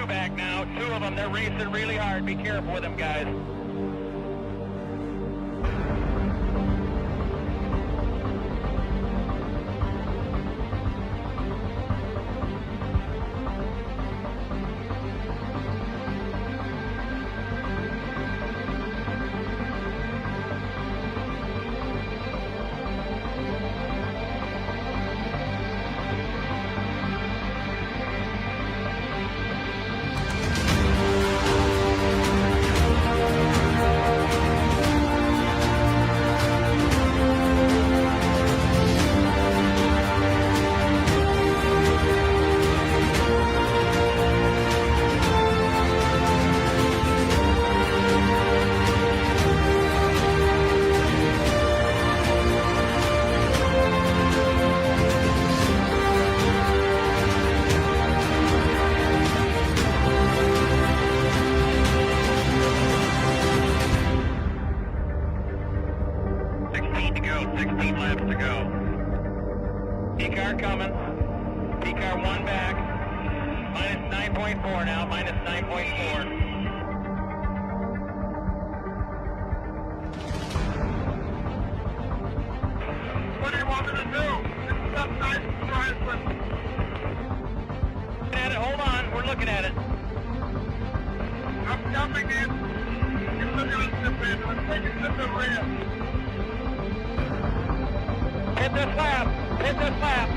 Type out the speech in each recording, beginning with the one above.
two back now. Two of them, they're racing really hard. Be careful with them, guys. P-car coming. P-car one back. Minus 9.4 now. Minus 9.4. What do you want me to do? It's up nice and dry. At it. Hold on. We're looking at it. I'm jumping in. You're looking at the bed. I'm taking to the rear. Hit the slab. Hit the slab.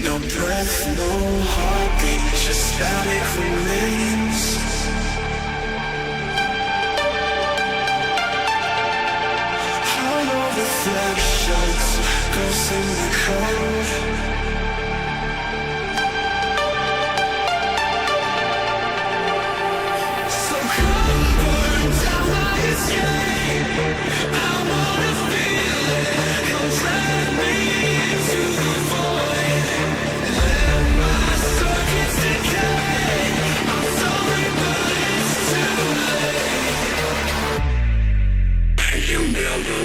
No breath, no heartbeat, just static remains. Hollow reflections, ghosts in the cold. So come burn down my escape. I wanna feel it, come drag me into the void. Let my circuits decay. I'm sorry, but it's too late. You never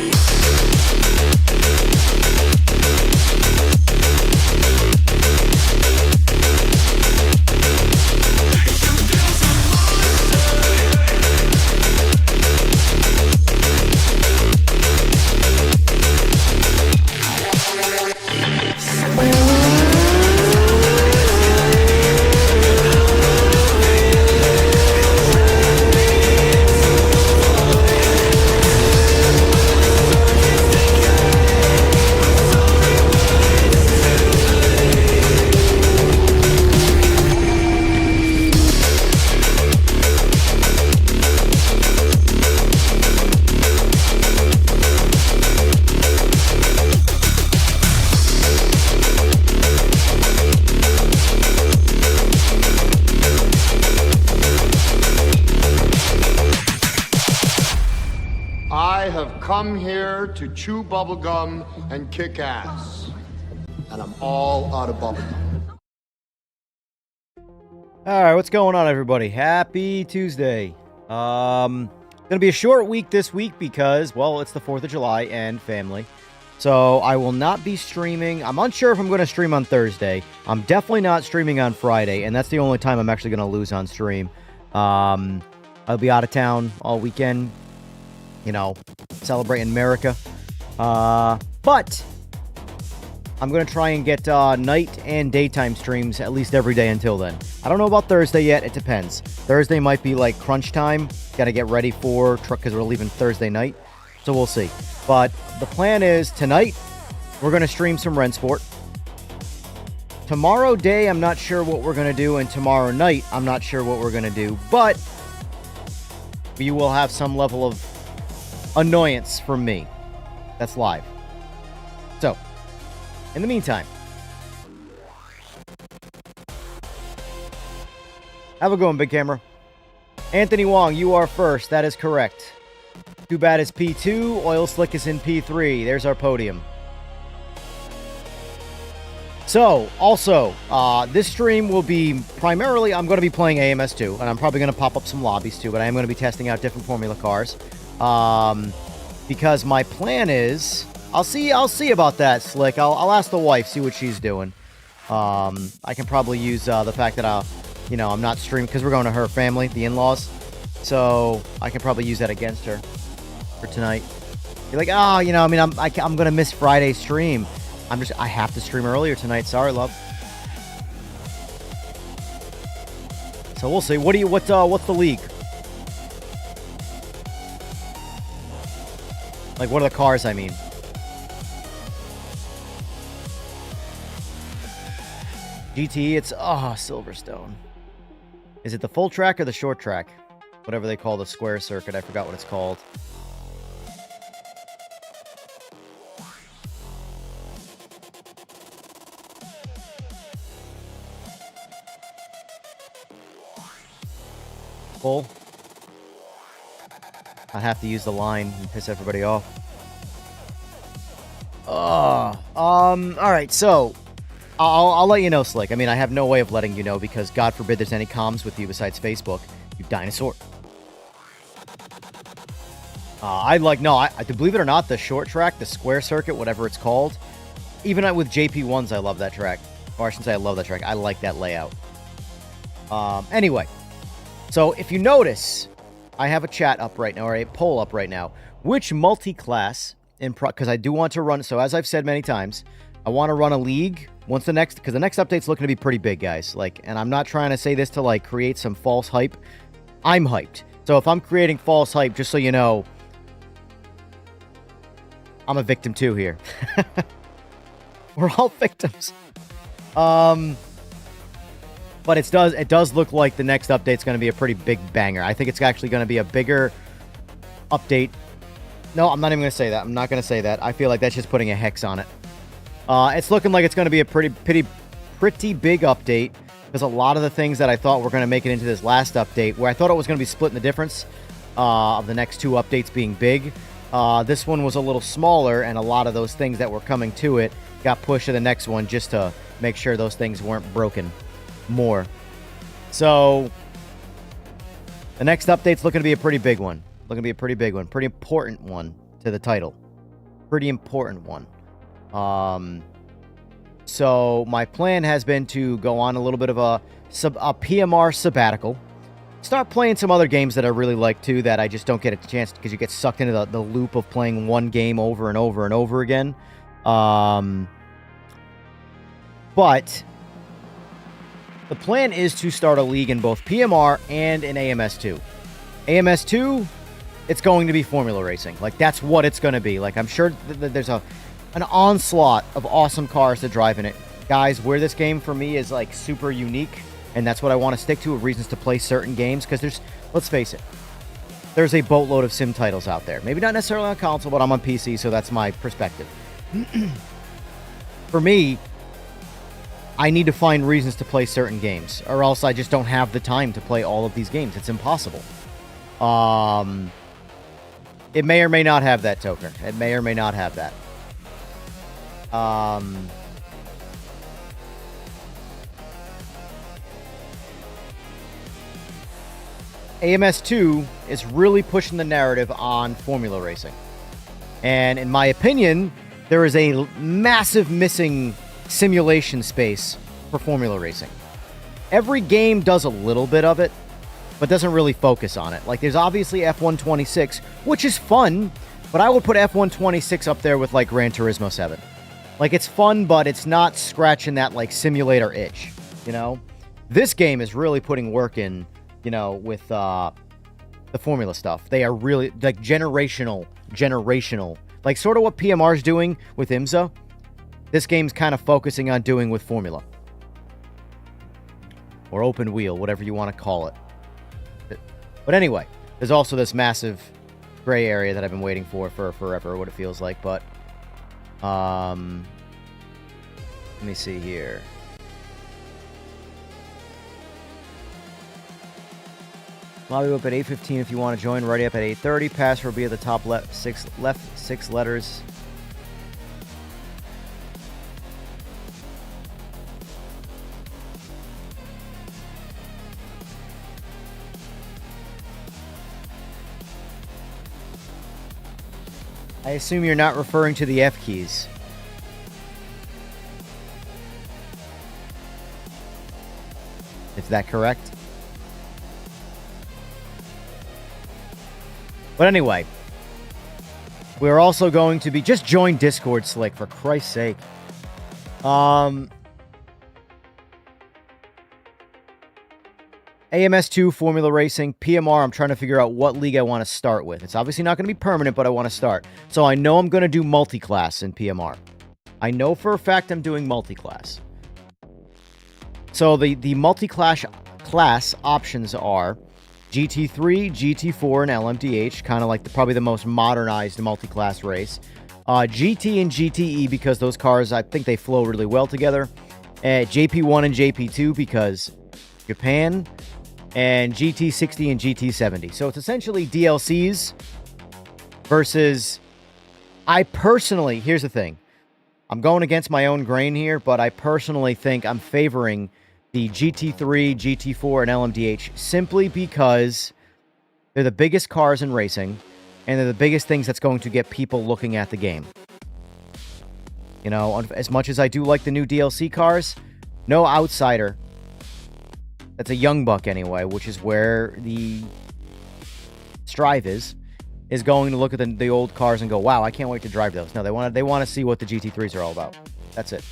I have come here to chew bubblegum and kick ass. And I'm all out of bubblegum. All right, what's going on, everybody? Happy Tuesday. Gonna be a short week this week because, well, it's the 4th of July and family. So I will not be streaming. I'm unsure if I'm going to stream on Thursday. I'm definitely not streaming on Friday, and that's the only time I'm actually going to lose on stream. I'll be out of town all weekend, you know, celebrating America. But I'm going to try and get night and daytime streams at least every day until then. I don't know about Thursday yet. It depends. Thursday might be like crunch time. Got to get ready for truck because we're leaving Thursday night. So we'll see. But the plan is tonight, we're going to stream some Rensport. Tomorrow day, I'm not sure what we're going to do. And tomorrow night, I'm not sure what we're going to do. But you will have some level of annoyance from me. That's live. So, in the meantime, have a good one, Big Camera. Anthony Wong, you are first. That is correct. Too Bad is P2. Oil Slick is in P3. There's our podium. So, also, this stream will be primarily, I'm going to be playing AMS2, and I'm probably going to pop up some lobbies too, but I am going to be testing out different Formula cars. Because my plan is, I'll see about that, Slick. I'll ask the wife, see what she's doing. I can probably use the fact that I'm not streaming because we're going to her family, the in-laws. So I can probably use that against her for tonight. You're like, oh, I'm gonna miss Friday's stream. I have to stream earlier tonight. Sorry, love. So we'll see. What's the league? Like, what are the cars? I mean. GT, it's Silverstone. Is it the full track or the short track? Whatever they call the square circuit. I forgot what it's called. Full. I have to use the line and piss everybody off. Alright, so I'll let you know, Slick. I mean, I have no way of letting you know because God forbid there's any comms with you besides Facebook. You dinosaur. Believe it or not, the short track, the square circuit, whatever it's called, even with JP1s, I love that track. Or I shouldn't say I love that track. I like that layout. Anyway, so if you notice, I have a chat up right now, or a poll up right now. Which multi-class, because I do want to run, so as I've said many times, I want to run a league because the next update's looking to be pretty big, guys. And I'm not trying to say this to, create some false hype. I'm hyped. So if I'm creating false hype, just so you know, I'm a victim too here. We're all victims. But it does look like the next update's going to be a pretty big banger. I think it's actually going to be a bigger update. No, I'm not even going to say that. I'm not going to say that. I feel like that's just putting a hex on it. It's looking like it's going to be a pretty big update because a lot of the things that I thought were going to make it into this last update, where I thought it was going to be splitting the difference of the next two updates being big, this one was a little smaller, and a lot of those things that were coming to it got pushed to the next one just to make sure those things weren't broken more. So the next update's looking to be a pretty big one. Pretty important one to the title. Pretty important one. So my plan has been to go on a little bit of a PMR sabbatical. Start playing some other games that I really like too, that I just don't get a chance because you get sucked into the loop of playing one game over and over and over again. But the plan is to start a league in both PMR and in AMS2. AMS2, it's going to be formula racing. That's what it's going to be. I'm sure there's an onslaught of awesome cars to drive in it. Guys, where this game for me is super unique, and that's what I want to stick to, reasons to play certain games, because let's face it, there's a boatload of sim titles out there. Maybe not necessarily on console, but I'm on PC, so that's my perspective. For me, I need to find reasons to play certain games, or else I just don't have the time to play all of these games. It's impossible. It may or may not have that, Toker. It may or may not have that. AMS2 is really pushing the narrative on formula racing. And in my opinion, there is a massive missing simulation space for formula racing. Every game does a little bit of it, but doesn't really focus on it. Like, there's obviously F126, which is fun, but I would put F126 up there with, like, Gran Turismo 7. Like, it's fun, but it's not scratching that, like, simulator itch, you know? This game is really putting work in, you know, with the formula stuff. They are really, like, generational. Like, sort of what PMR's doing with IMSA, this game's kind of focusing on doing with formula. Or open wheel, whatever you want to call it. But anyway, there's also this massive gray area that I've been waiting for forever, what it feels like. But, let me see here. Lobby up at 8:15 if you want to join. Ready up at 8:30. Password will be at the top left six letters. I assume you're not referring to the F keys. Is that correct? But anyway, we're also going to be... Just join Discord, Slick, for Christ's sake. AMS2, Formula Racing, PMR, I'm trying to figure out what league I want to start with. It's obviously not going to be permanent, but I want to start. So I know I'm going to do multi-class in PMR. I know for a fact I'm doing multi-class. So the multi-class options are GT3, GT4, and LMDH, kind of like probably the most modernized multi-class race. GT and GTE, because those cars, I think they flow really well together. JP1 and JP2, because Japan. And GT60 and GT70. So it's essentially DLCs versus... I personally... Here's the thing. I'm going against my own grain here, but I personally think I'm favoring the GT3, GT4, and LMDH simply because they're the biggest cars in racing, and they're the biggest things that's going to get people looking at the game. You know, as much as I do like the new DLC cars, no outsider... That's a young buck anyway, which is where the strive is going to look at the old cars and go, wow, I can't wait to drive those. No, they want to see what the GT3s are all about. That's it.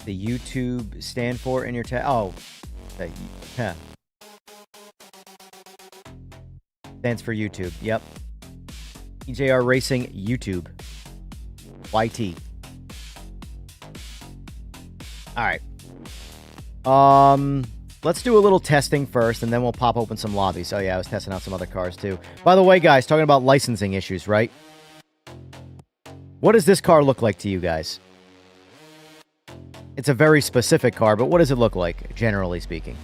The YouTube stand for in your stands for YouTube. Yep. EJR Racing YouTube. YT. Alright. Let's do a little testing first, and then we'll pop open some lobbies. Oh yeah, I was testing out some other cars too. By the way, guys, talking about licensing issues, right? What does this car look like to you guys? It's a very specific car, but what does it look like, generally speaking?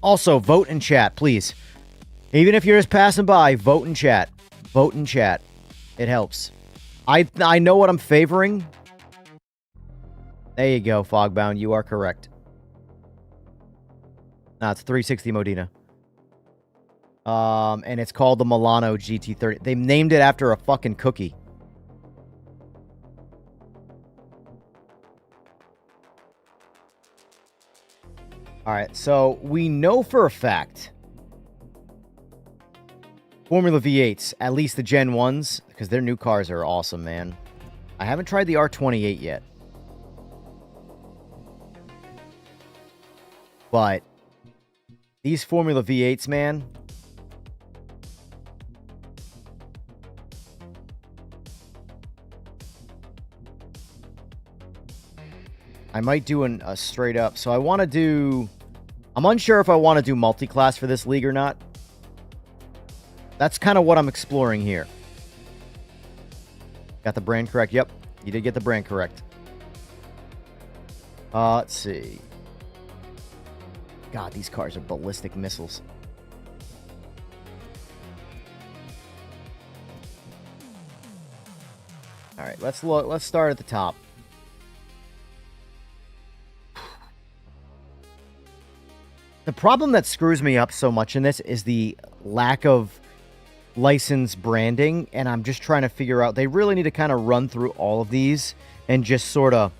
Also, vote in chat, please. Even if you're just passing by, vote in chat. Vote in chat. It helps. I know what I'm favoring. There you go, Fogbound. You are correct. No, it's 360 Modena. And it's called the Milano GT30. They named it after a fucking cookie. Alright, so we know for a fact Formula V8s, at least the Gen 1s, because their new cars are awesome, man. I haven't tried the R28 yet. But these Formula V8s, man. I might do a straight up. So I want to do... I'm unsure if I want to do multi-class for this league or not. That's kind of what I'm exploring here. Got the brand correct? Yep, you did get the brand correct. Let's see. God, these cars are ballistic missiles. All right, let's look. Let's start at the top. The problem that screws me up so much in this is the lack of license branding, and I'm just trying to figure out. They really need to kind of run through all of these and just sort of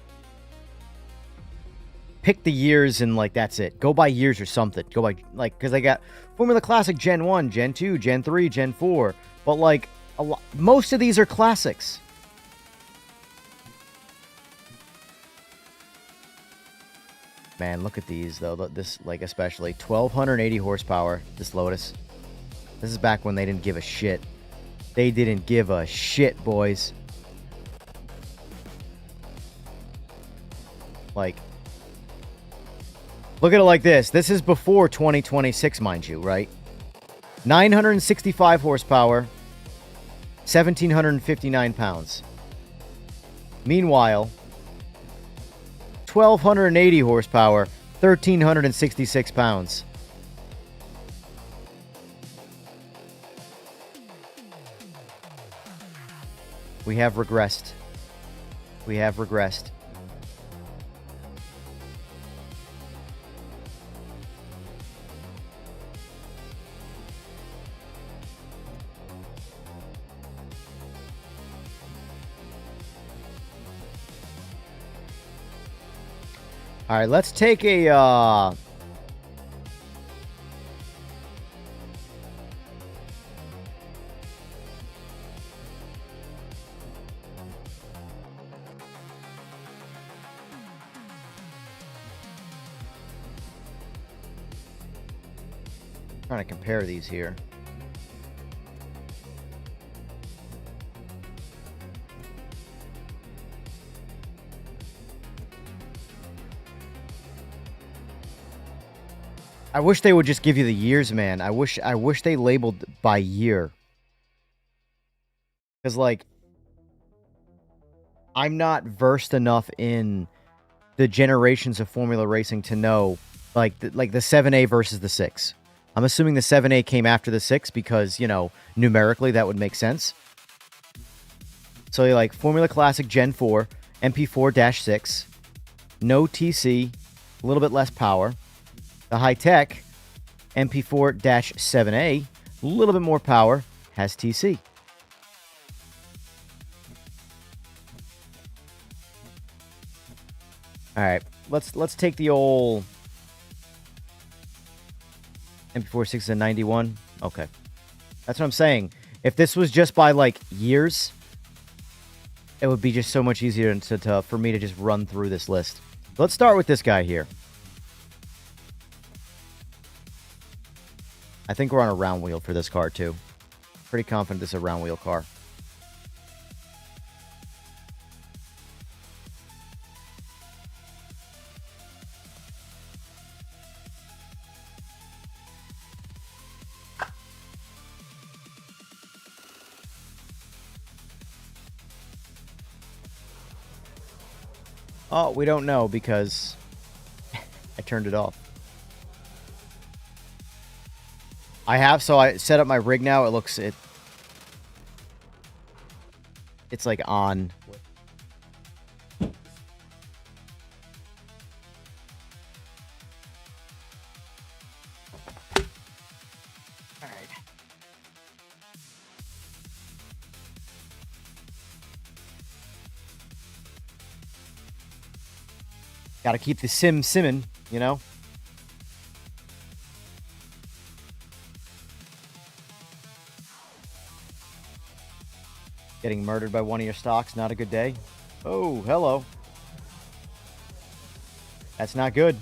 pick the years and, like, that's it. Go by years or something. Go by, like, because I got Formula Classic Gen 1, Gen 2, Gen 3, Gen 4. But, like, most of these are classics. Man, look at these, though. This, like, especially 1,280 horsepower, this Lotus. This is back when they didn't give a shit. They didn't give a shit, boys. Like, look at it like this. This is before 2026, mind you, right? 965 horsepower, 1,759 pounds. Meanwhile, 1,280 horsepower, 1,366 pounds. We have regressed. We have regressed. All right, let's take a trying to compare these here. I wish they would just give you the years, man. I wish they labeled by year. Because, like, I'm not versed enough in the generations of Formula Racing to know, like the 7A versus the 6. I'm assuming the 7A came after the 6 because, you know, numerically that would make sense. So, like, Formula Classic Gen 4, MP4-6, no TC, a little bit less power. The high-tech MP4-7A, a little bit more power, has TC. All right, let's take the old MP4-6 and 91. Okay, that's what I'm saying. If this was just by, like, years, it would be just so much easier for me to just run through this list. Let's start with this guy here. I think we're on a round wheel for this car, too. Pretty confident this is a round wheel car. Oh, we don't know because I turned it off. So I set up my rig now. It's like on. All right. Got to keep the simming, you know? Getting murdered by one of your stocks, not a good day. Oh, hello. That's not good.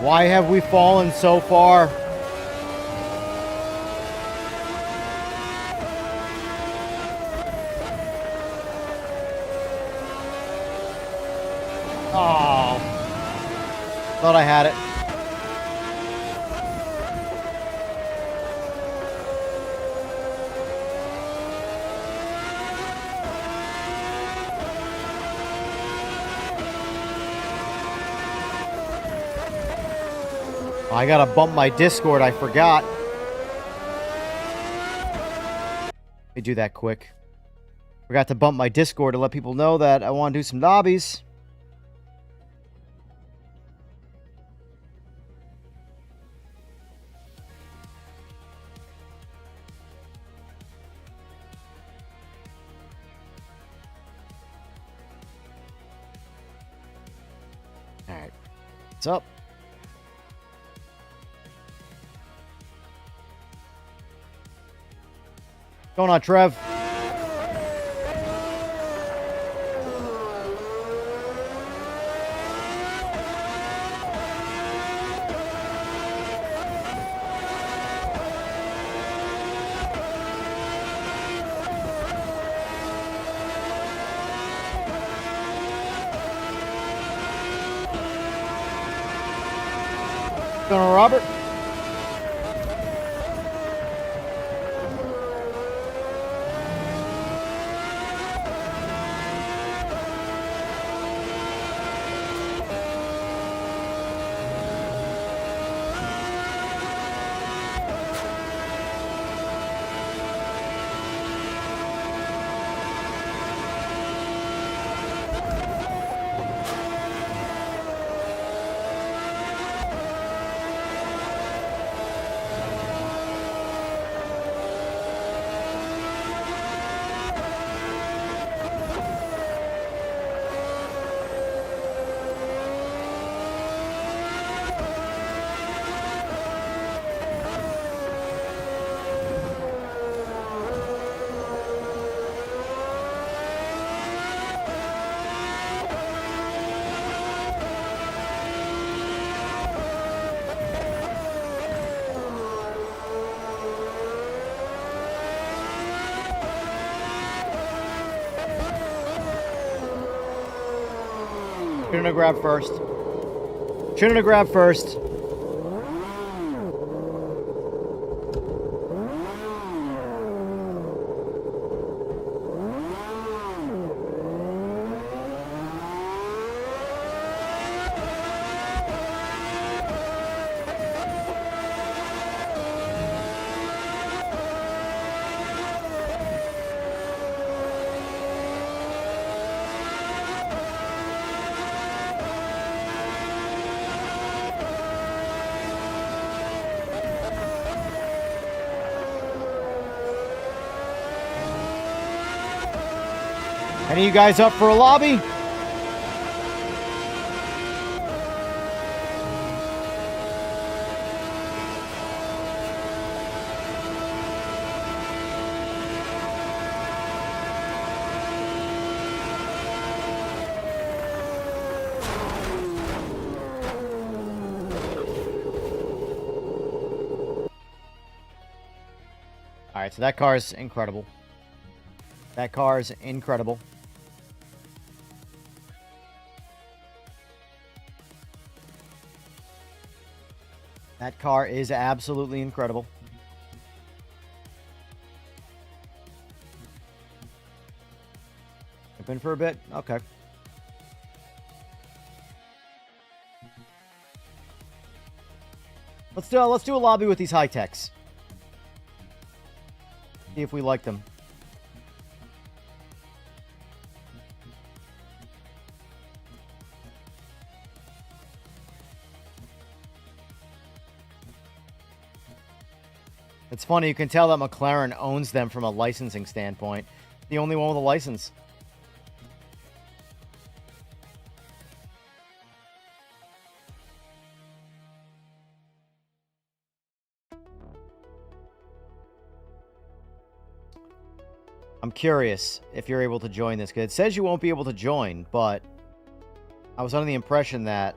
Why have we fallen so far? Oh. Thought I had it. I gotta bump my Discord, I forgot. Let me do that quick. Forgot to bump my Discord to let people know that I want to do some lobbies. Alright. What's up? What's going on, Trev? What's going on, Robert? Shouldn't have grabbed first. Shouldn't have grabbed first. Any of you guys up for a lobby? All right, so that car is incredible. That car is incredible. That car is absolutely incredible. Jump in for a bit? Okay. Let's do a lobby with these high techs. See if we like them. It's funny, you can tell that McLaren owns them from a licensing standpoint. The only one with a license. I'm curious if you're able to join this, because it says you won't be able to join, but I was under the impression that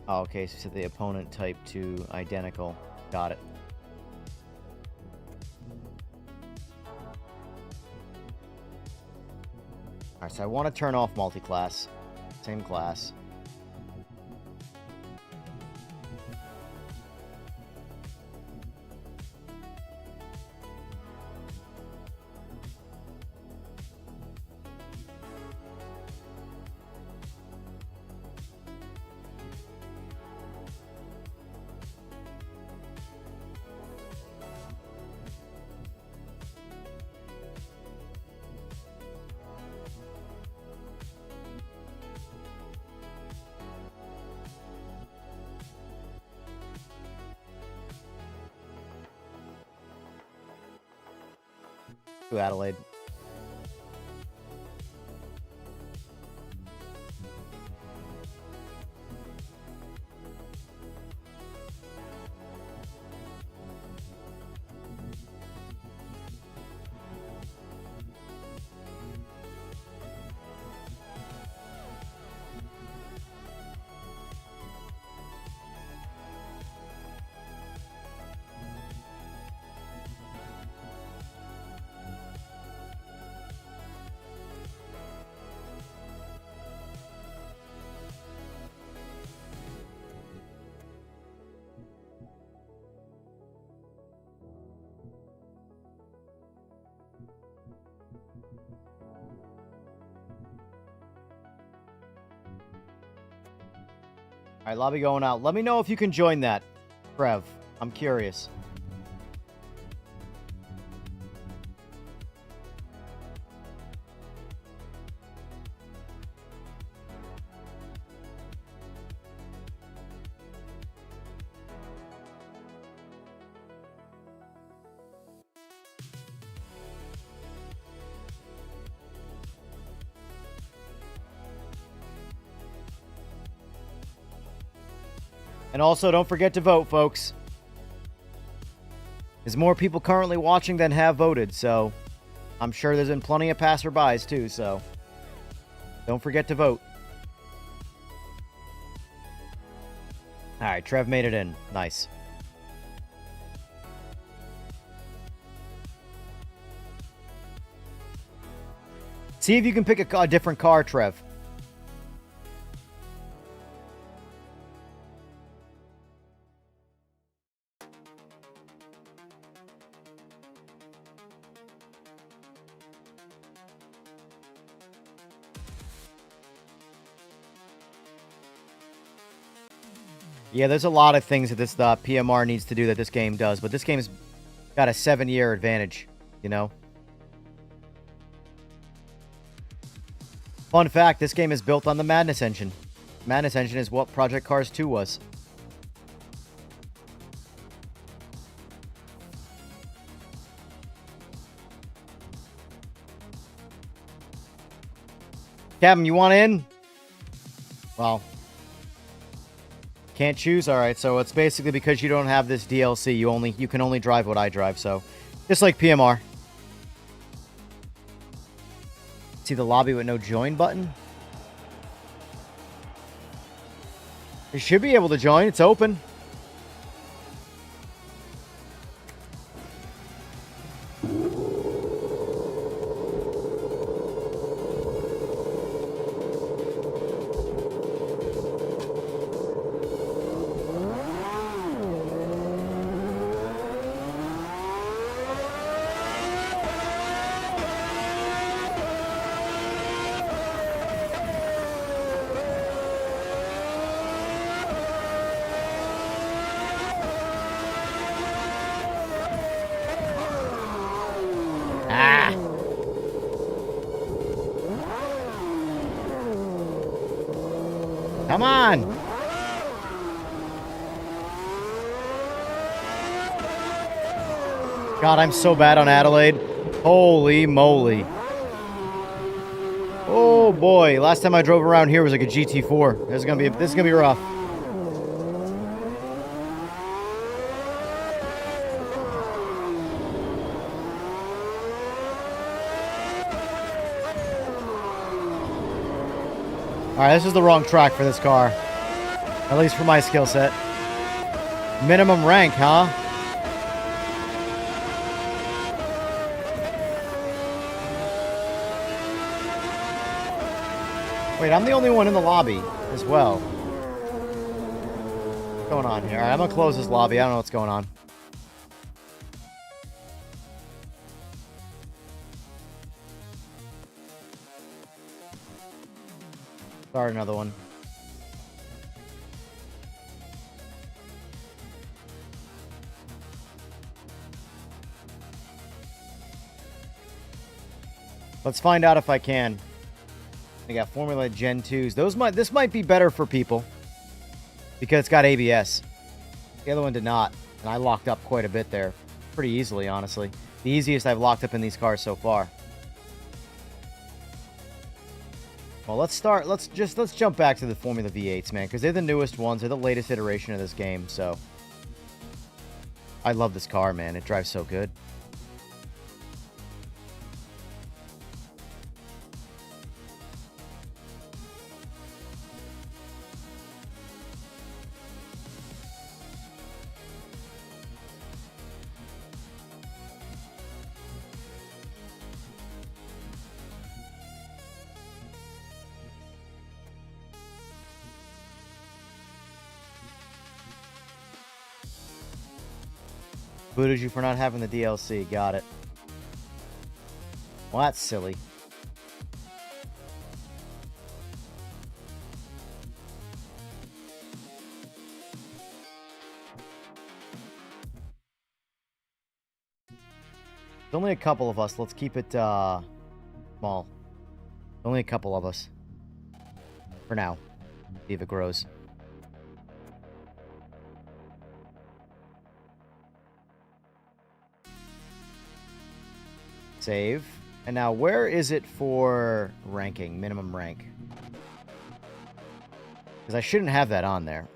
Oh, okay, so the opponent type to identical. Got it. Alright, so I want to turn off multi-class. Same class. To Adelaide. All right, lobby going out. Let me know if you can join that, Trev. I'm curious. And also, don't forget to vote, folks. There's more people currently watching than have voted, so I'm sure there's been plenty of passerbys, too, so don't forget to vote. All right, Trev made it in. Nice. See if you can pick a different car, Trev. Yeah, there's a lot of things that this PMR needs to do that this game does, but this game's got a 7-year advantage, you know? Fun fact, this game is built on the Madness engine. Madness engine is what Project Cars 2 was. Captain, you want in? Well, can't choose? Alright, so it's basically because you don't have this DLC, you can only drive what I drive, so just like PMR. See the lobby with no join button? You should be able to join, it's open. Come on! God, I'm so bad on Adelaide. Holy moly. Oh boy, last time I drove around here was like a GT4. This is gonna be rough. Alright, this is the wrong track for this car. At least for my skill set. Minimum rank, huh? Wait, I'm the only one in the lobby as well. What's going on here? All right, I'm gonna close this lobby. I don't know what's going on. Start another one. Let's find out if I can. I got Formula Gen 2s. This might be better for people because it's got ABS. The other one did not, and I locked up quite a bit there, pretty easily, honestly. The easiest I've locked up in these cars so far. Well, let's jump back to the Formula V8s, man, because they're the newest ones. They're the latest iteration of this game, so I love this car, man. It drives so good. Booted you for not having the DLC. Got it. Well, that's silly. There's only a couple of us. Let's keep it small. Only a couple of us. For now. See if it grows. Save. And now, where is it for ranking? Minimum rank. Because I shouldn't have that on there.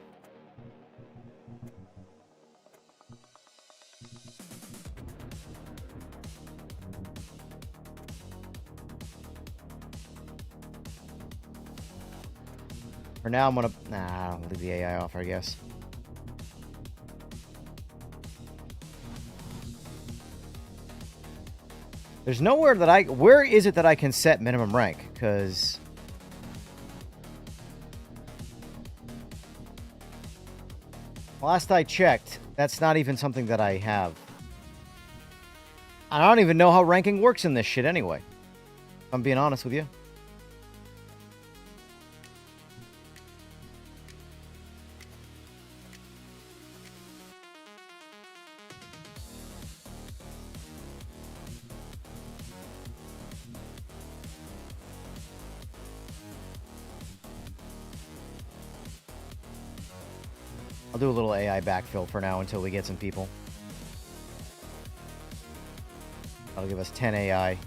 For now, I'm gonna... Nah, I'll leave the AI off, I guess. There's nowhere that I... Where is it that I can set minimum rank? Because... last I checked, that's not even something that I have. I don't even know how ranking works in this shit anyway. If I'm being honest with you. I'll do a little AI backfill for now until we get some people. That'll give us 10 AI.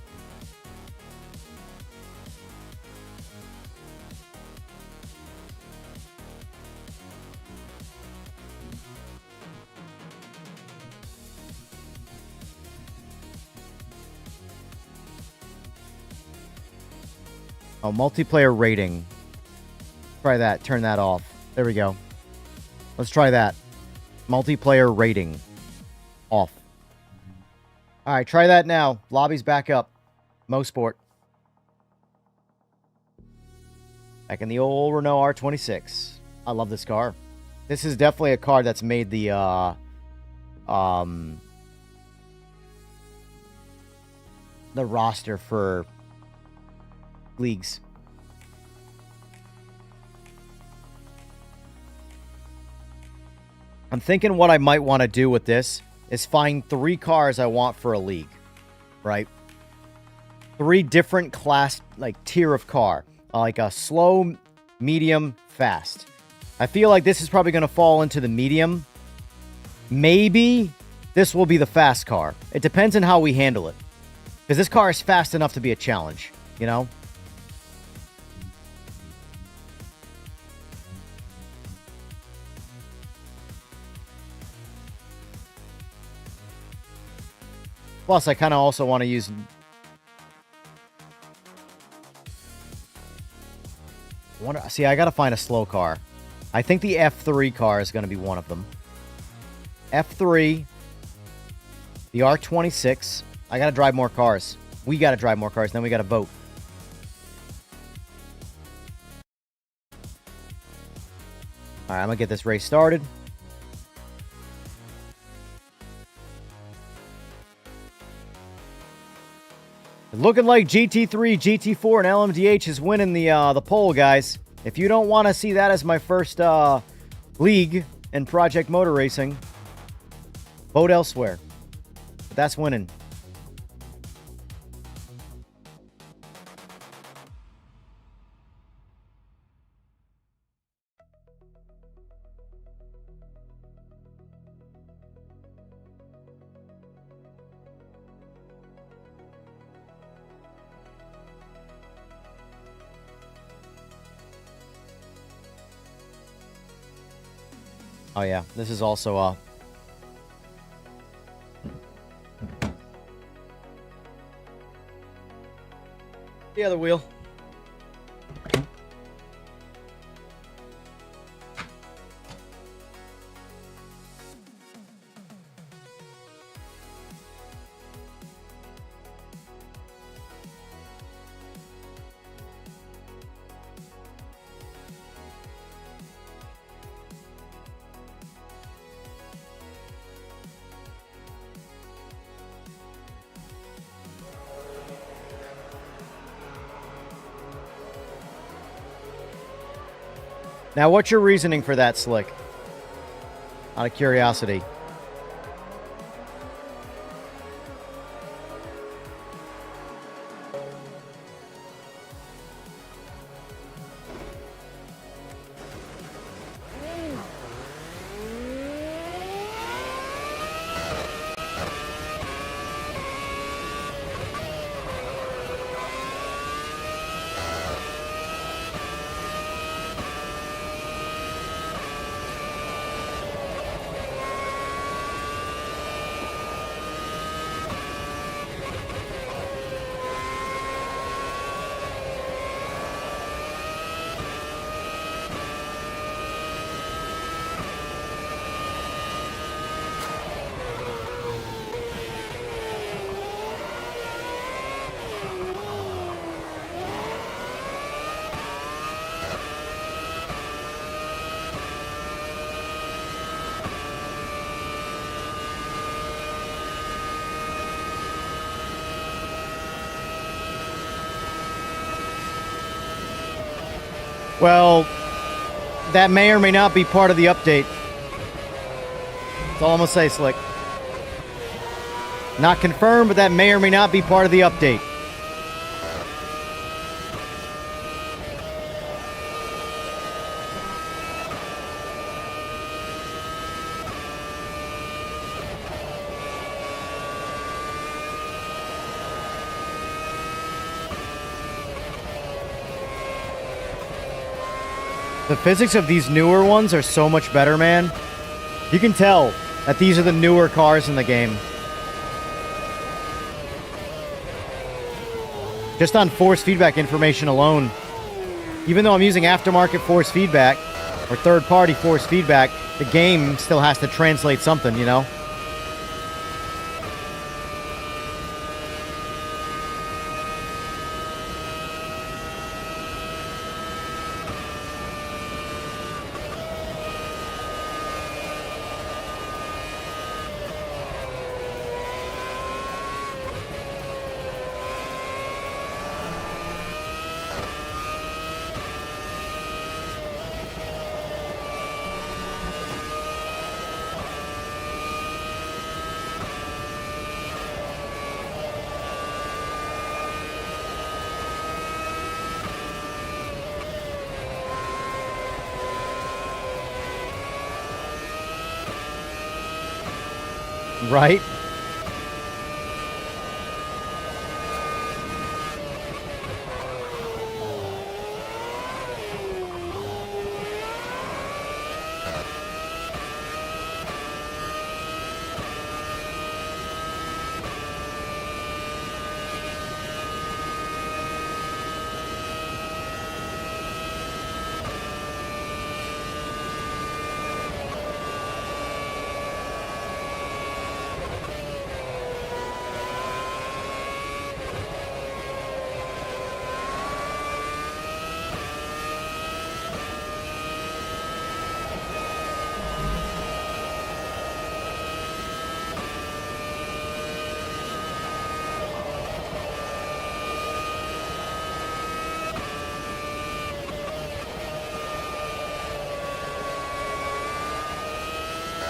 Oh, multiplayer rating. Try that. Turn that off. There we go. Let's try that. Multiplayer rating. Off. Alright, try that now. Lobby's back up. Mosport. Back in the old Renault R26. I love this car. This is definitely a car that's made the, the roster for leagues. I'm thinking what I might want to do with this is find 3 cars I want for a league, right? 3 different class, like, tier of car. Like a slow, medium, fast. I feel like this is probably going to fall into the medium. Maybe this will be the fast car. It depends on how we handle it. Because this car is fast enough to be a challenge, you know? Plus, I kind of also want to use... See, I got to find a slow car. I think the F3 car is going to be one of them. F3, the R26. I got to drive more cars. We got to drive more cars, then we got to vote. All right, I'm going to get this race started. Looking like GT3, GT4, and LMDH is winning the poll, guys. If you don't want to see that as my first league in Project Motor Racing, vote elsewhere. But that's winning. Oh yeah, this is also the other wheel. Now, what's your reasoning for that, Slick? Out of curiosity. Well, that may or may not be part of the update. That's all I'm going to say, Slick. Not confirmed, but that may or may not be part of the update. The physics of these newer ones are so much better, man. You can tell that these are the newer cars in the game. Just on force feedback information alone. Even though I'm using aftermarket force feedback, or third-party force feedback, the game still has to translate something, you know? Right?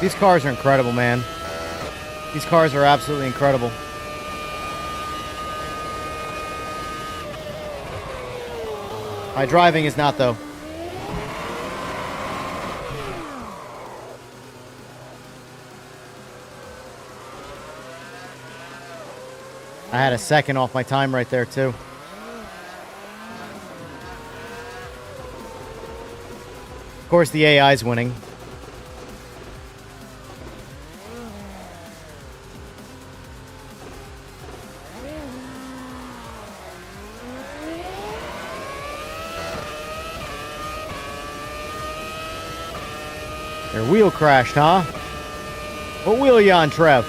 These cars are incredible, man. These cars are absolutely incredible. My driving is not, though. I had a second off my time right there, too. Of course, the AI's winning. Your wheel crashed, huh? What wheel are you on, Trev?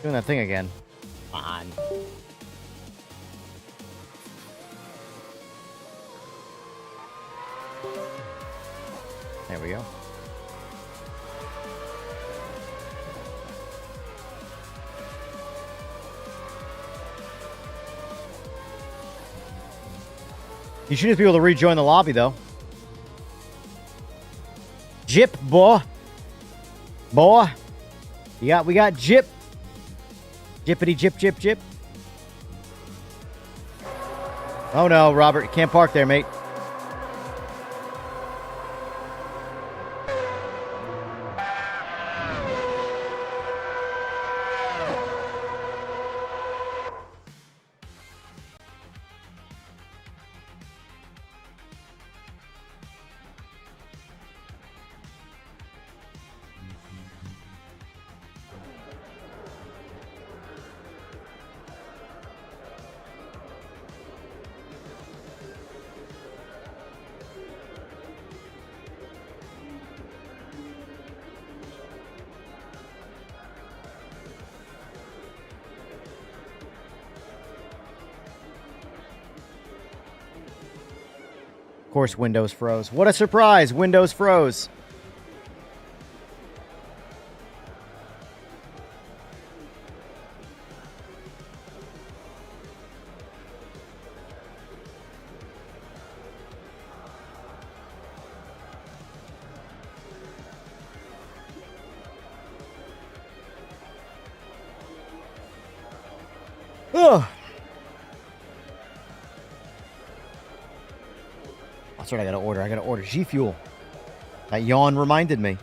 Doing that thing again. Come on. There we go. You should just be able to rejoin the lobby, though. Jip, boy. Boy. We got Jip. Jippity jip jip jip. Oh no, Robert, you can't park there, mate. Of course, Windows froze. What a surprise! Windows froze. Ugh. That's what I gotta order. I gotta order G Fuel. That yawn reminded me.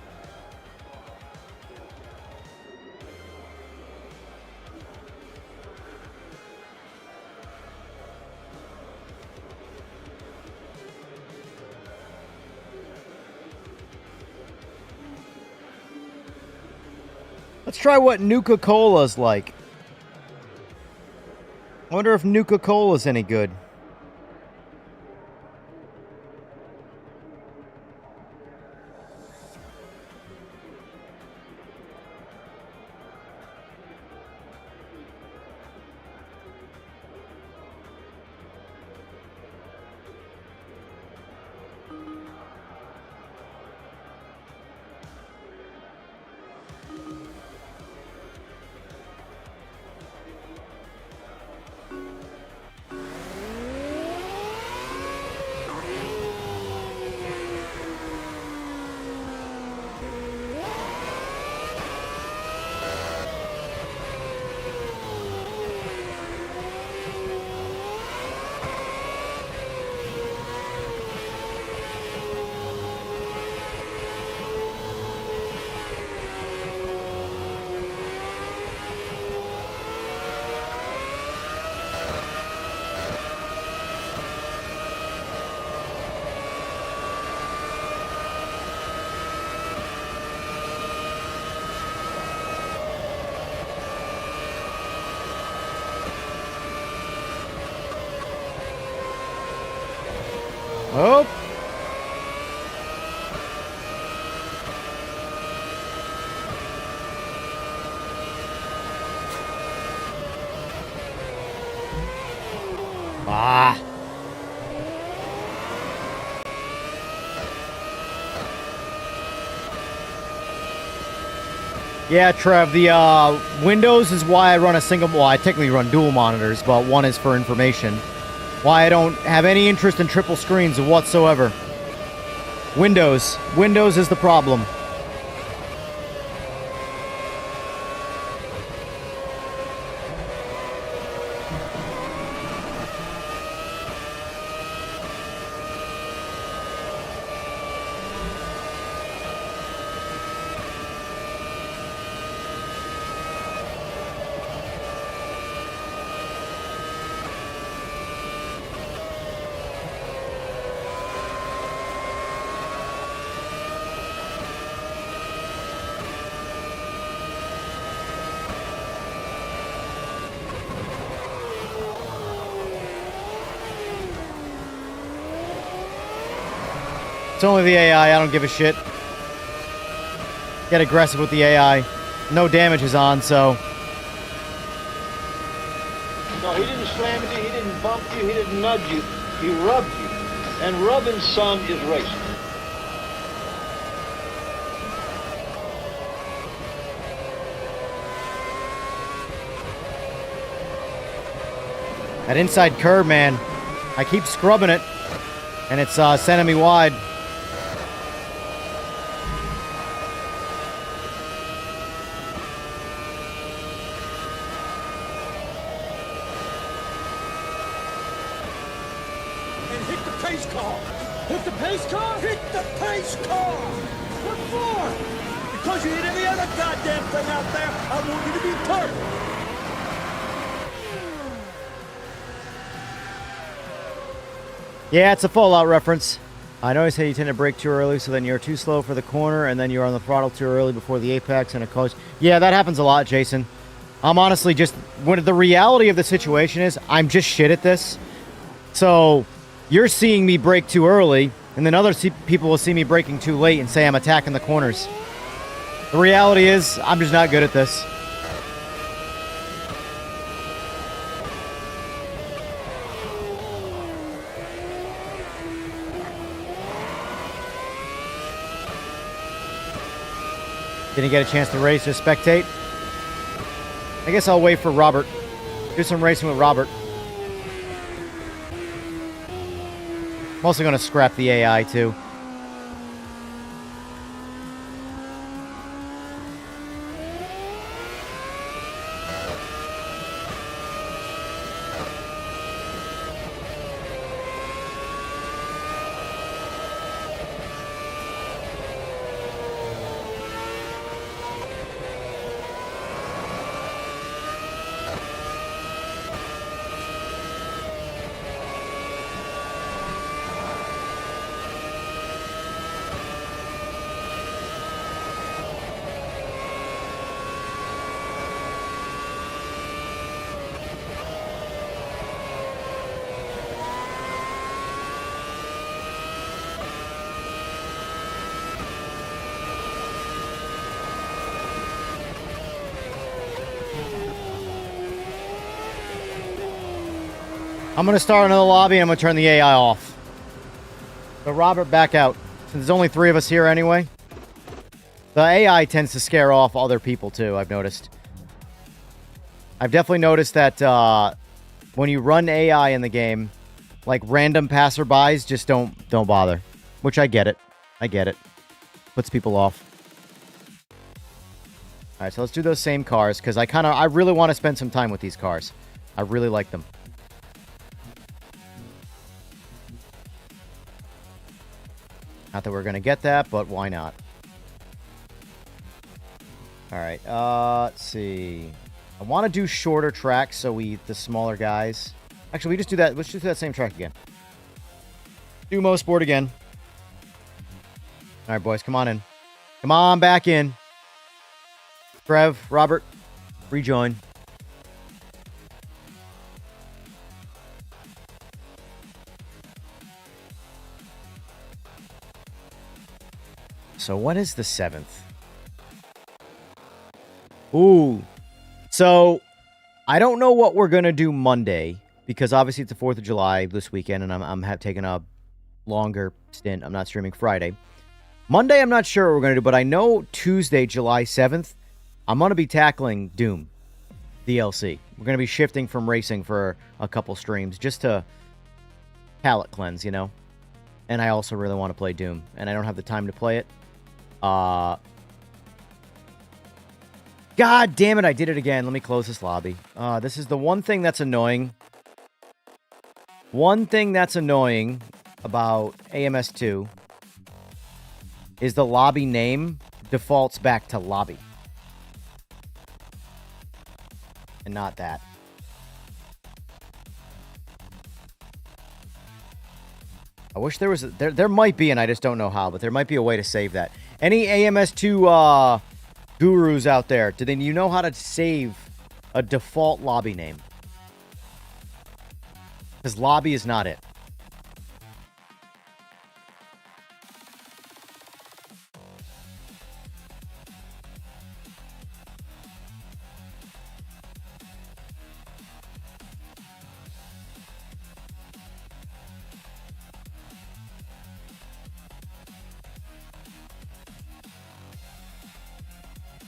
Let's try what Nuka-Cola's like. I wonder if Nuka-Cola's any good. Oh. Ah. Yeah, Trev, the Windows is why I run a single... Well, I technically run dual monitors, but one is for information. Why I don't have any interest in triple screens whatsoever. Windows. Windows is the problem. It's only the AI. I don't give a shit. Get aggressive with the AI. No damage is on, so... No, he didn't slam you, he didn't bump you, he didn't nudge you. He rubbed you. And rubbing, son, is racing. That inside curb, man. I keep scrubbing it, and it's sending me wide. And hit the pace car. Hit the pace car? Hit the pace car. What for? Because you hit every other goddamn thing out there. I want you to be perfect. Yeah, it's a Fallout reference. I know I say you tend to brake too early, so then you're too slow for the corner, and then you're on the throttle too early before the apex, and it causes... Yeah, that happens a lot, Jason. I'm honestly just... When the reality of the situation is, I'm just shit at this. So, you're seeing me brake too early, and then other people will see me braking too late and say I'm attacking the corners. The reality is, I'm just not good at this. Didn't get a chance to race or spectate. I guess I'll wait for Robert. Do some racing with Robert. I'm also going to scrap the AI too. I'm going to start another lobby and I'm going to turn the AI off. So Robert, back out. Since there's only 3 of us here anyway. The AI tends to scare off other people too, I've noticed. I've definitely noticed that when you run AI in the game, like random passerbys just don't bother. Which I get it. I get it. Puts people off. Alright, so let's do those same cars, because I really want to spend some time with these cars. I really like them. Not that we're going to get that, but why not? Alright, let's see. I want to do shorter tracks so we eat the smaller guys. Actually, we just do that. Let's just do that same track again. Do Mo Sport again. Alright, boys, come on in. Come on back in. Trev, Robert, rejoin. So what is the 7th? Ooh. So I don't know what we're going to do Monday because obviously it's the 4th of July this weekend and I'm taking a longer stint. I'm not streaming Friday. Monday, I'm not sure what we're going to do, but I know Tuesday, July 7th, I'm going to be tackling Doom DLC. We're going to be shifting from racing for a couple streams just to palate cleanse, you know? And I also really want to play Doom, and I don't have the time to play it. God damn it, I did it again. Let me close this lobby. This is the one thing that's annoying. One thing that's annoying about AMS2 is the lobby name defaults back to lobby. And not that. I wish there was there might be, and I just don't know how, but there might be a way to save that. Any AMS2 gurus out there, you know how to save a default lobby name? Because lobby is not it.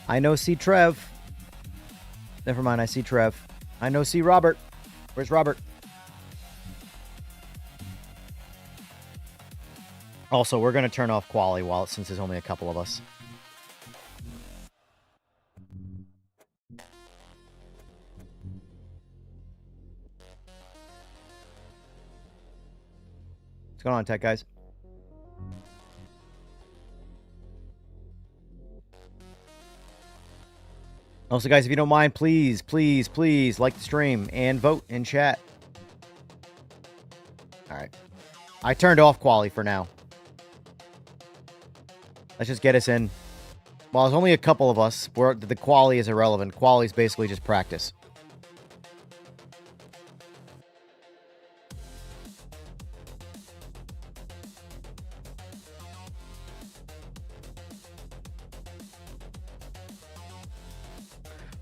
I know C. Trev. Never mind, I see Trev. I know C. Robert. Where's Robert? Also, we're going to turn off quali since there's only a couple of us. What's going on, tech guys? Also, guys, if you don't mind, please, please, please like the stream and vote in chat. All right. I turned off quali for now. Let's just get us in. Well, there's only a couple of us. The quali is irrelevant. Quali is basically just practice.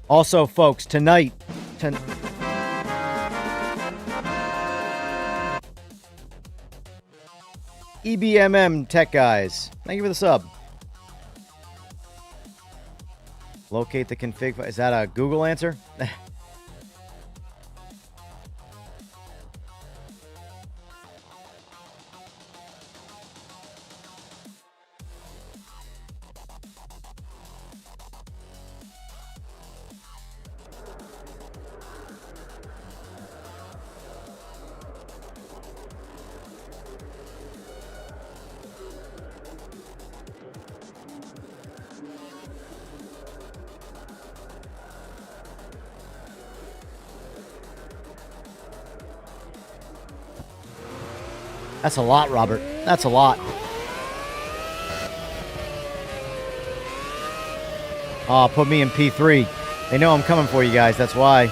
Also, folks, tonight... EBMM Tech Guys. Thank you for the sub. Locate the config... Is that a Google answer? That's a lot, Robert. That's a lot. Oh, put me in P3. They know I'm coming for you guys. That's why.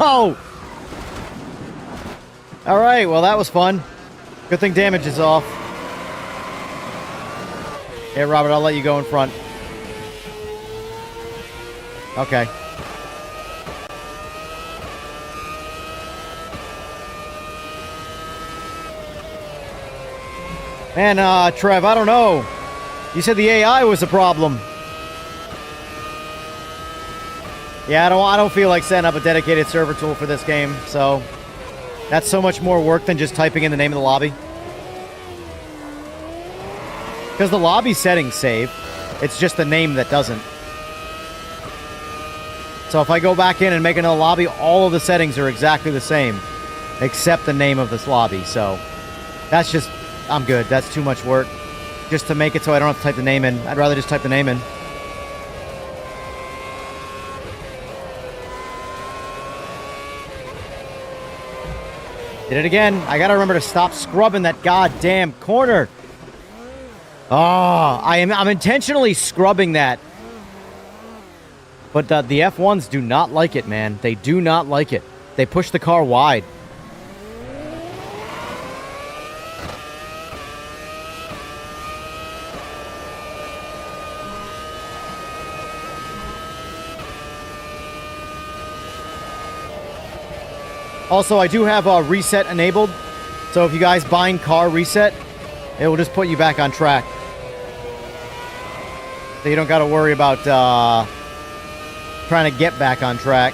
Oh! All right, well, that was fun. Good thing damage is off. Yeah, Robert, I'll let you go in front. Okay. Man, Trev, I don't know. You said the AI was the problem. Yeah, I don't feel like setting up a dedicated server tool for this game, so that's so much more work than just typing in the name of the lobby. Because the lobby settings save, it's just the name that doesn't. So if I go back in and make another lobby, all of the settings are exactly the same, except the name of this lobby, so that's just, I'm good. That's too much work just to make it so I don't have to type the name in. I'd rather just type the name in. Did it again. I gotta remember to stop scrubbing that goddamn corner. Oh, I'm intentionally scrubbing that. But the F1s do not like it, man. They do not like it. They push the car wide. Also, I do have reset enabled. So if you guys bind car reset, it will just put you back on track. So you don't got to worry about trying to get back on track.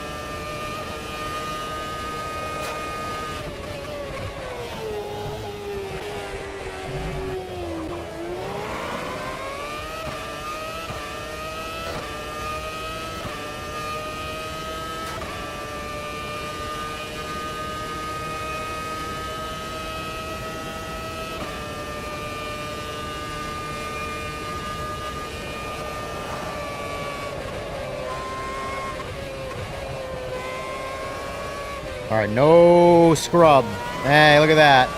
All right, no scrub. Hey, look at that.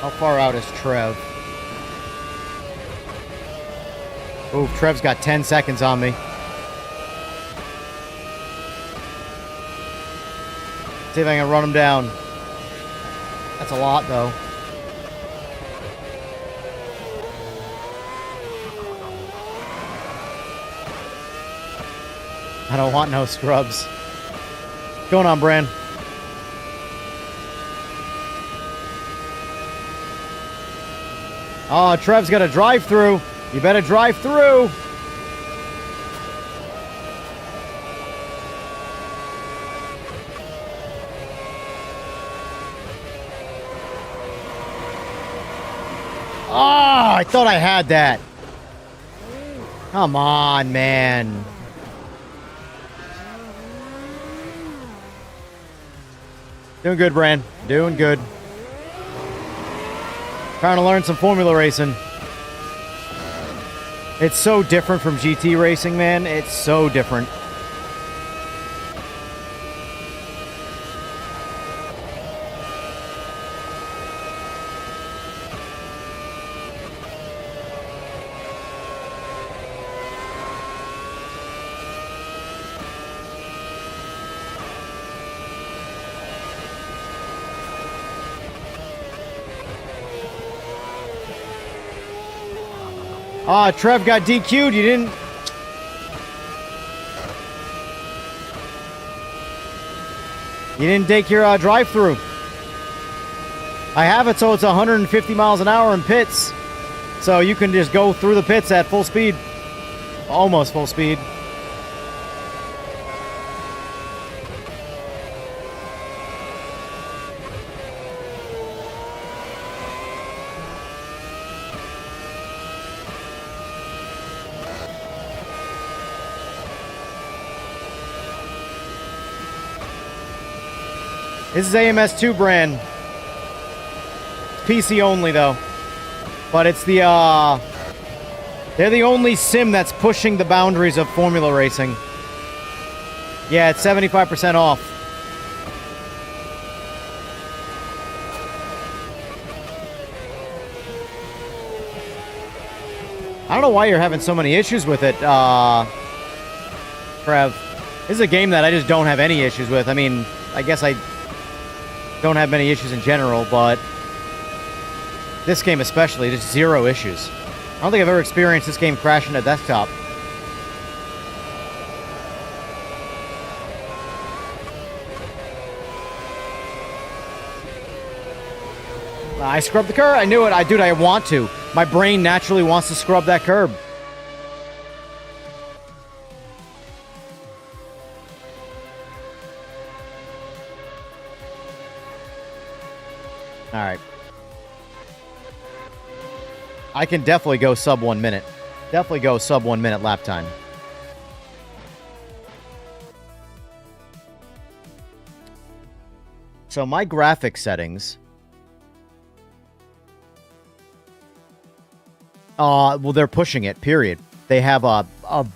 How far out is Trev? Ooh, Trev's got 10 seconds on me. See if I can run him down. That's a lot, though. I don't want no scrubs. What's going on, Bran? Oh, Trev's got a drive-through. You better drive through. Oh, I thought I had that. Come on, man. Doing good, Bran. Doing good. Trying to learn some formula racing. It's so different from GT racing, man. It's so different. Ah, Trev got DQ'd. You didn't... You didn't take your drive-through. I have it so it's 150 miles an hour in pits. So you can just go through the pits at full speed. Almost full speed. This is AMS2 brand. PC only, though. But it's the, they're the only sim that's pushing the boundaries of formula racing. Yeah, it's 75% off. I don't know why you're having so many issues with it, Trev. This is a game that I just don't have any issues with. I mean, I guess I don't have many issues in general, but this game especially, just zero issues. I don't think I've ever experienced this game crashing a desktop. I scrubbed the curb. I knew it. Dude, I want to. My brain naturally wants to scrub that curb. All right. I can definitely go sub 1 minute. Definitely go sub 1 minute lap time. So my graphics settings Well, they're pushing it, period. They have a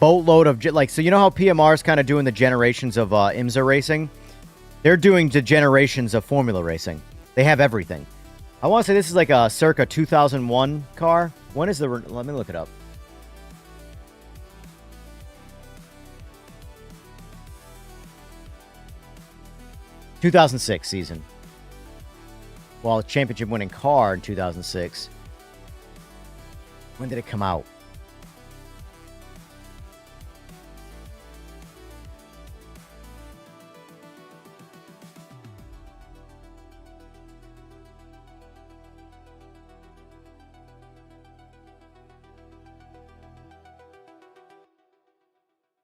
boatload of, like, so you know how PMR is kind of doing the generations of IMSA racing? They're doing the generations of Formula racing. They have everything. I want to say this is like a circa 2001 car. When is the... Let me look it up. ...2006 season. Well, championship winning car in 2006. When did it come out?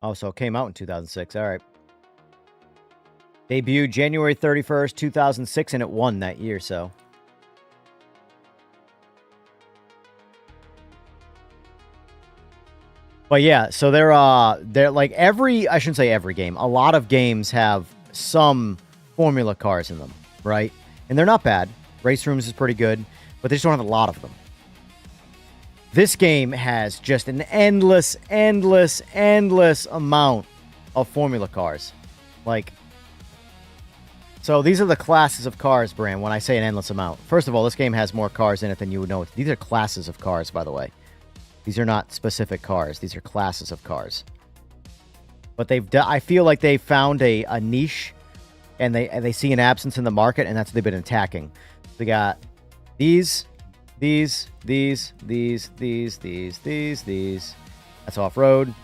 Oh, so it came out in 2006. All right. Debuted January 31st, 2006, and it won that year, so. But yeah, so they're like I shouldn't say every game. A lot of games have some Formula cars in them, right? And they're not bad. Race Rooms is pretty good, but they just don't have a lot of them. This game has just an endless amount of Formula cars. Like, so these are the classes of cars, Bram, when I say an endless amount. First of all, this game has more cars in it than you would know. These are classes of cars, by the way. These are not specific cars. These are classes of cars. But I feel like they found a niche, and they see an absence in the market, and that's what they've been attacking. They got these. That's off-road.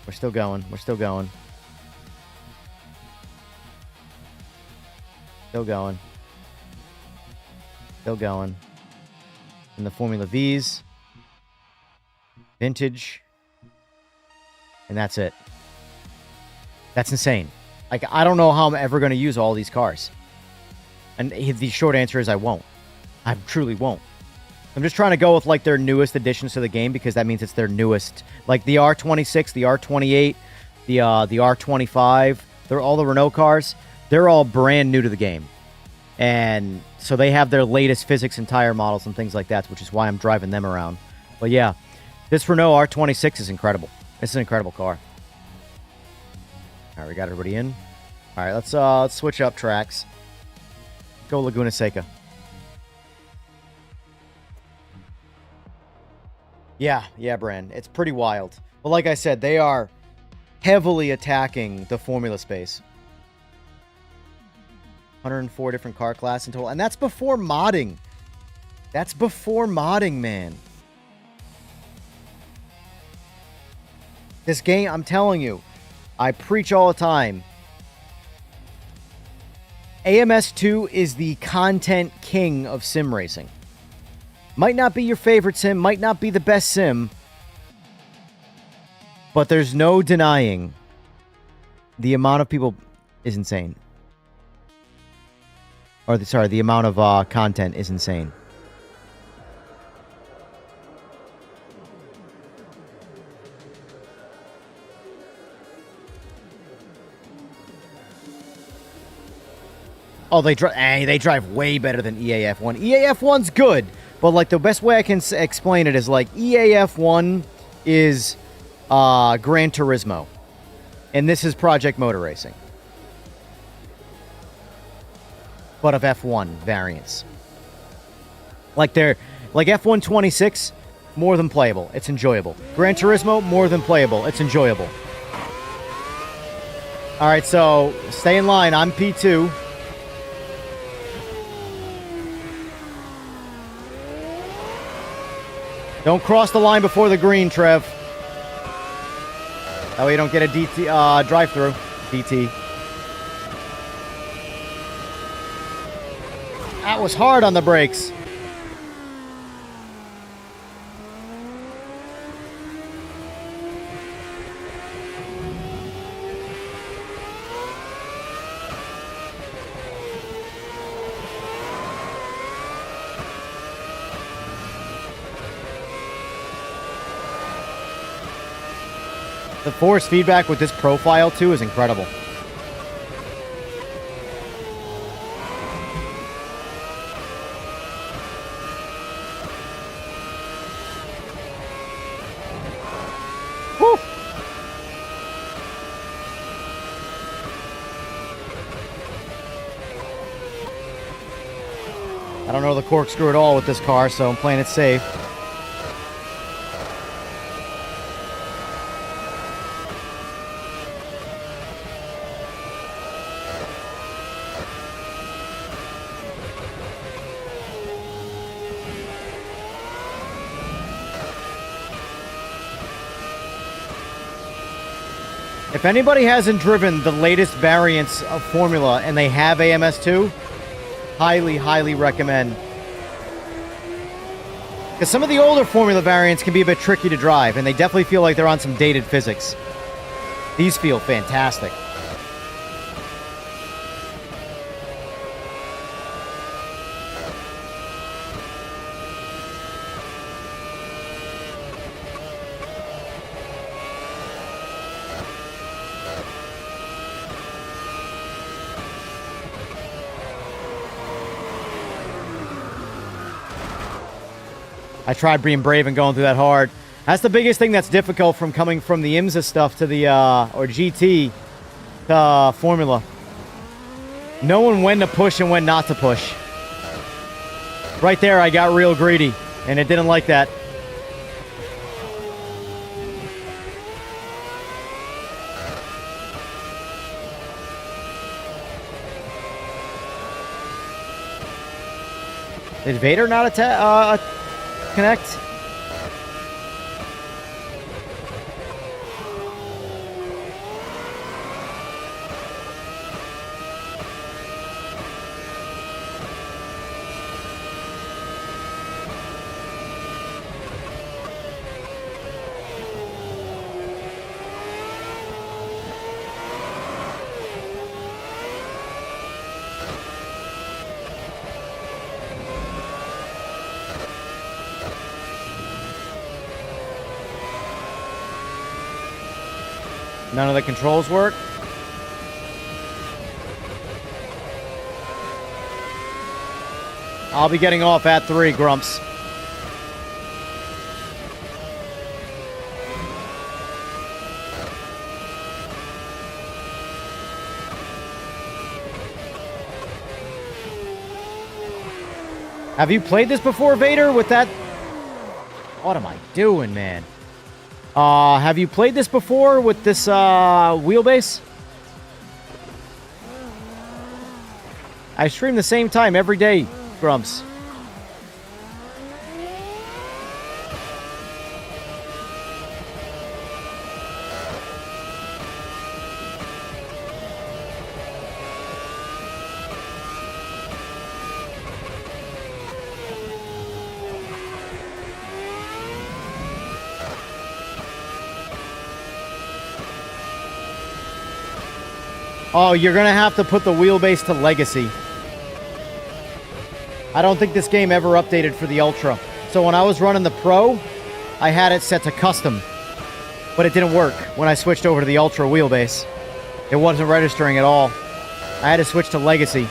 We're still going. Still going. And the Formula V's. Vintage. And that's it. That's insane. Like, I don't know how I'm ever going to use all these cars. And the short answer is I won't. I truly won't. I'm just trying to go with, like, their newest additions to the game because that means it's their newest. Like, the R26, the R28, the R25, they're all the Renault cars. They're all brand new to the game. And so they have their latest physics and tire models and things like that, which is why I'm driving them around. But, yeah, this Renault R26 is incredible. It's an incredible car. All right, we got everybody in. All right, let's switch up tracks. Go Laguna Seca. Yeah, Brand. It's pretty wild. But like I said, they are heavily attacking the Formula space. 104 different car classes in total. And that's before modding. That's before modding, man. This game, I'm telling you, I preach all the time. AMS2 is the content king of sim racing. Might not be your favorite sim, might not be the best sim, but there's no denying the amount of people is insane. Or, the amount of content is insane. Oh, they drive way better than EAF1. EAF1's good, but like the best way I can explain it is like EAF1 is Gran Turismo, and this is Project Motor Racing, but of F1 variants. Like F126, more than playable. It's enjoyable. Gran Turismo, more than playable. It's enjoyable. All right, so stay in line. I'm P2. Don't cross the line before the green, Trev. That way you don't get a DT drive-through. DT. That was hard on the brakes. The force feedback with this profile, too, is incredible. I don't know the corkscrew at all with this car, so I'm playing it safe. If anybody hasn't driven the latest variants of Formula and they have AMS2, highly, highly recommend. Because some of the older Formula variants can be a bit tricky to drive, and they definitely feel like they're on some dated physics. These feel fantastic. I tried being brave and going through that hard. That's the biggest thing that's difficult from coming from the IMSA stuff to the, or GT to Formula. Knowing when to push and when not to push. Right there, I got real greedy, and it didn't like that. Did Vader not attack? Connect. None of the controls work. I'll be getting off at 3, Grumps. Have you played this before, Vader, with that? What am I doing, man? Have you played this before with this, wheelbase? I stream the same time every day, Grumps. Oh, you're going to have to put the wheelbase to Legacy. I don't think this game ever updated for the Ultra. So when I was running the Pro, I had it set to custom. But it didn't work when I switched over to the Ultra wheelbase. It wasn't registering at all. I had to switch to Legacy.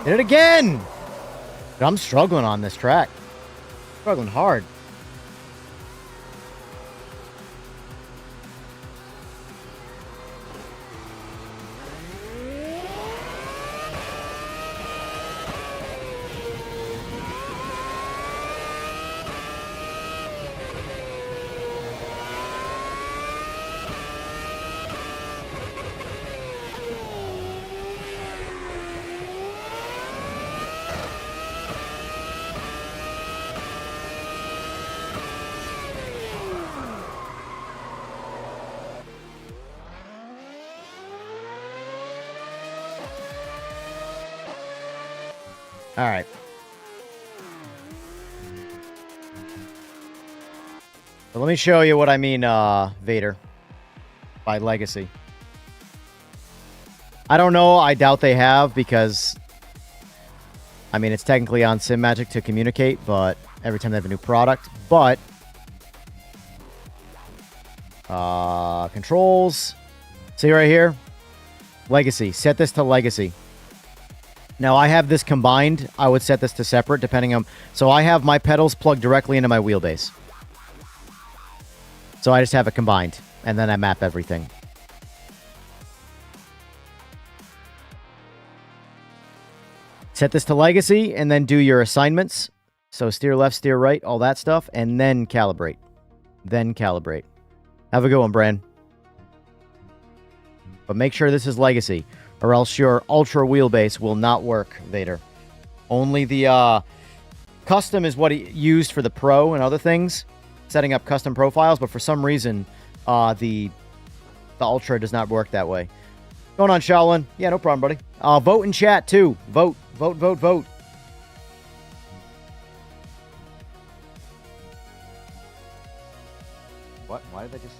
Did it again! Dude, I'm struggling on this track. Struggling hard. All right. So let me show you what I mean, Vader, by legacy. I don't know. I doubt they have because, I mean, it's technically on Simagic to communicate, but every time they have a new product. But controls. See right here? Legacy. Set this to legacy. Now, I have this combined. I would set this to separate, depending on... So, I have my pedals plugged directly into my wheelbase. So, I just have it combined. And then I map everything. Set this to legacy, and then do your assignments. So, steer left, steer right, all that stuff. And then calibrate. Then calibrate. Have a good one, Bran. But make sure this is legacy. Or else your ultra wheelbase will not work, Vader. Only the custom is what he used for the Pro and other things, setting up custom profiles. But for some reason, the ultra does not work that way. Going on, Shaolin? Yeah, no problem, buddy. Vote in chat too. Vote, vote, vote, vote. What? Why did I just?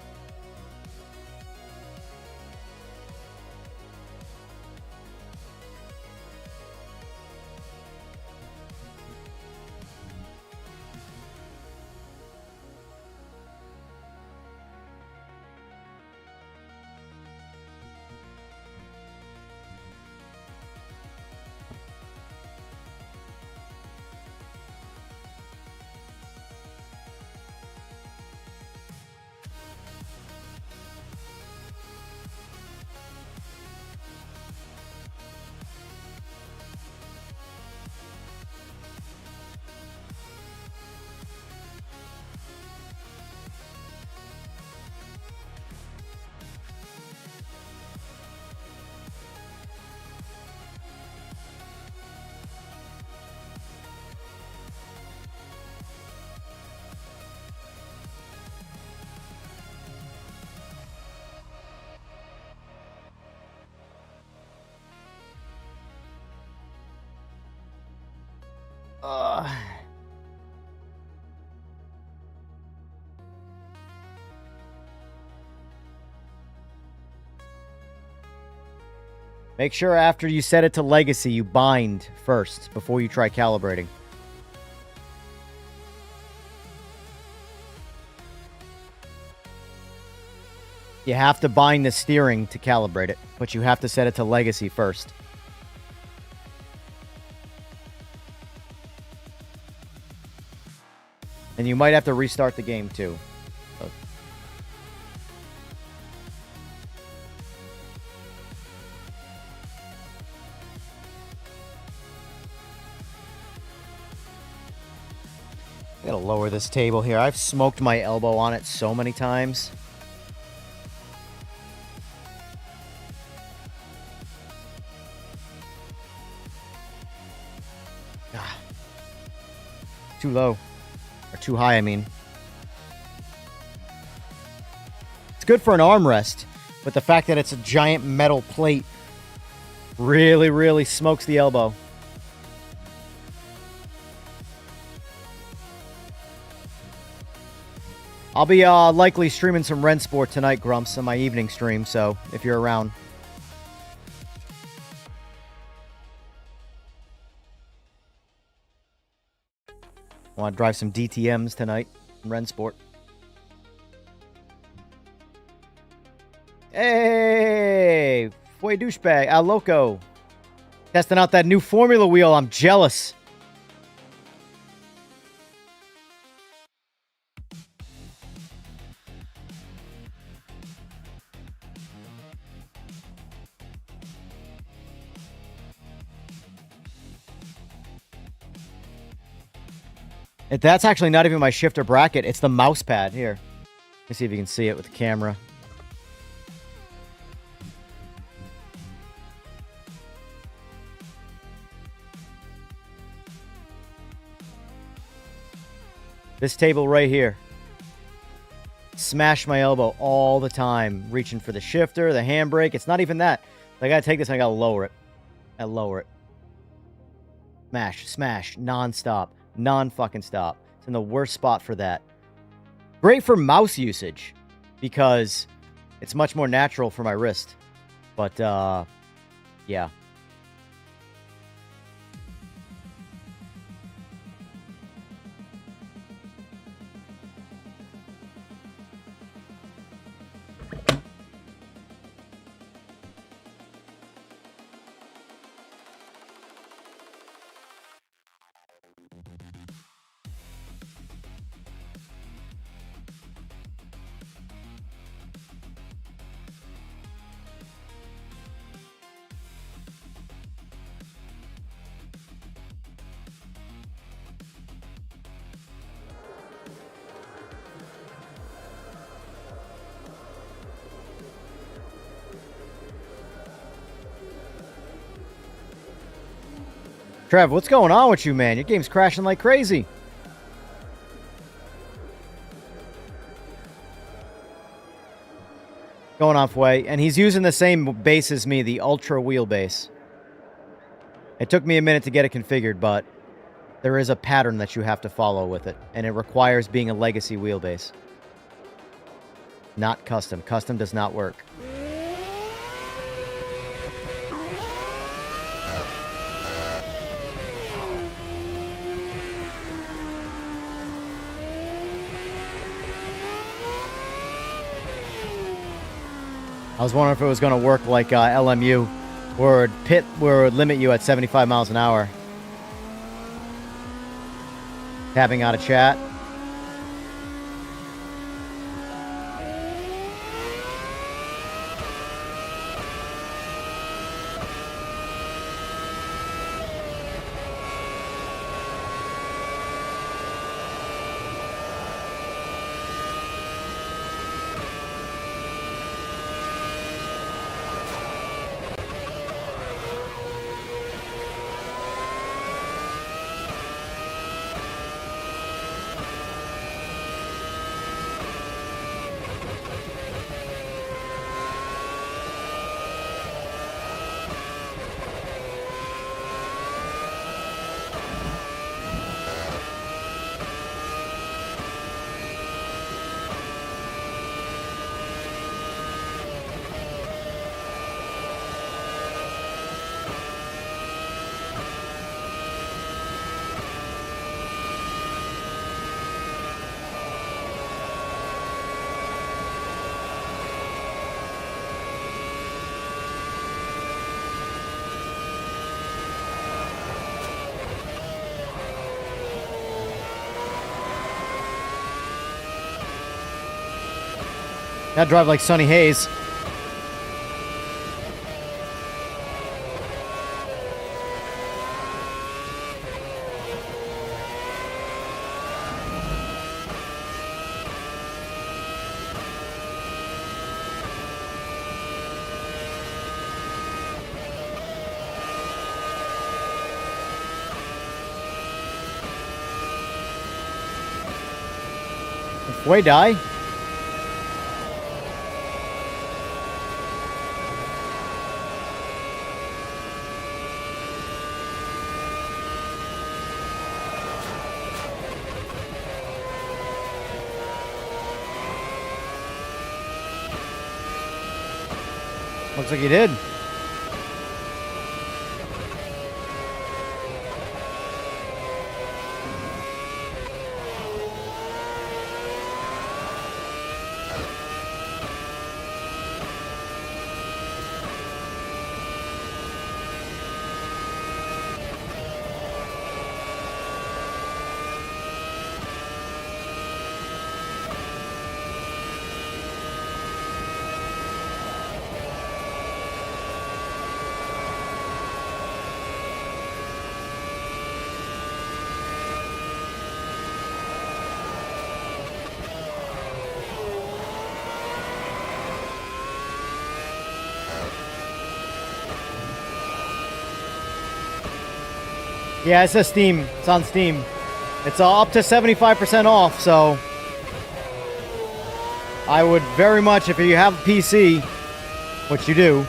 Make sure after you set it to legacy, you bind first before you try calibrating. You have to bind the steering to calibrate it, but you have to set it to legacy first. And you might have to restart the game too. I gotta lower this table here. I've smoked my elbow on it so many times. Ah. Too low. Or too high, I mean. It's good for an armrest, but the fact that it's a giant metal plate really, really smokes the elbow. I'll be likely streaming some Rensport tonight, Grumps, on my evening stream, so if you're around. Want to drive some DTMs tonight in Rensport. Hey! Fue douchebag. Al Loco. Testing out that new Formula wheel. I'm jealous. That's actually not even my shifter bracket. It's the mouse pad. Here. Let's see if you can see it with the camera. This table right here. Smash my elbow all the time. Reaching for the shifter, the handbrake. It's not even that. I gotta take this and I gotta lower it. I lower it. Smash, smash, non-stop. Non-fucking stop. It's in the worst spot for that. Great for mouse usage. Because it's much more natural for my wrist. But, yeah. Trev, what's going on with you, man? Your game's crashing like crazy. Going on, Fway. And he's using the same base as me, the Ultra wheelbase. It took me a minute to get it configured, but there is a pattern that you have to follow with it, and it requires being a legacy wheelbase. Not custom. Custom does not work. I was wondering if it was going to work like LMU, where it would limit you at 75 miles an hour. Tapping out of chat. That drive like Sonny Hayes. Way die. Looks like he did. Yeah, it says Steam. It's on Steam. It's up to 75% off, so I would very much, if you have a PC, which you do,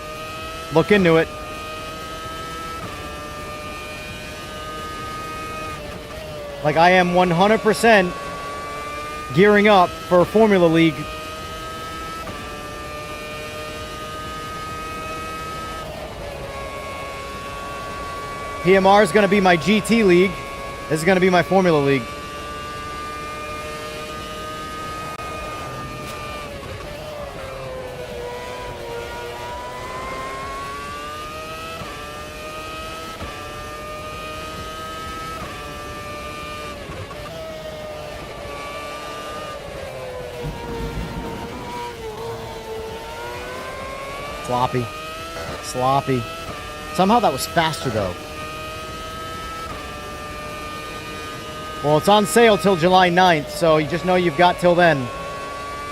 look into it. Like, I am 100% gearing up for Formula League. PMR is going to be my GT League. This is going to be my Formula League. Sloppy. Sloppy. Somehow that was faster, though. Well, it's on sale till July 9th, so you just know you've got till then.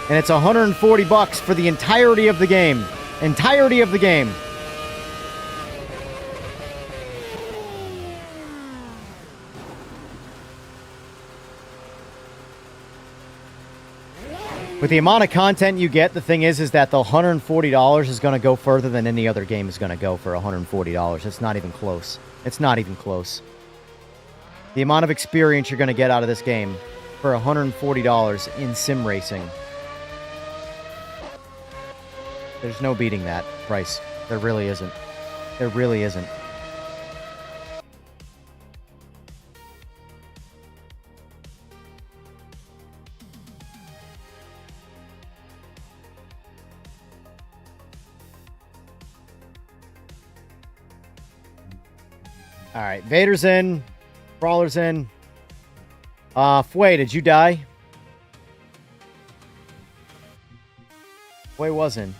And it's $140 for the entirety of the game. Entirety of the game. With the amount of content you get, the thing is that the $140 is going to go further than any other game is going to go for $140. It's not even close. It's not even close. The amount of experience you're going to get out of this game for $140 in sim racing. There's no beating that price. There really isn't. There really isn't. All right, Vader's in. Brawler's in. Fway, did you die? Fway was in.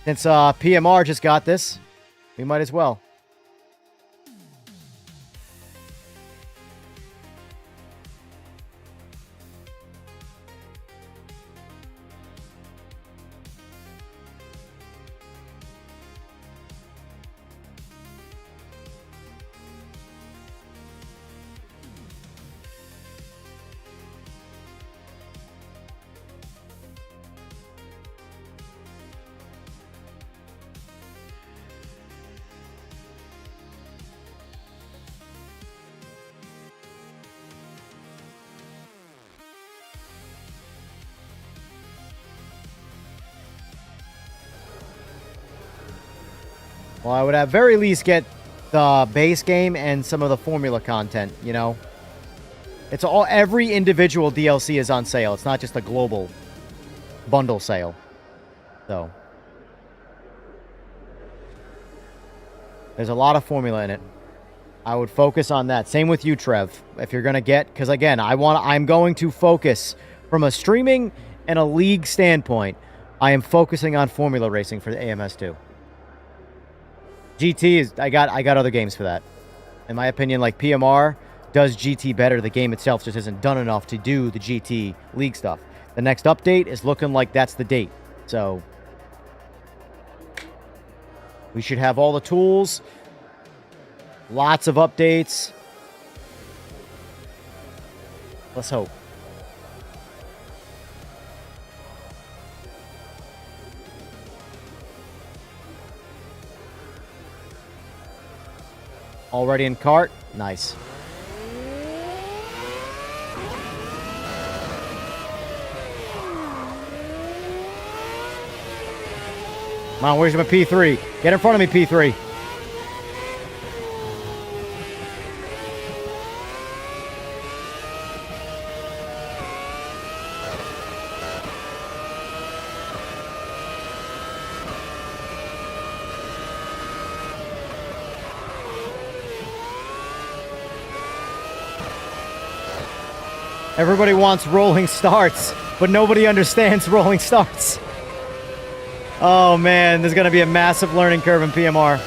Since PMR just got this, we might as well. Well, I would at very least get the base game and some of the formula content, you know? It's all, every individual DLC is on sale. It's not just a global bundle sale. So. There's a lot of formula in it. I would focus on that. Same with you, Trev. If you're going to get, because again, I'm going to focus from a streaming and a league standpoint. I am focusing on formula racing for the AMS2. GT is, I got other games for that. In my opinion, like PMR does GT better. The game itself just isn't done enough to do the GT league stuff. The next update is looking like that's the date. So we should have all the tools, lots of updates. Let's hope. Already in cart? Nice. Come on, where's my P3? Get in front of me, P3. Everybody wants rolling starts, but nobody understands rolling starts. Oh man, there's going to be a massive learning curve in PMR.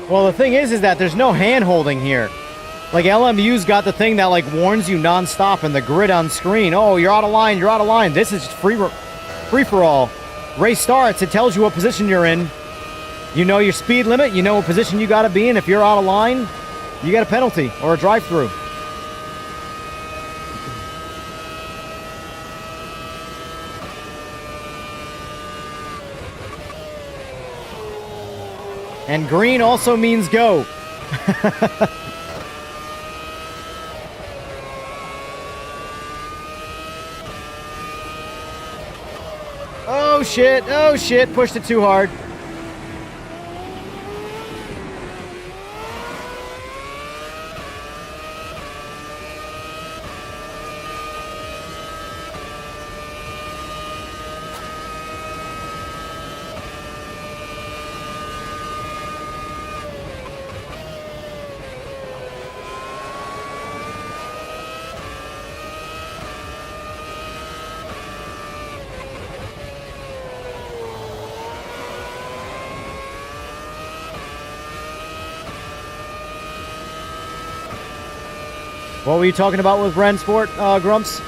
Well, the thing is that there's no hand-holding here. Like, LMU's got the thing that, like, warns you non-stop in the grid on screen. Oh, you're out of line, you're out of line. This is free-for-all. Race starts, it tells you what position you're in. You know your speed limit, you know what position you gotta be in. If you're out of line, you get a penalty or a drive-through. And green also means go. Oh shit, pushed it too hard. What were you talking about with Brand Sport, Grumps?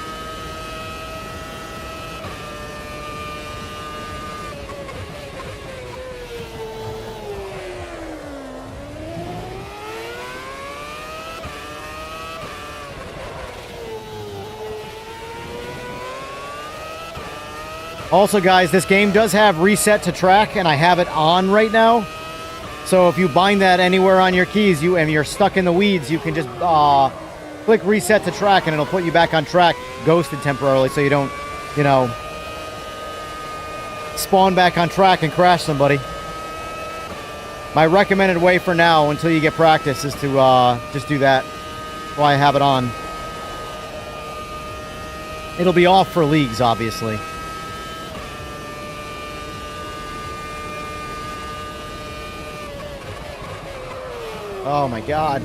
Also, guys, this game does have reset to track, and I have it on right now. So if you bind that anywhere on your keys, and you're stuck in the weeds, you can just click reset to track, and it'll put you back on track, ghosted temporarily, so you don't, you know, spawn back on track and crash somebody. My recommended way for now, until you get practice, is to just do that while I have it on. It'll be off for leagues, obviously. Oh my god.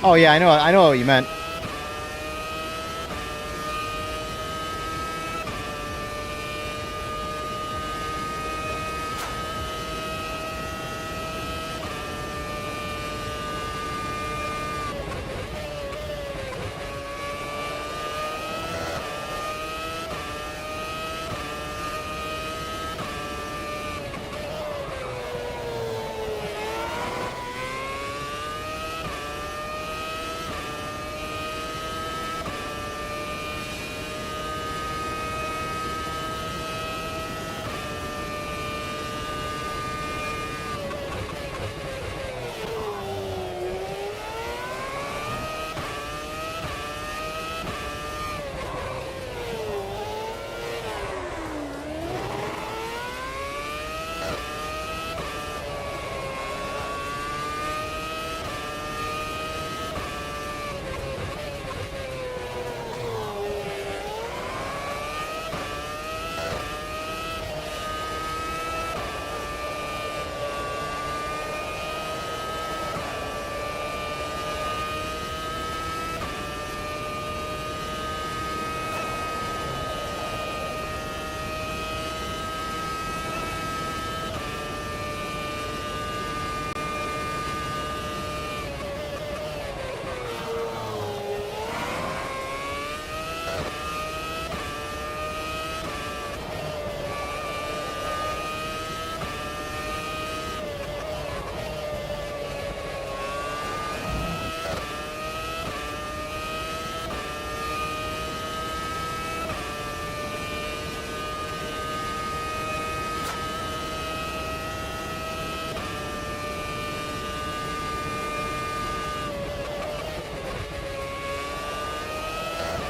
Oh yeah, I know what you meant.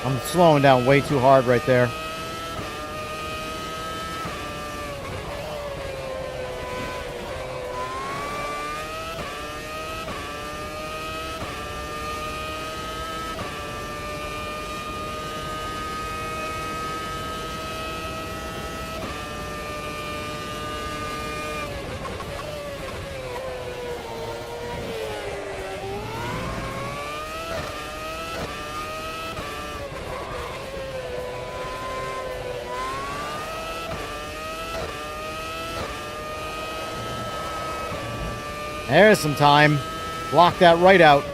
I'm slowing down way too hard right there. There's some time. Block that right out.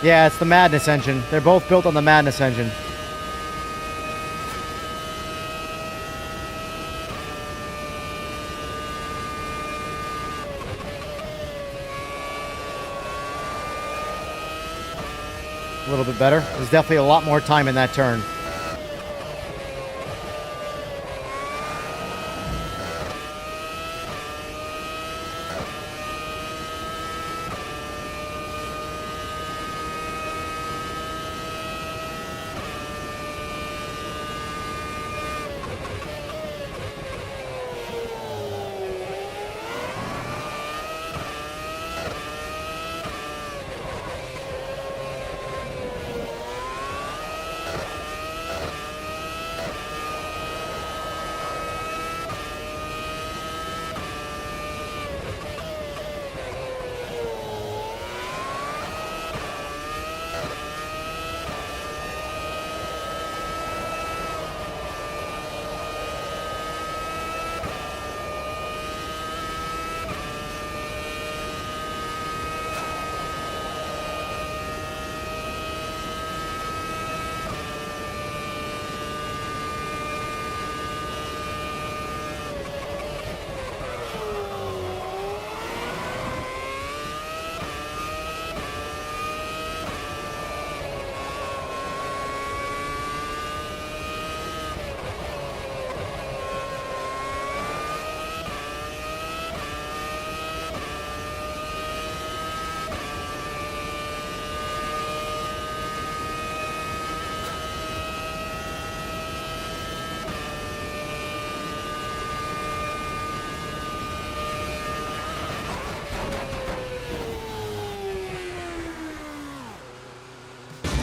Yeah, it's the Madness engine. They're both built on the Madness engine. A little bit better. There's definitely a lot more time in that turn.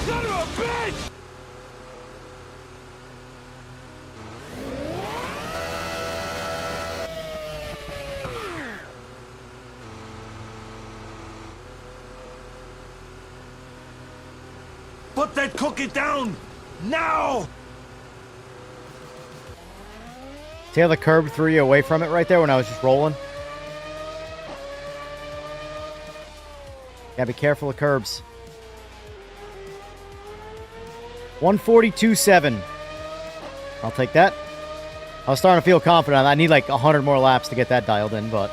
Son of a bitch! Put that cookie down! Now! See how the curb threw you away from it right there when I was just rolling? Gotta be careful of curbs. 142.7. I'll take that. I was starting to feel confident. I need like 100 more laps to get that dialed in, but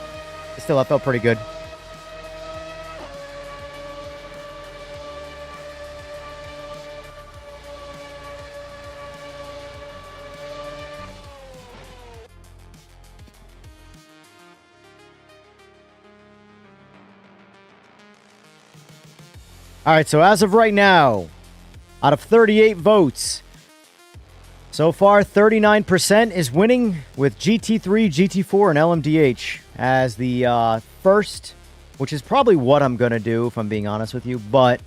still, that felt pretty good. All right, so as of right now, out of 38 votes, so far 39% is winning with GT3, GT4, and LMDH as the first, which is probably what I'm going to do if I'm being honest with you, but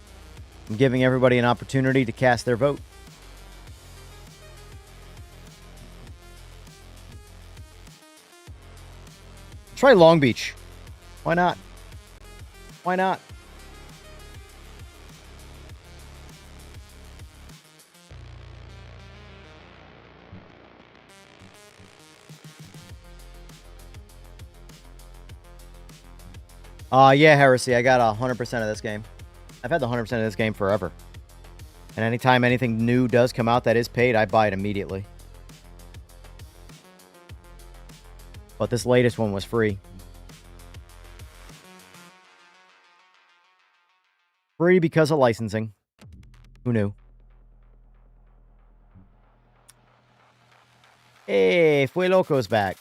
I'm giving everybody an opportunity to cast their vote. Try Long Beach. Why not? Why not? Yeah, Heresy, I got 100% of this game. I've had the 100% of this game forever. And anytime anything new does come out that is paid, I buy it immediately. But this latest one was free. Free because of licensing. Who knew? Hey, Fue Loco's back.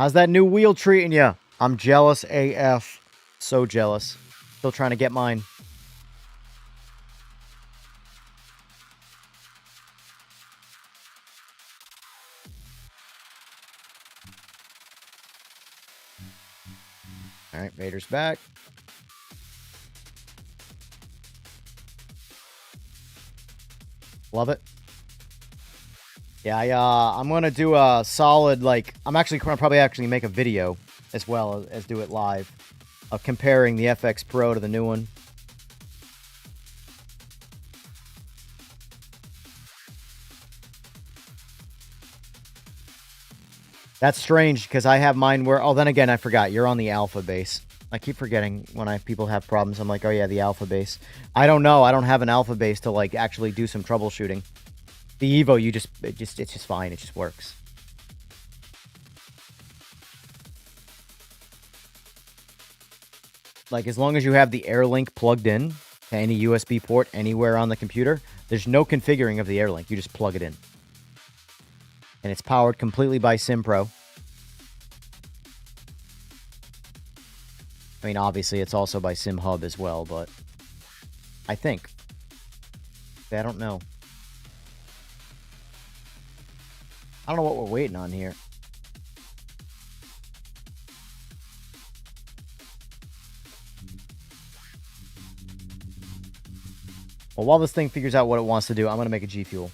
How's that new wheel treating you? I'm jealous AF. So jealous. Still trying to get mine. All right, Vader's back. Love it. Yeah, I'm gonna do a solid, like, I'm actually gonna probably make a video as well as do it live of comparing the FX Pro to the new one. That's strange because I have mine where, oh, then again, I forgot. You're on the alpha base. I keep forgetting when people have problems. I'm like, oh yeah, the alpha base. I don't know. I don't have an alpha base to like actually do some troubleshooting. The Evo, it's just fine. It just works. Like, as long as you have the AirLink plugged in to any USB port anywhere on the computer, there's no configuring of the AirLink. You just plug it in. And it's powered completely by SimPro. I mean, obviously, it's also by SimHub as well, but I think. I don't know. I don't know what we're waiting on here. Well, while this thing figures out what it wants to do, I'm going to make a G Fuel.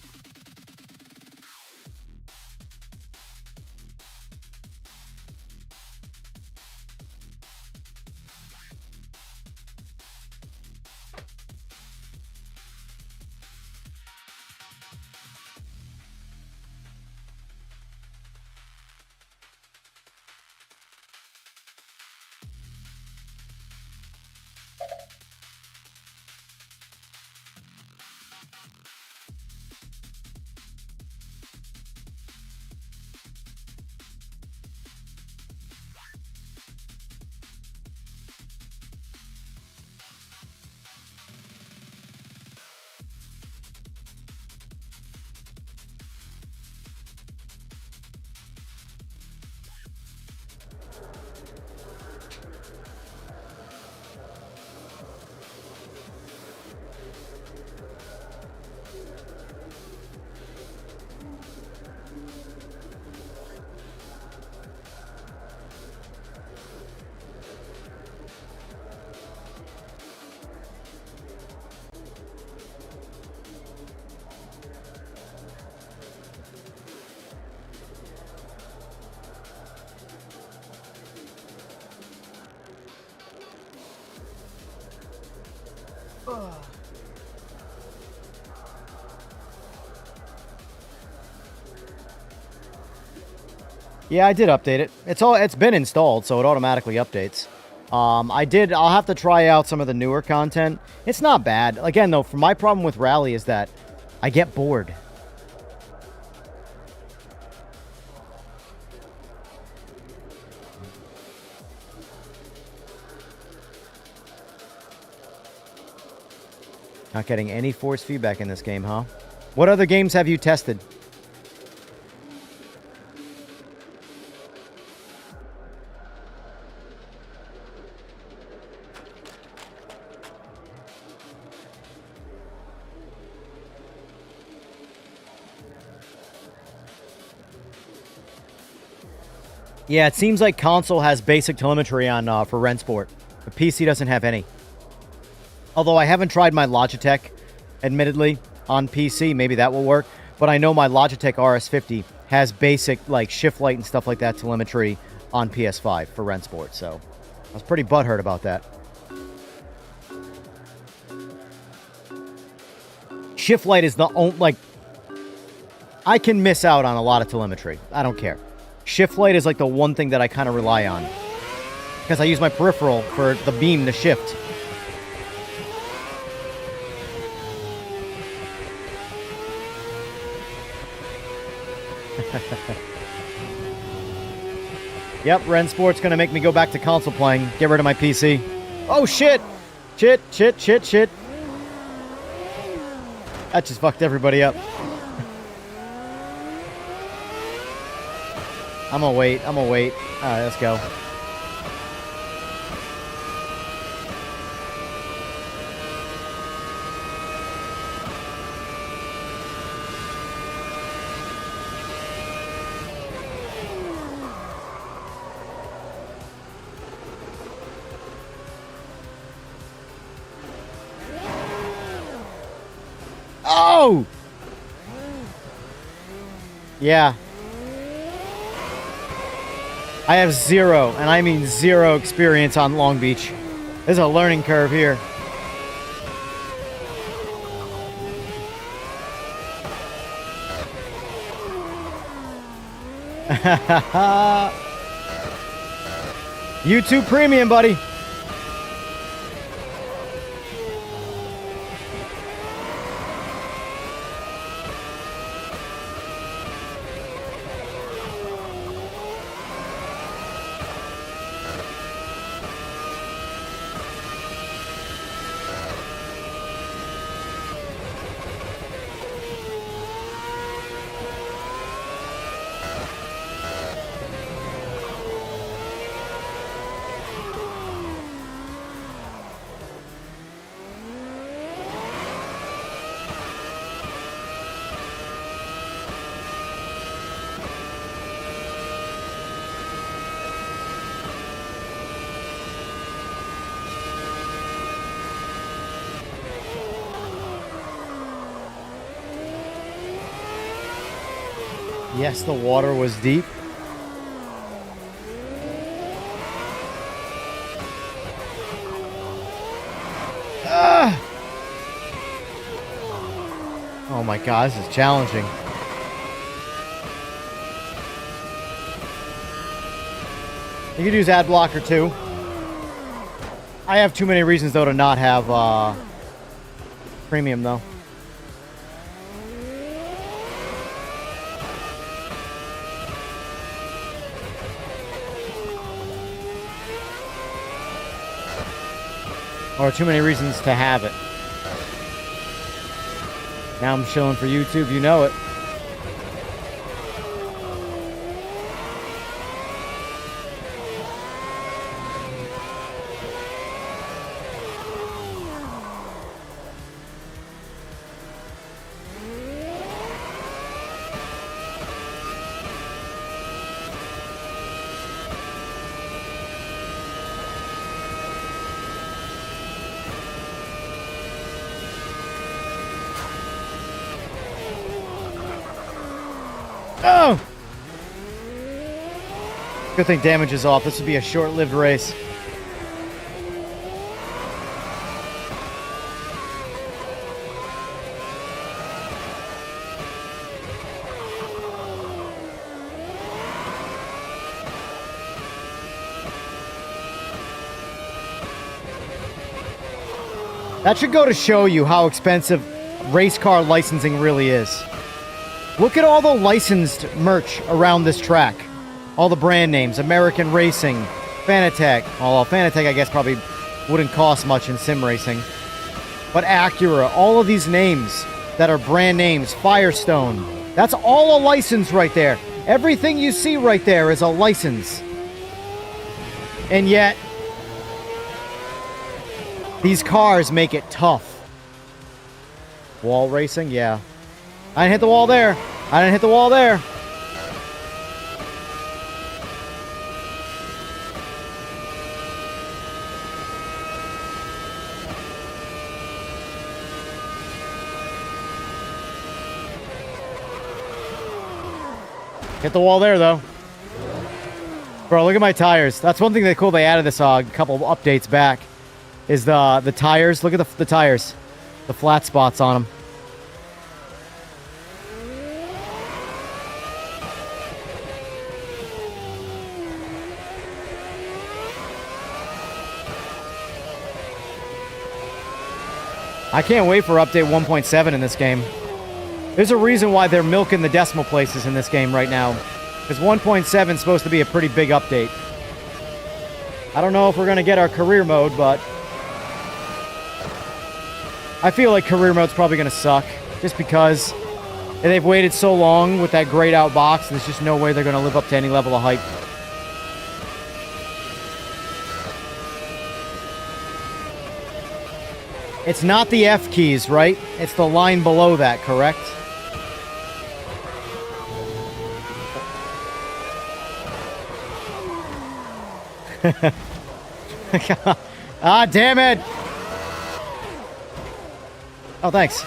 Yeah, I did update it. It's been installed, so it automatically updates. I'll have to try out some of the newer content. It's not bad. Again, though, my problem with Rally is that I get bored. Not getting any force feedback in this game, huh? What other games have you tested? Yeah, it seems like console has basic telemetry on for Rensport. The PC doesn't have any. Although I haven't tried my Logitech, admittedly, on PC. Maybe that will work. But I know my Logitech RS50 has basic, like, shift light and stuff like that telemetry on PS5 for Rensport. So I was pretty butthurt about that. Shift light is the only, like, I can miss out on a lot of telemetry. I don't care. Shift light is like the one thing that I kind of rely on. Because I use my peripheral for the beam to shift. Yep, Rensport's gonna make me go back to console playing. Get rid of my PC. Oh shit! Shit. That just fucked everybody up. I'm gonna wait. I'm gonna wait. All right, let's go. Oh! Yeah. I have zero, and I mean zero experience on Long Beach. There's a learning curve here. YouTube Premium, buddy. Yes, the water was deep. Ah! Oh my god, this is challenging. You could use ad blocker too. I have too many reasons though to not have premium though. Or too many reasons to have it. Now I'm shilling for YouTube, you know it. Oh! Good thing damage is off. This would be a short-lived race. That should go to show you how expensive race car licensing really is. Look at all the licensed merch around this track. All the brand names. American Racing, Fanatec. Although Fanatec, I guess, probably wouldn't cost much in sim racing. But Acura. All of these names that are brand names. Firestone. That's all a license right there. Everything you see right there is a license. And yet, these cars make it tough. Wall racing? Yeah. I didn't hit the wall there. I didn't hit the wall there. Hit the wall there, though. Bro, look at my tires. That's one thing they cool they added this a couple of updates back. Is the tires. Look at the tires. The flat spots on them. I can't wait for update 1.7 in this game. There's a reason why they're milking the decimal places in this game right now. Because 1.7 is supposed to be a pretty big update. I don't know if we're going to get our career mode, but I feel like career mode's probably going to suck. Just because And they've waited so long with that grayed out box, there's just no way they're going to live up to any level of hype. It's not the F keys, right? It's the line below that, correct? Ah, damn it! Oh, thanks.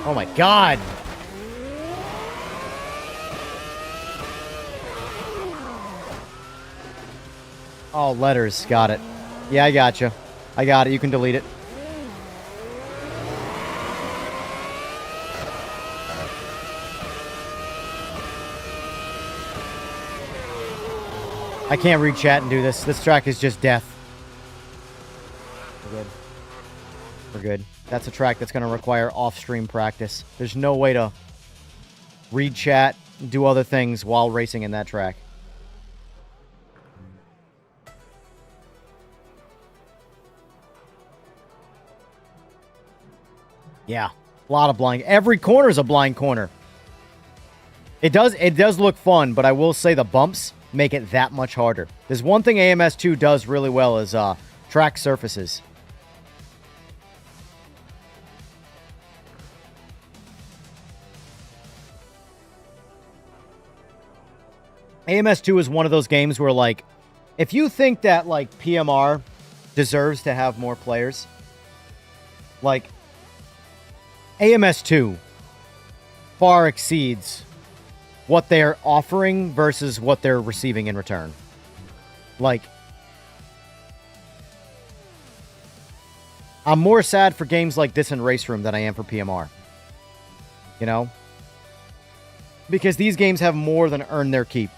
Oh my god! Oh, letters. Got it. Yeah, I gotcha. I got it. You can delete it. I can't read chat and do this. This track is just death. We're good. We're good. That's a track that's going to require off-stream practice. There's no way to read chat, do other things while racing in that track. Yeah, a lot of blind. Every corner is a blind corner. It does look fun, but I will say the bumps make it that much harder. There's one thing AMS2 does really well is track surfaces. AMS2 is one of those games where, like, if you think that, like, PMR deserves to have more players, like, AMS2 far exceeds what they're offering versus what they're receiving in return. Like, I'm more sad for games like this in Race Room than I am for PMR. You know? Because these games have more than earned their keep.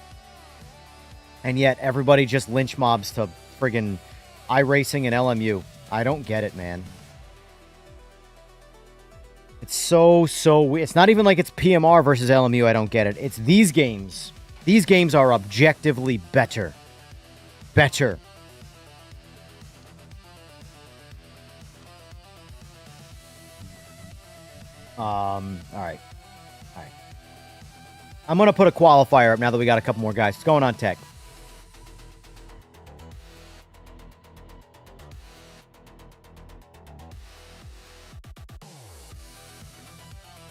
And yet, everybody just lynch mobs to friggin' iRacing and LMU. I don't get it, man. It's so weird. It's not even like it's PMR versus LMU. I don't get it. It's these games. These games are objectively better. Better. All right. I'm going to put a qualifier up now that we got a couple more guys. What's going on, Tech?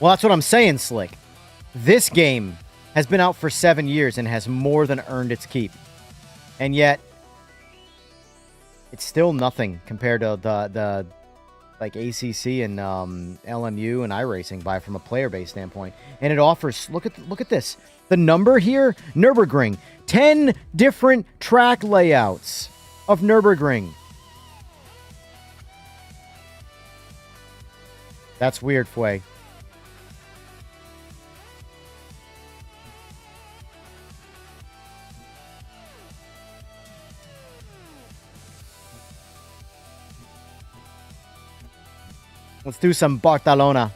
Well, that's what I'm saying, Slick. This game has been out for 7 years and has more than earned its keep. And yet, it's still nothing compared to the like ACC and LMU and iRacing from a player base standpoint. And it offers, look at this. The number here, Nürburgring. 10 different track layouts of Nürburgring. That's weird, Fway. Let's do some Barcelona.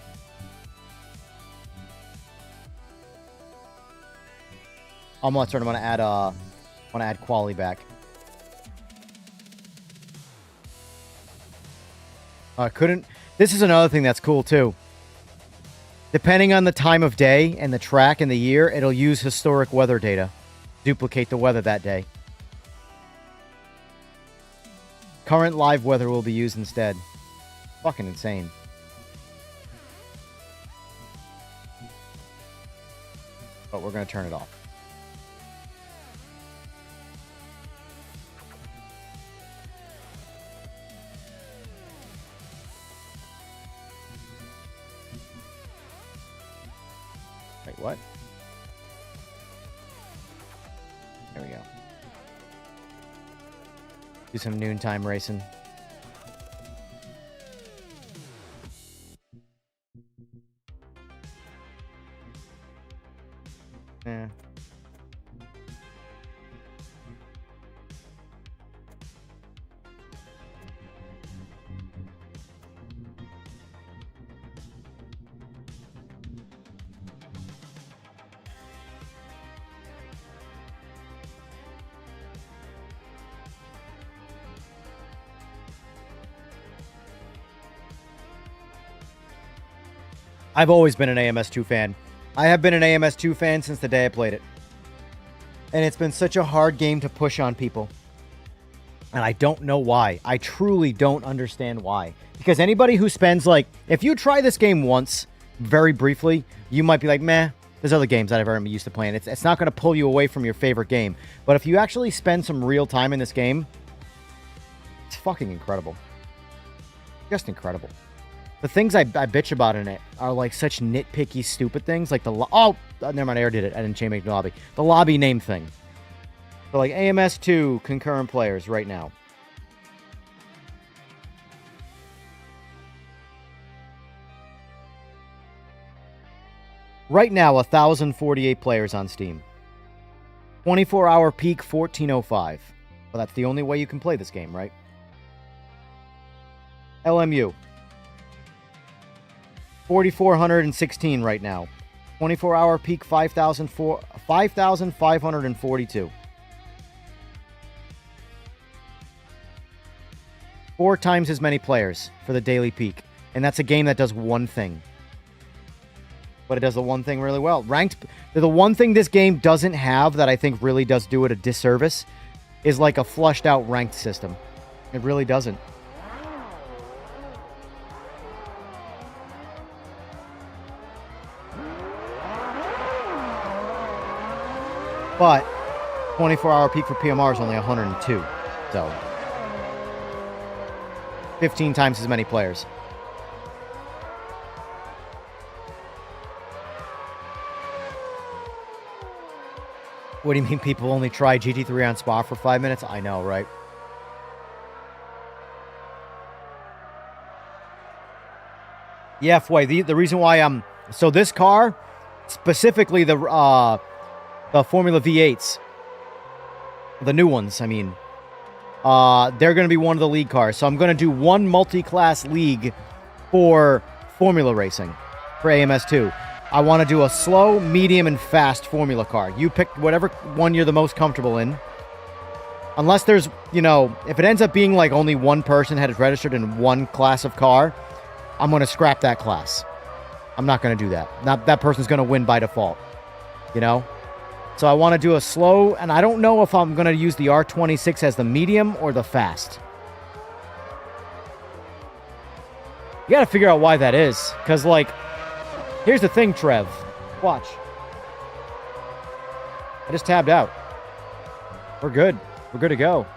I'm gonna add quali back. This is another thing that's cool too. Depending on the time of day and the track and the year, it'll use historic weather data. Duplicate the weather that day. Current live weather will be used instead. Fucking insane. But we're going to turn it off. Wait, what? There we go. Do some noontime racing. Eh. I've always been an AMS2 fan. I have been an AMS2 fan since the day I played it. And it's been such a hard game to push on people. And I don't know why. I truly don't understand why. Because anybody who spends, like, if you try this game once, very briefly, you might be like, meh, there's other games that I've already been used to playing. It's not going to pull you away from your favorite game. But if you actually spend some real time in this game, it's fucking incredible. Just incredible. The things I bitch about in it are like such nitpicky, stupid things. Like never mind, I already did it. I didn't change the lobby. The lobby name thing. So like AMS2 concurrent players right now. Right now, 1,048 players on Steam. 24-hour peak, 1405. Well, that's the only way you can play this game, right? LMU. 4,416 right now. 24-hour peak, 5,542. 4 times as many players for the daily peak. And that's a game that does one thing. But it does the one thing really well. Ranked, the one thing this game doesn't have that I think really does do it a disservice is like a flushed out ranked system. It really doesn't. But 24-hour peak for PMR is only 102. So 15 times as many players. What do you mean people only try GT3 on Spa for 5 minutes? I know, right? Yeah, Fway, the reason why I'm... So this car, specifically the Formula V8s, the new ones, I mean, they're going to be one of the league cars. So I'm going to do one multi-class league for Formula racing for AMS2. I want to do a slow, medium, and fast Formula car. You pick whatever one you're the most comfortable in. Unless there's, you know, if it ends up being like only one person had it registered in one class of car, I'm going to scrap that class. I'm not going to do that. That person's going to win by default, you know? So I want to do a slow, and I don't know if I'm going to use the R26 as the medium or the fast. You got to figure out why that is. Because, like, here's the thing, Trev. Watch. I just tabbed out. We're good. We're good to go.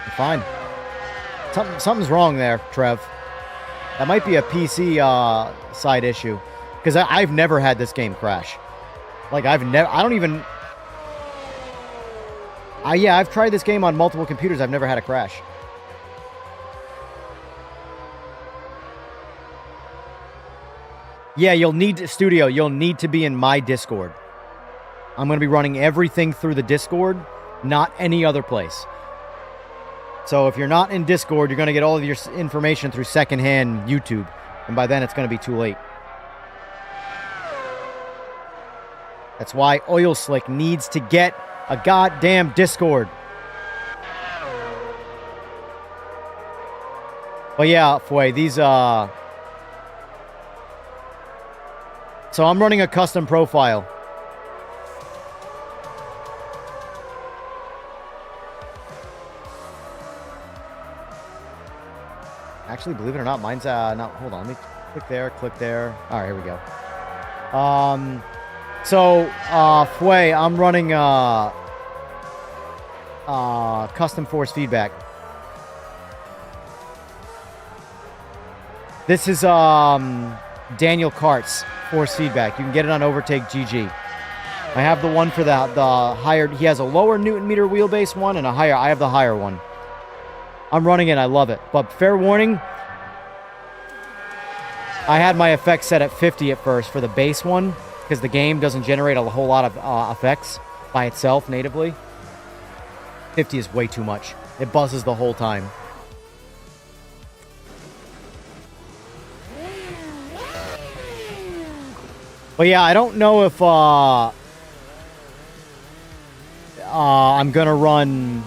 We're fine. Something's wrong there, Trev. That might be a PC side issue. Because I've never had this game crash. Like, I don't even... yeah, I've tried this game on multiple computers. I've never had a crash. Yeah, you'll need to be in my Discord. I'm going to be running everything through the Discord, not any other place. So if you're not in Discord, you're going to get all of your information through secondhand YouTube. And by then, it's going to be too late. That's why Oil Slick needs to get a goddamn Discord. But yeah, Fway, these, So I'm running a custom profile. Actually, believe it or not, mine's, not, hold on, let me click there. All right, here we go. So, Fway, I'm running, custom force feedback. This is, Daniel Kart's force feedback. You can get it on Overtake GG. I have the one for the higher, he has a lower Newton meter wheelbase one and a higher, I have the higher one. I'm running it, I love it. But fair warning, I had my effects set at 50 at first for the base one, because the game doesn't generate a whole lot of effects by itself natively. 50 is way too much. It buzzes the whole time. But yeah, I don't know if I'm going to run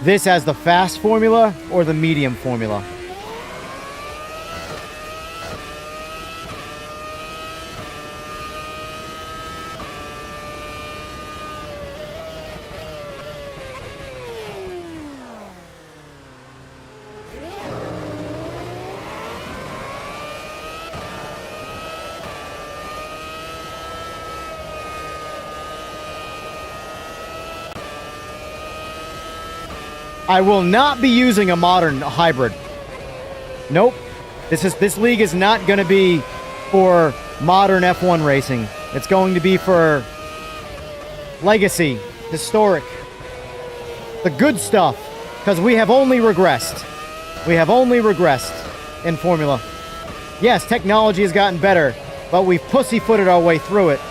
this as the fast formula or the medium formula. I will not be using a modern hybrid. Nope. This league is not going to be for modern F1 racing. It's going to be for legacy, historic, the good stuff, because we have only regressed. We have only regressed in Formula. Yes, technology has gotten better, but we've pussyfooted our way through it.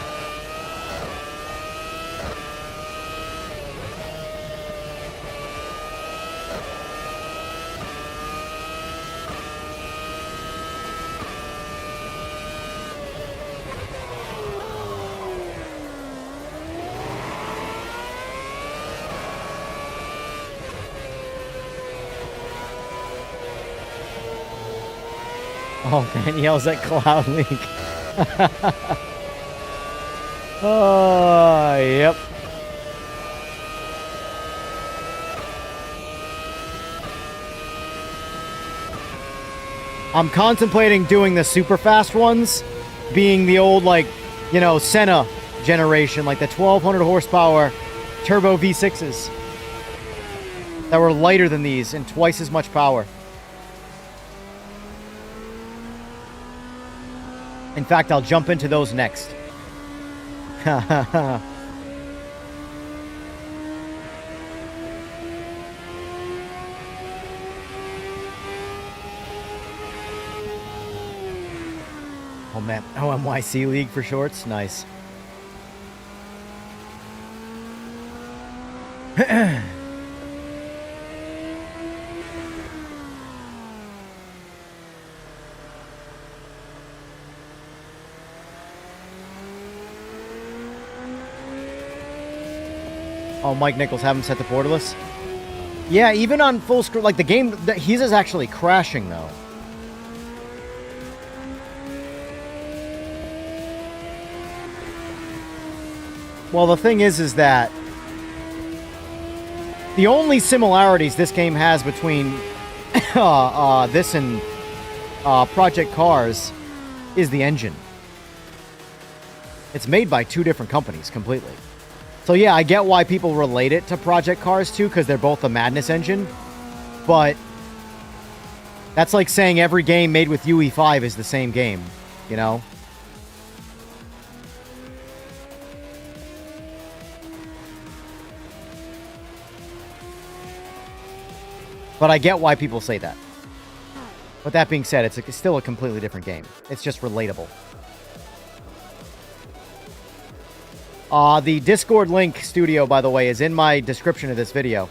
Oh, man yells at Cloud Link. Oh, yep. I'm contemplating doing the super fast ones, being the old, like, you know, Senna generation, like the 1200 horsepower turbo V6s that were lighter than these and twice as much power. In fact, I'll jump into those next. Oh, man. OMYC League for shorts. Nice. Oh, Mike Nichols, haven't set the borderless. Yeah, even on full screen, like the game, his is actually crashing though. Well, the thing is that the only similarities this game has between this and Project Cars is the engine. It's made by two different companies completely. So yeah, I get why people relate it to Project Cars 2, because they're both the Madness engine. But that's like saying every game made with UE5 is the same game, you know? But I get why people say that. But that being said, it's still a completely different game. It's just relatable. The Discord link studio, by the way, is in my description of this video.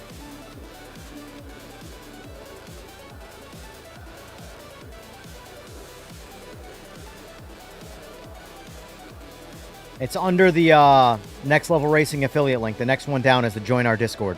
It's under the Next Level Racing affiliate link. The next one down is to join our Discord.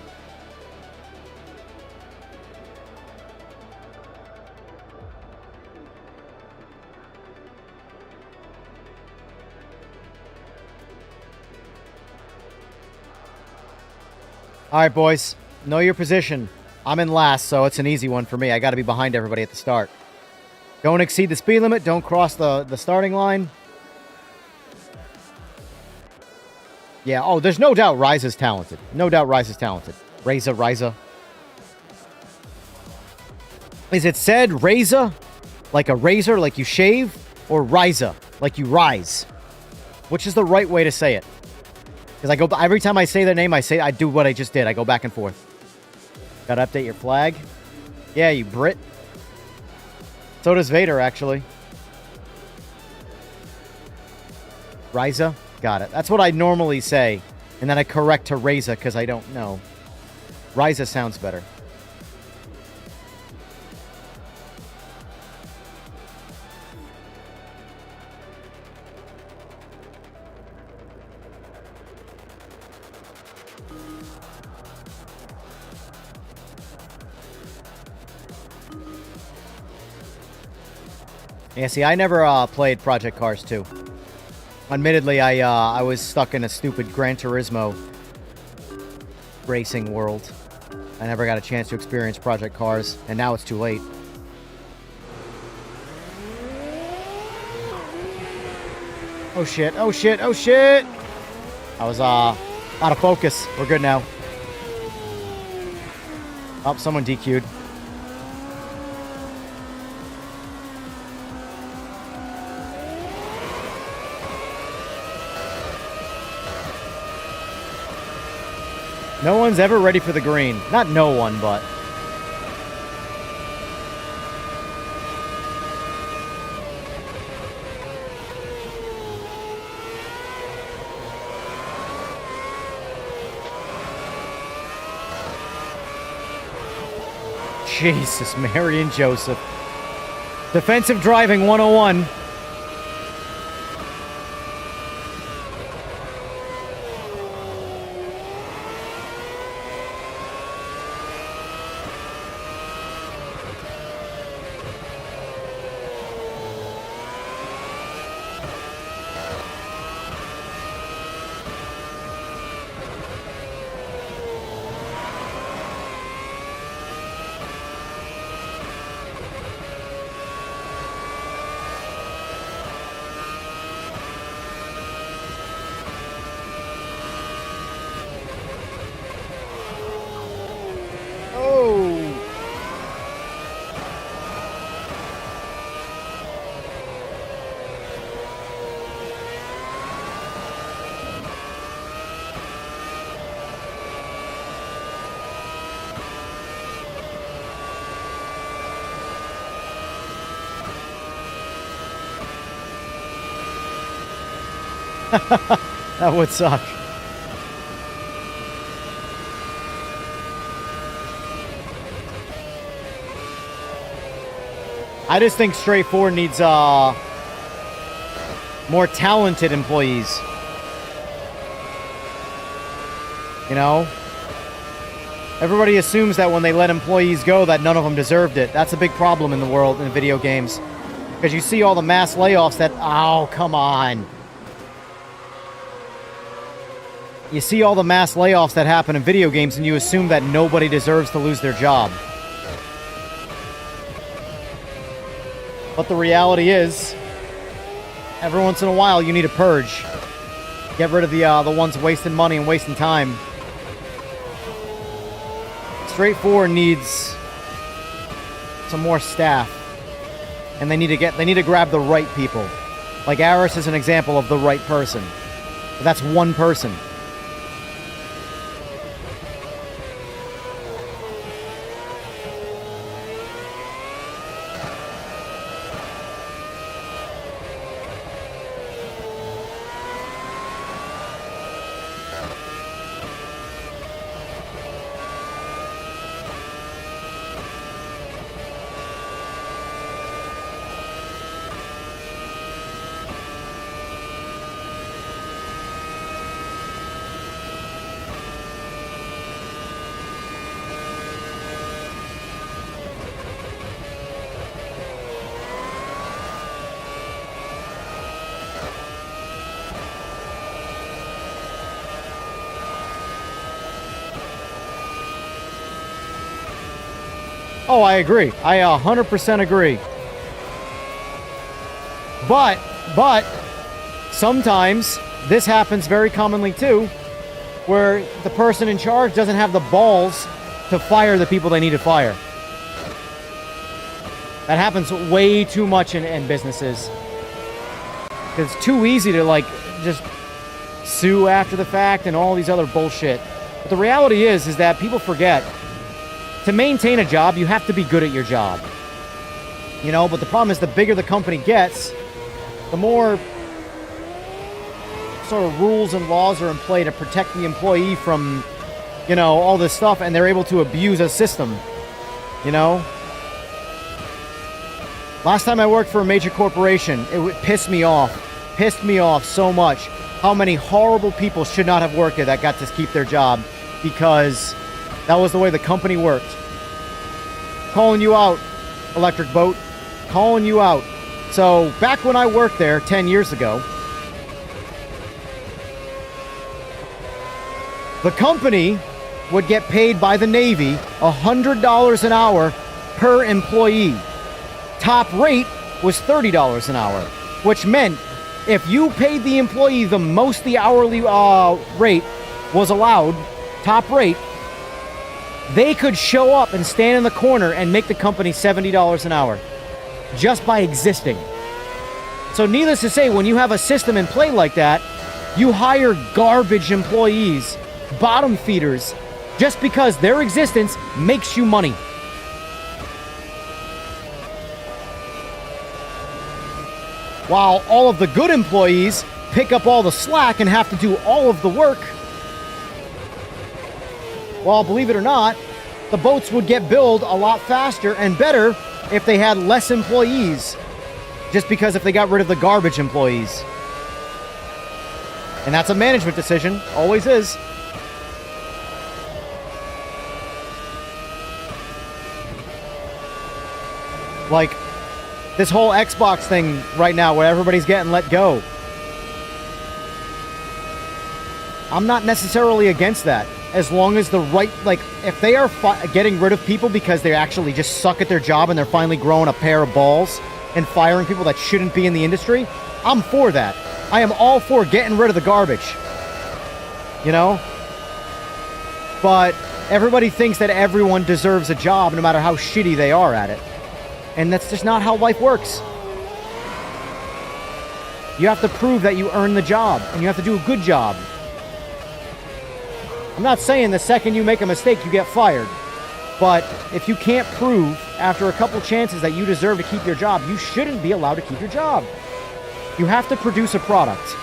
All right, boys. Know your position. I'm in last, so it's an easy one for me. I got to be behind everybody at the start. Don't exceed the speed limit. Don't cross the starting line. Yeah, oh, there's no doubt Ryza's talented. No doubt Ryza's talented. Ryza. Is it said Ryza? Like a razor, like you shave? Or Ryza, like you rise? Which is the right way to say it? Because every time I say their name, I do what I just did. I go back and forth. Gotta update your flag. Yeah, you Brit. So does Vader, actually. Ryza? Got it. That's what I normally say. And then I correct to Ryza because I don't know. Ryza sounds better. Yeah, see, I never played Project Cars 2. Admittedly, I was stuck in a stupid Gran Turismo racing world. I never got a chance to experience Project Cars, and now it's too late. Oh shit, oh shit, oh shit! I was out of focus. We're good now. Oh, someone DQ'd. No one's ever ready for the green. Not no one, but... Jesus, Mary and Joseph. Defensive driving 101. That would suck. I just think Straight 4 needs more talented employees. You know? Everybody assumes that when they let employees go that none of them deserved it. That's a big problem in the world in video games. Because you see all the mass layoffs that... Oh, come on. You see all the mass layoffs that happen in video games and you assume that nobody deserves to lose their job. But the reality is, every once in a while you need a purge. Get rid of the ones wasting money and wasting time. Straight 4 needs some more staff. And they need to grab the right people. Like Aris is an example of the right person. But that's one person. Oh, I agree. I 100% agree. But sometimes this happens very commonly too, where the person in charge doesn't have the balls to fire the people they need to fire. That happens way too much in businesses. It's too easy to like just sue after the fact and all these other bullshit. But the reality is that people forget. To maintain a job, you have to be good at your job. You know, but the problem is the bigger the company gets, the more sort of rules and laws are in play to protect the employee from, you know, all this stuff, and they're able to abuse a system, you know? Last time I worked for a major corporation, it would piss me off so much how many horrible people should not have worked there that got to keep their job because that was the way the company worked. Calling you out, Electric Boat. Calling you out. So, back when I worked there 10 years ago, the company would get paid by the Navy $100 an hour per employee. Top rate was $30 an hour, which meant if you paid the employee the most the hourly rate was allowed, top rate, they could show up and stand in the corner and make the company $70 an hour just by existing. So needless to say, when you have a system in play like that, you hire garbage employees, bottom feeders, just because their existence makes you money. While all of the good employees pick up all the slack and have to do all of the work. Well, believe it or not, the boats would get built a lot faster and better if they had less employees. Just because if they got rid of the garbage employees. And that's a management decision. Always is. Like, this whole Xbox thing right now where everybody's getting let go. I'm not necessarily against that. As long as the right, like, if they are getting rid of people because they actually just suck at their job and they're finally growing a pair of balls and firing people that shouldn't be in the industry, I'm for that. I am all for getting rid of the garbage. You know? But everybody thinks that everyone deserves a job no matter how shitty they are at it. And that's just not how life works. You have to prove that you earn the job, and you have to do a good job. I'm not saying the second you make a mistake, you get fired. But if you can't prove after a couple chances that you deserve to keep your job, you shouldn't be allowed to keep your job. You have to produce a product.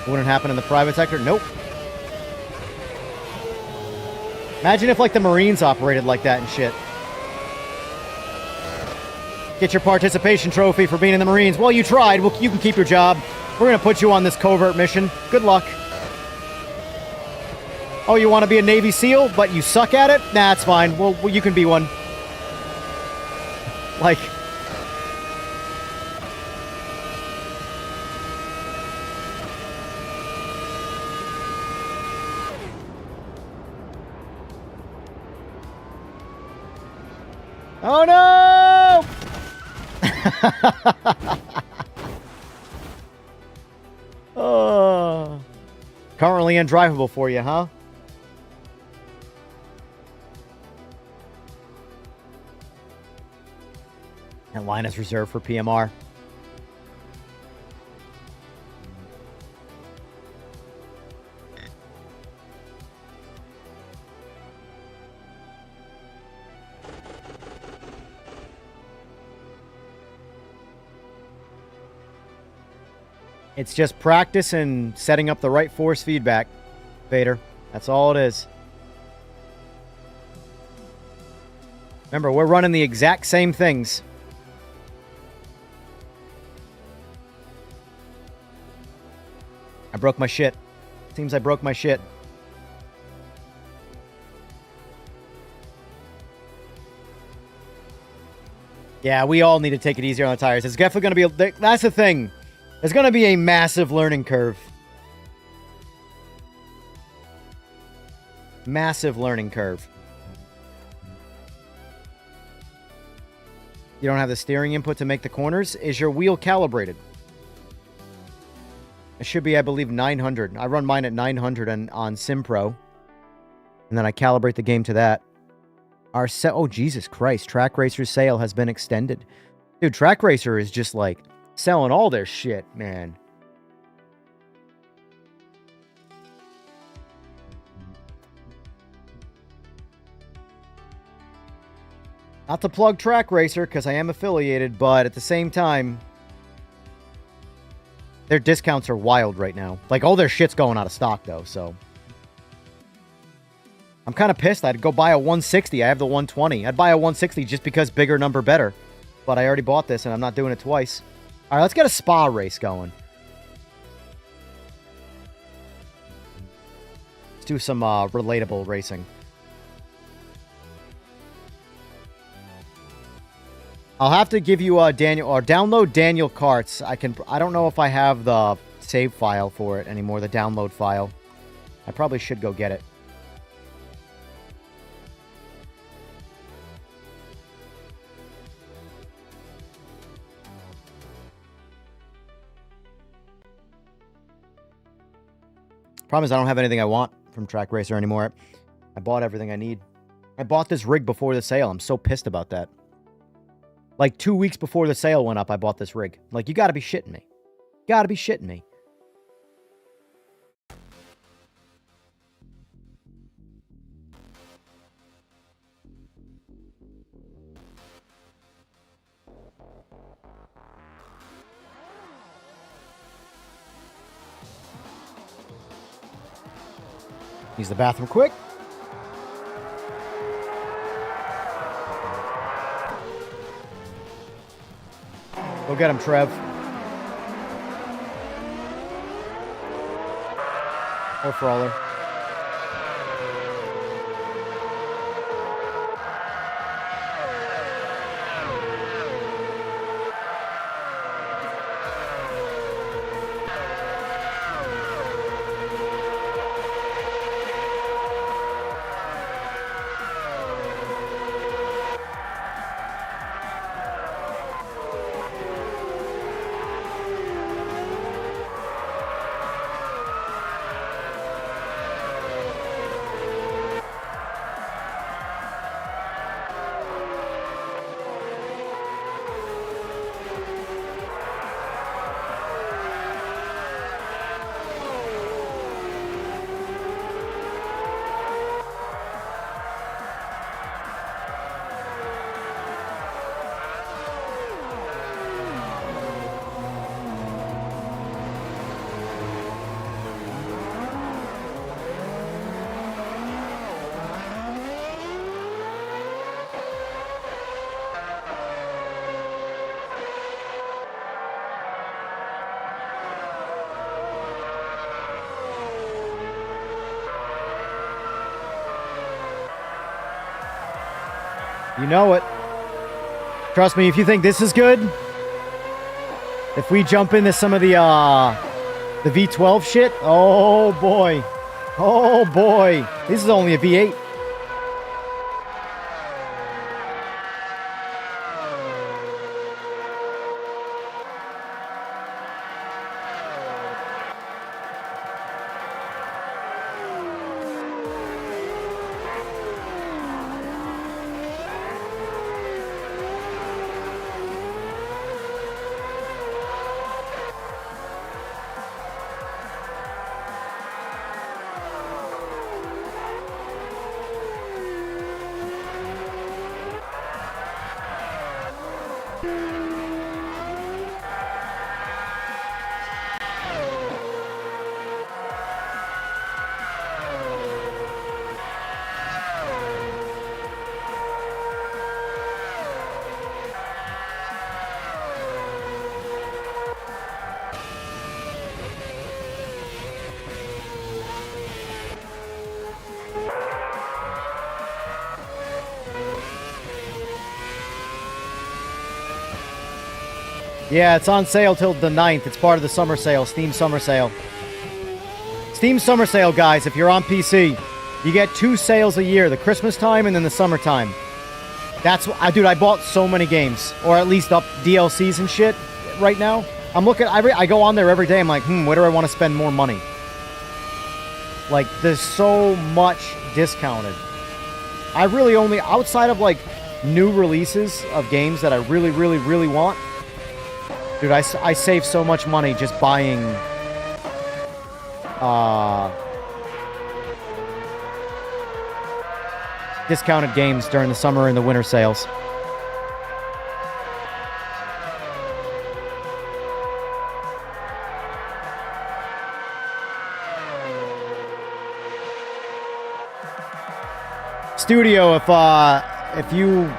It wouldn't happen in the private sector? Nope. Imagine if, like, the Marines operated like that and shit. Get your participation trophy for being in the Marines. Well, you tried. Well, you can keep your job. We're going to put you on this covert mission. Good luck. Oh, you want to be a Navy SEAL, but you suck at it? Nah, it's fine. Well, you can be one. Like... Oh, no! Oh. Currently undrivable for you, huh? And line is reserved for PMR. It's just practice and setting up the right force feedback, Vader. That's all it is. Remember, we're running the exact same things. I broke my shit. Seems I broke my shit. Yeah, we all need to take it easier on the tires. It's definitely going to be... That's the thing. There's going to be a massive learning curve. Massive learning curve. You don't have the steering input to make the corners? Is your wheel calibrated? It should be, I believe, 900. I run mine at 900 on SimPro. And then I calibrate the game to that. Oh, Jesus Christ. Track Racer's sale has been extended. Dude, Track Racer is just like... selling all their shit, man. Not to plug Track Racer, because I am affiliated, but at the same time, their discounts are wild right now. Like, all their shit's going out of stock, though, so. I'm kind of pissed. I'd go buy a 160. I have the 120. I'd buy a 160 just because bigger number better. But I already bought this, and I'm not doing it twice. All right, let's get a spa race going. Let's do some relatable racing. I'll have to give you Daniel, or download Daniel Karts. I don't know if I have the save file for it anymore, the download file. I probably should go get it. Problem is I don't have anything I want from Track Racer anymore. I bought everything I need. I bought this rig before the sale. I'm so pissed about that. Like 2 weeks before the sale went up, I bought this rig. Like, you gotta be shitting me. Gotta be shitting me. Use the bathroom quick. Go get him, Trev. Or Frawler. You know it. Trust me, if you think this is good, if we jump into some of the V12 shit, oh boy. Oh boy. This is only a V8. Yeah, it's on sale till the 9th. It's part of the summer sale, Steam summer sale. Steam summer sale, guys, if you're on PC. You get 2 sales a year, the Christmas time and then the summertime. That's what, dude, I bought so many games, or at least up DLCs and shit right now. I'm looking, I go on there every day, I'm like, where do I want to spend more money? Like, there's so much discounted. I really only, outside of like new releases of games that I really, really, really want, dude, I save so much money just buying discounted games during the summer and the winter sales. Studio, if you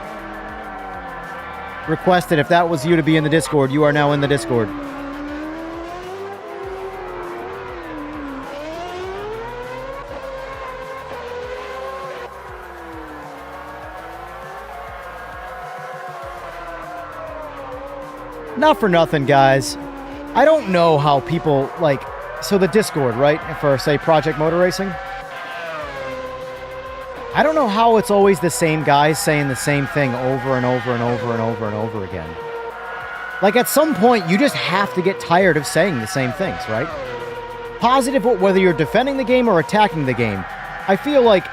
requested, if that was you to be in the Discord, you are now in the Discord. Not for nothing, guys. I don't know how people, like, so the Discord, right, for, say, Project Motor Racing, I don't know how it's always the same guys saying the same thing over and over and over and over and over again. Like, at some point, you just have to get tired of saying the same things, right? Positive, whether you're defending the game or attacking the game, I feel like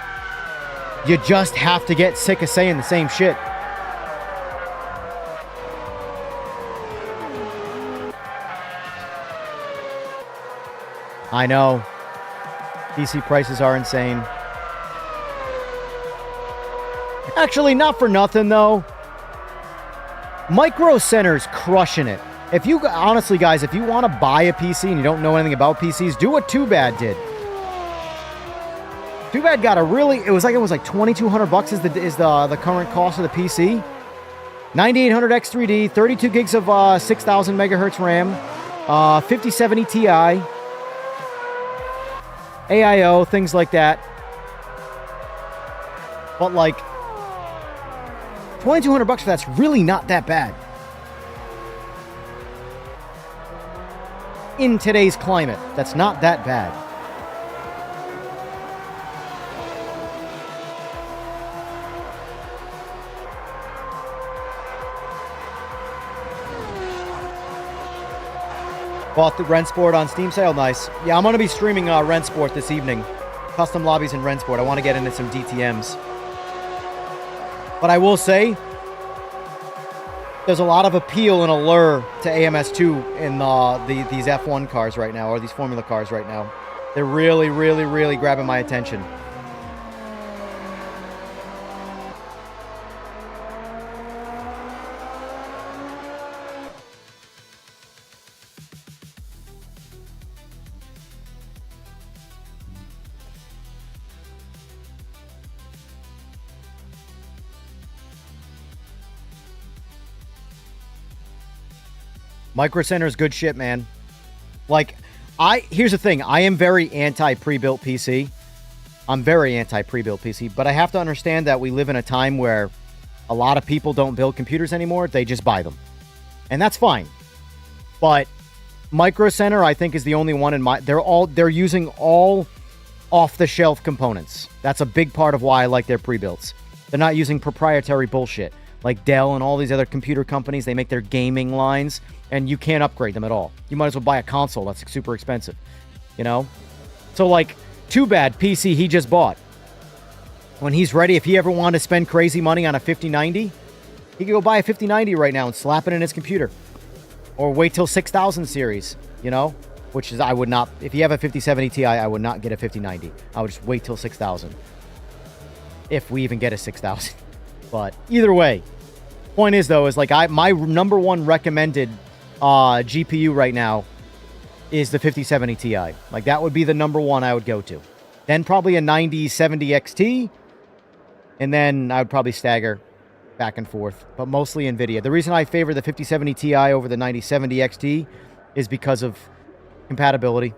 you just have to get sick of saying the same shit. I know. PC prices are insane. Actually, not for nothing, though. Micro Center's crushing it. If you, honestly, guys, if you want to buy a PC and you don't know anything about PCs, do what Too Bad did. Too Bad got a really, it was like $2,200 is the current cost of the PC. 9800X3D, 32 gigs of 6,000 megahertz RAM, 5070 Ti, AIO, things like that. But like, $2,200 for that's really not that bad. In today's climate, that's not that bad. Bought the Rensport on Steam sale, nice. Yeah, I'm going to be streaming Rensport this evening. Custom lobbies in Rensport. I want to get into some DTMs. But I will say, there's a lot of appeal and allure to AMS2 in these F1 cars right now, or these Formula cars right now. They're really, really, really grabbing my attention. Micro Center is good shit, man. Like, here's the thing. I am very anti pre-built PC. I'm very anti pre-built PC, but I have to understand that we live in a time where a lot of people don't build computers anymore. They just buy them. And that's fine. But Micro Center, I think, is the only one in my... They're using all off-the-shelf components. That's a big part of why I like their pre-builts. They're not using proprietary bullshit. Like Dell and all these other computer companies, they make their gaming lines, and you can't upgrade them at all. You might as well buy a console that's super expensive, you know? So, like, Too Bad PC he just bought. When he's ready, if he ever wanted to spend crazy money on a 5090, he could go buy a 5090 right now and slap it in his computer. Or wait till 6000 series, you know? Which is, I would not, if you have a 5070 Ti, I would not get a 5090. I would just wait till 6000. If we even get a 6000. But either way, point is, though, is like my number one recommended GPU right now is the 5070 Ti. Like, that would be the number one I would go to. Then probably a 9070 XT. And then I would probably stagger back and forth. But mostly NVIDIA. The reason I favor the 5070 Ti over the 9070 XT is because of compatibility.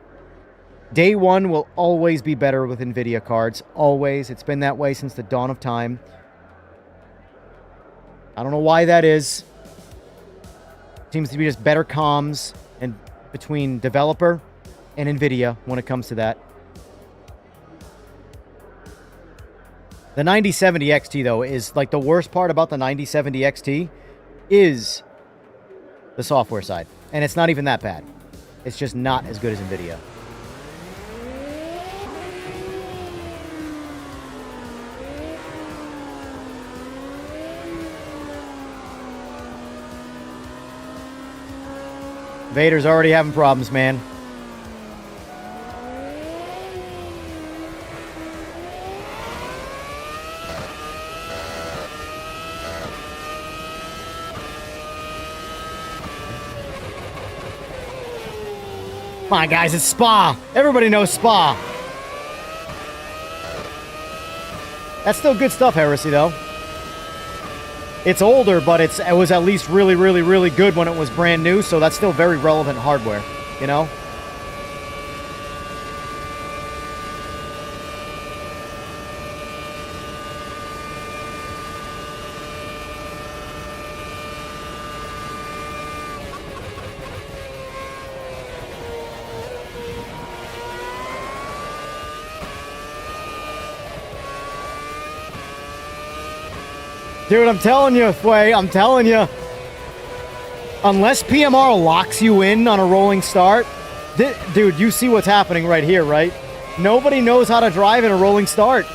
Day one will always be better with NVIDIA cards. Always. It's been that way since the dawn of time. I don't know why that is. Seems to be just better comms and between developer and NVIDIA when it comes to that. The 9070 XT, though, is like the worst part about the 9070 XT is the software side. And it's not even that bad. It's just not as good as NVIDIA. Vader's already having problems, man. Come on, guys, it's Spa. Everybody knows Spa. That's still good stuff, Heresy, though. It's older, but it was at least really, really, really good when it was brand new, so that's still very relevant hardware, you know? Dude, I'm telling you, Fway, I'm telling you. Unless PMR locks you in on a rolling start, dude, you see what's happening right here, right? Nobody knows how to drive in a rolling start.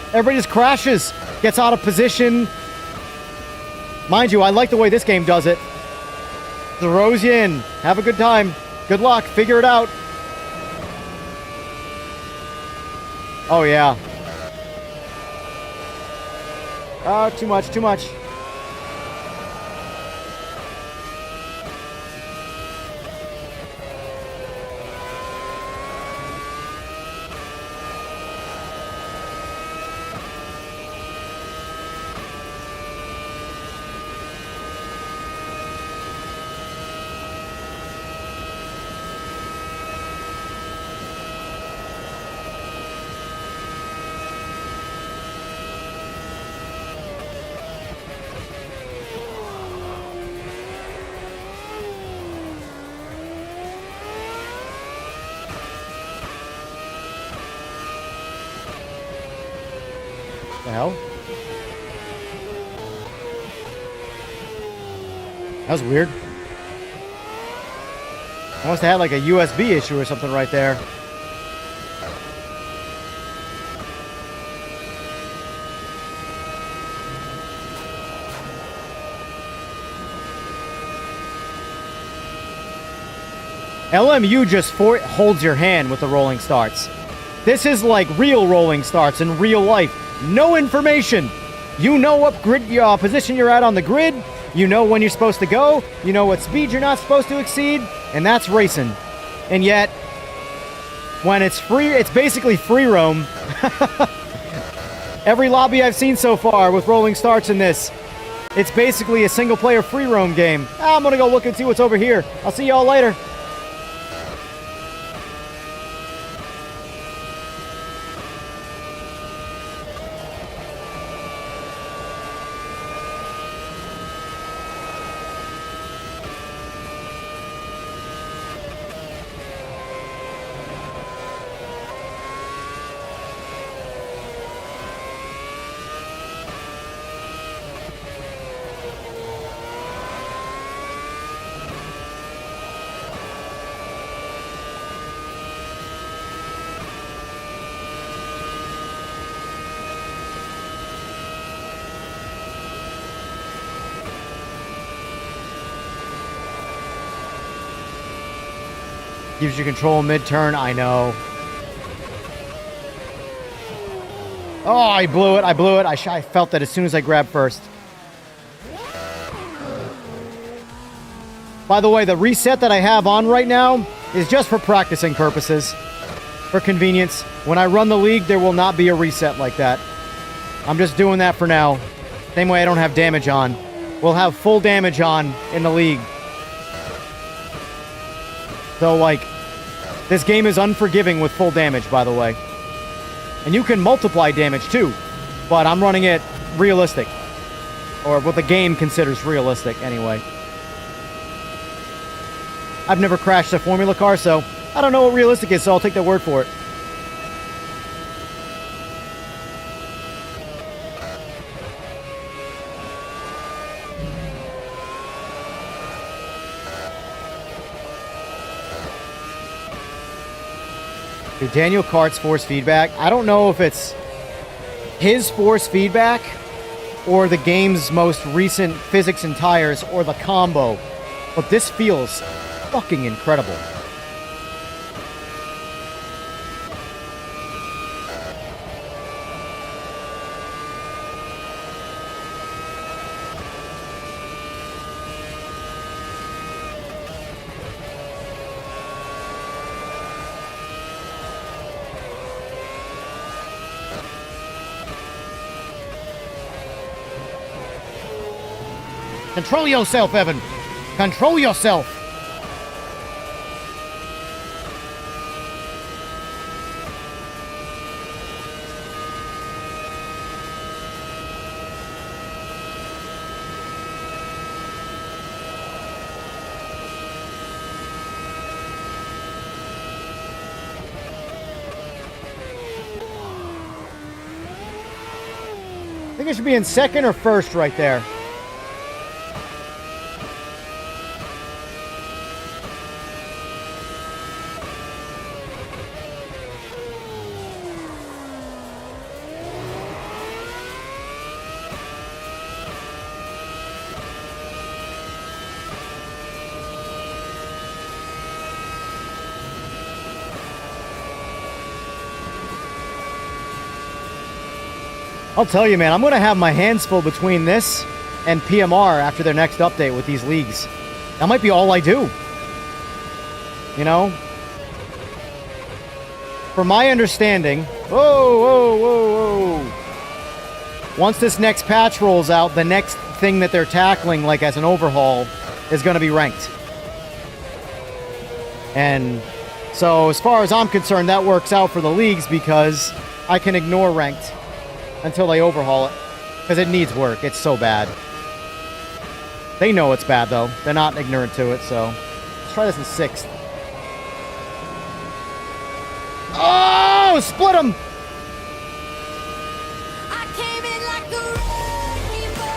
Everybody just crashes, gets out of position. Mind you, I like the way this game does it. Throws you in. Have a good time. Good luck. Figure it out. Oh, yeah. Oh, too much, too much. The hell? That was weird. I must have had like a USB issue or something right there. LMU just holds your hand with the rolling starts. This is like real rolling starts in real life. No information. You know what grid position you're at on the grid. You know when you're supposed to go. You know what speed you're not supposed to exceed. And that's racing. And yet, when it's free, it's basically free roam. Every lobby I've seen so far with rolling starts in this, it's basically a single player free roam game. I'm gonna go look and see what's over here. I'll see y'all later. Gives you control mid-turn, I know. Oh, I blew it, I blew it. I felt that as soon as I grabbed first. By the way, the reset that I have on right now is just for practicing purposes. For convenience. When I run the league, there will not be a reset like that. I'm just doing that for now. Same way I don't have damage on. We'll have full damage on in the league. So, like, this game is unforgiving with full damage, by the way. And you can multiply damage, too. But I'm running it realistic. Or what the game considers realistic, anyway. I've never crashed a Formula car, so I don't know what realistic is, so I'll take their word for it. Dude, Daniel Kart's force feedback. I don't know if it's his force feedback or the game's most recent physics and tires or the combo, but this feels fucking incredible. Control yourself, Evan. Control yourself. I think it should be in second or first right there. I'll tell you, man, I'm going to have my hands full between this and PMR after their next update with these leagues. That might be all I do. You know? From my understanding... Whoa, whoa, whoa, whoa. Once this next patch rolls out, the next thing that they're tackling, like as an overhaul, is going to be ranked. And so, as far as I'm concerned, that works out for the leagues because I can ignore ranked until they overhaul it, because it needs work. It's so bad. They know it's bad, though. They're not ignorant to it, so... Let's try this in sixth. Oh! Split them! I came in like a wrecking ball.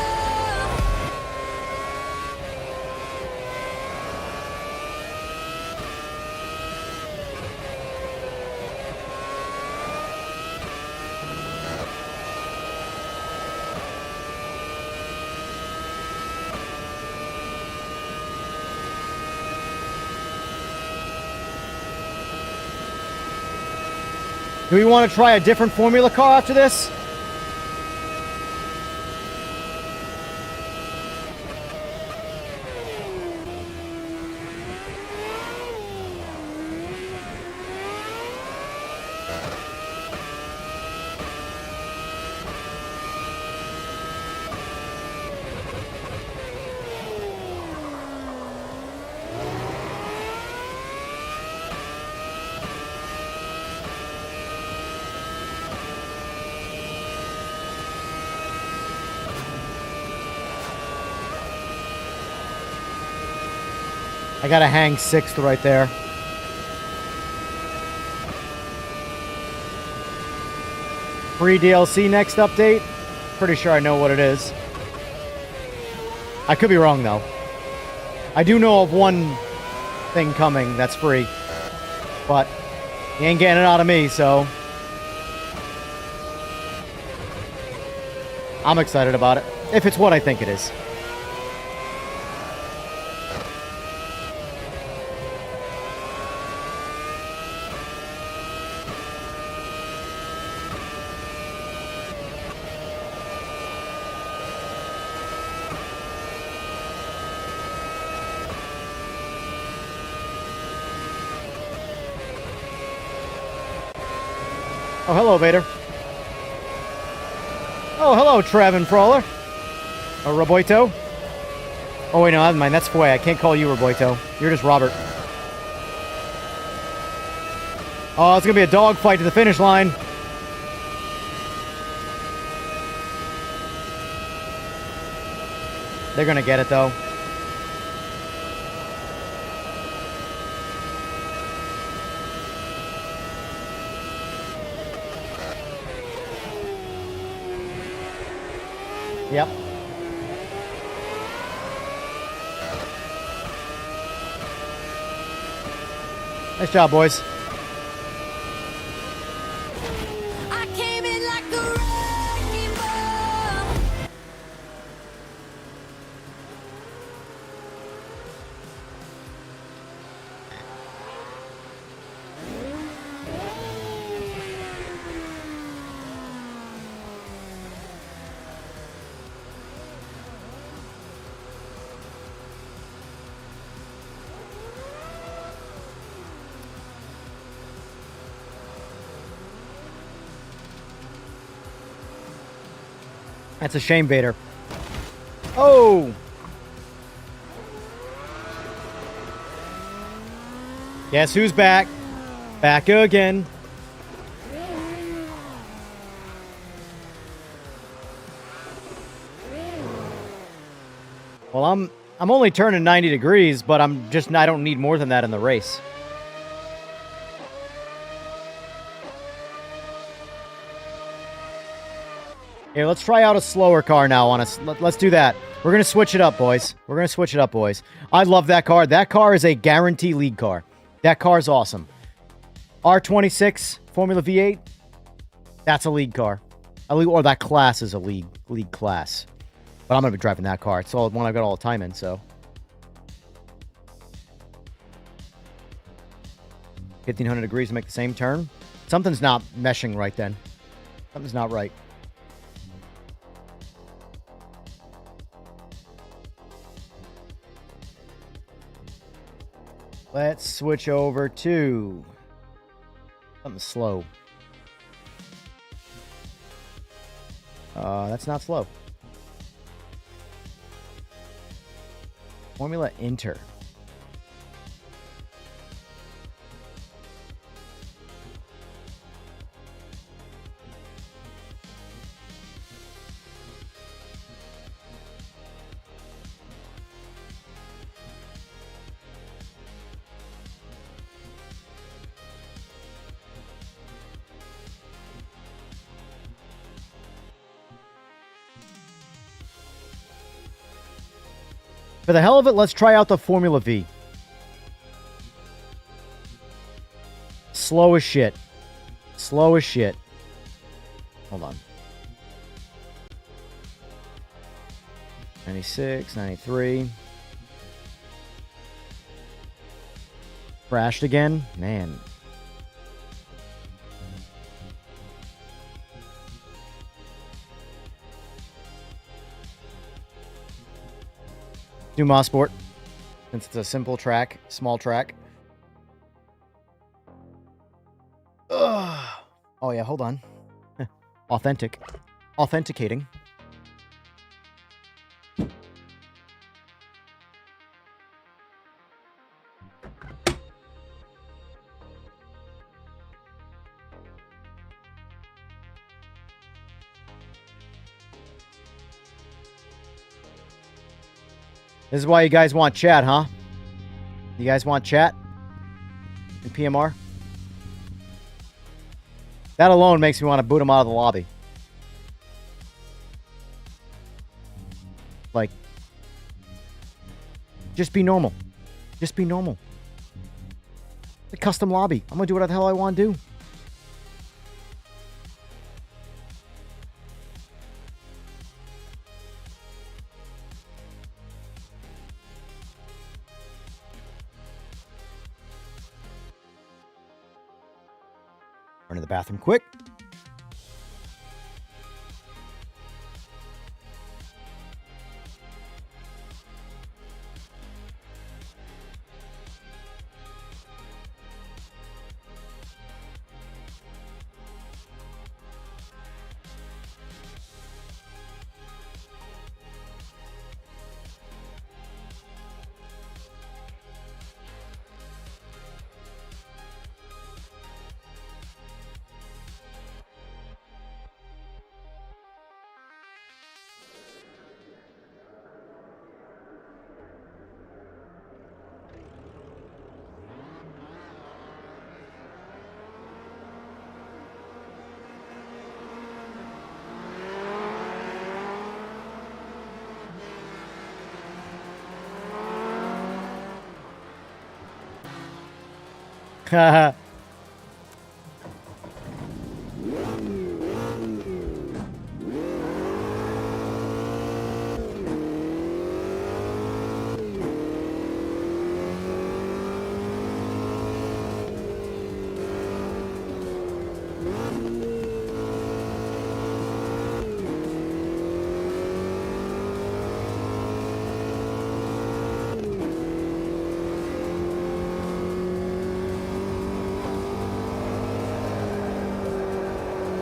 Do we want to try a different formula car after this? I gotta hang sixth right there. Free DLC next update. Pretty sure I know what it is. I could be wrong though. I do know of one thing coming that's free. But you ain't getting it out of me, so I'm excited about it. If it's what I think it is. Oh, hello, Vader. Oh, hello, Trevin Frawler. Oh, Roboito. Oh, wait, no, never mind. That's Fue. I can't call you Roboito. You're just Robert. Oh, it's going to be a dogfight to the finish line. They're going to get it, though. Yep. Nice job, boys. I came in like a wrecking ball. That's a shame, Vader. Oh! Guess who's back? Back again. Well, I'm only turning 90 degrees, but I don't need more than that in the race. Here, let's try out a slower car now on us. Let's do that. We're going to switch it up, boys. We're going to switch it up, boys. I love that car. That car is a guarantee league car. That car is awesome. R26 Formula V8. That's a league car. Or that class is a league class. But I'm going to be driving that car. It's the one I've got all the time in, so. 1,500 degrees to make the same turn. Something's not meshing right then. Something's not right. Let's switch over to something slow. That's not slow. Formula Inter. For the hell of it, let's try out the Formula V. Slow as shit. Slow as shit. Hold on. 96, 93. Crashed again? Man. Do Mosport, since it's a simple track, small track. Ugh. Oh yeah, hold on. Authenticating. This is why you guys want chat, huh? You guys want chat? In PMR? That alone makes me want to boot him out of the lobby. Like, just be normal. Just be normal. It's a custom lobby. I'm going to do whatever the hell I want to do. Run to the bathroom quick. Haha.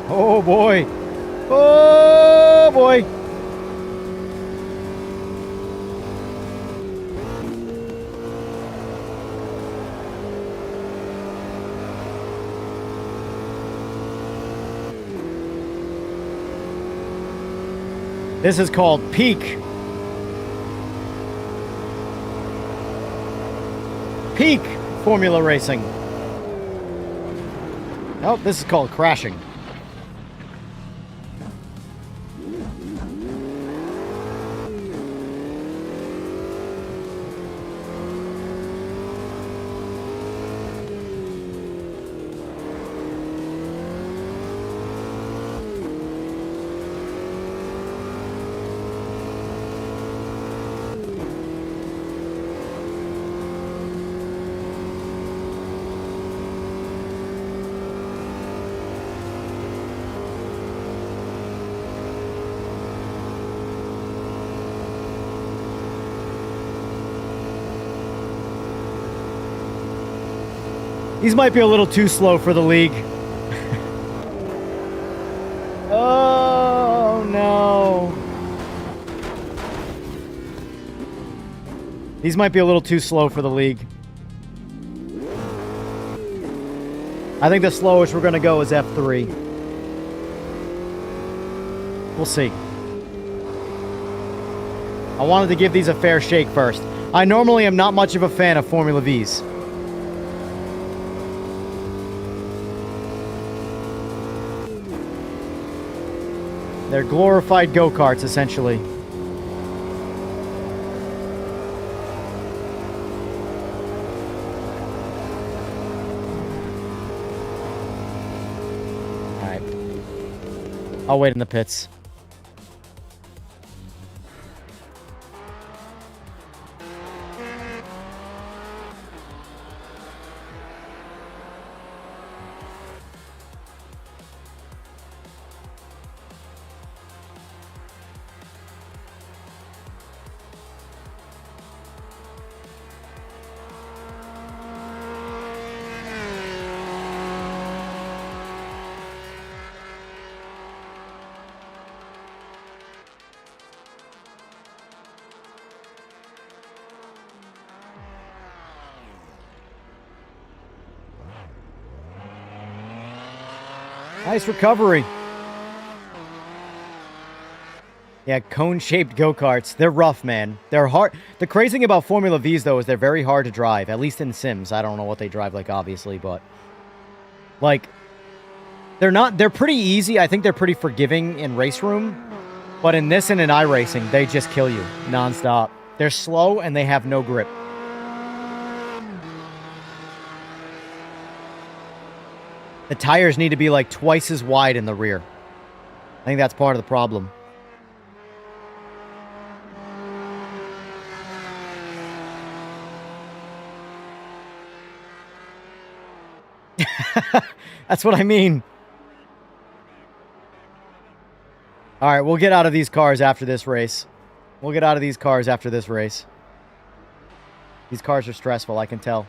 Oh boy. Oh boy. This is called peak. Peak Formula Racing. Oh, this is called crashing. These might be a little too slow for the league. Oh, no. These might be a little too slow for the league. I think the slowest we're going to go is F3. We'll see. I wanted to give these a fair shake first. I normally am not much of a fan of Formula Vs. They're glorified go-karts, essentially. Alright. I'll wait in the pits. Nice recovery. Yeah, cone-shaped go-karts. They're rough, man. They're hard. The crazy thing about Formula Vs, though, is they're very hard to drive. At least in Sims. I don't know what they drive like, obviously, but... Like, they're pretty easy. I think they're pretty forgiving in Race Room. But in this and in iRacing, they just kill you nonstop. They're slow, and they have no grip. The tires need to be like twice as wide in the rear. I think that's part of the problem. That's what I mean. All right, we'll get out of these cars after this race. We'll get out of these cars after this race. These cars are stressful, I can tell.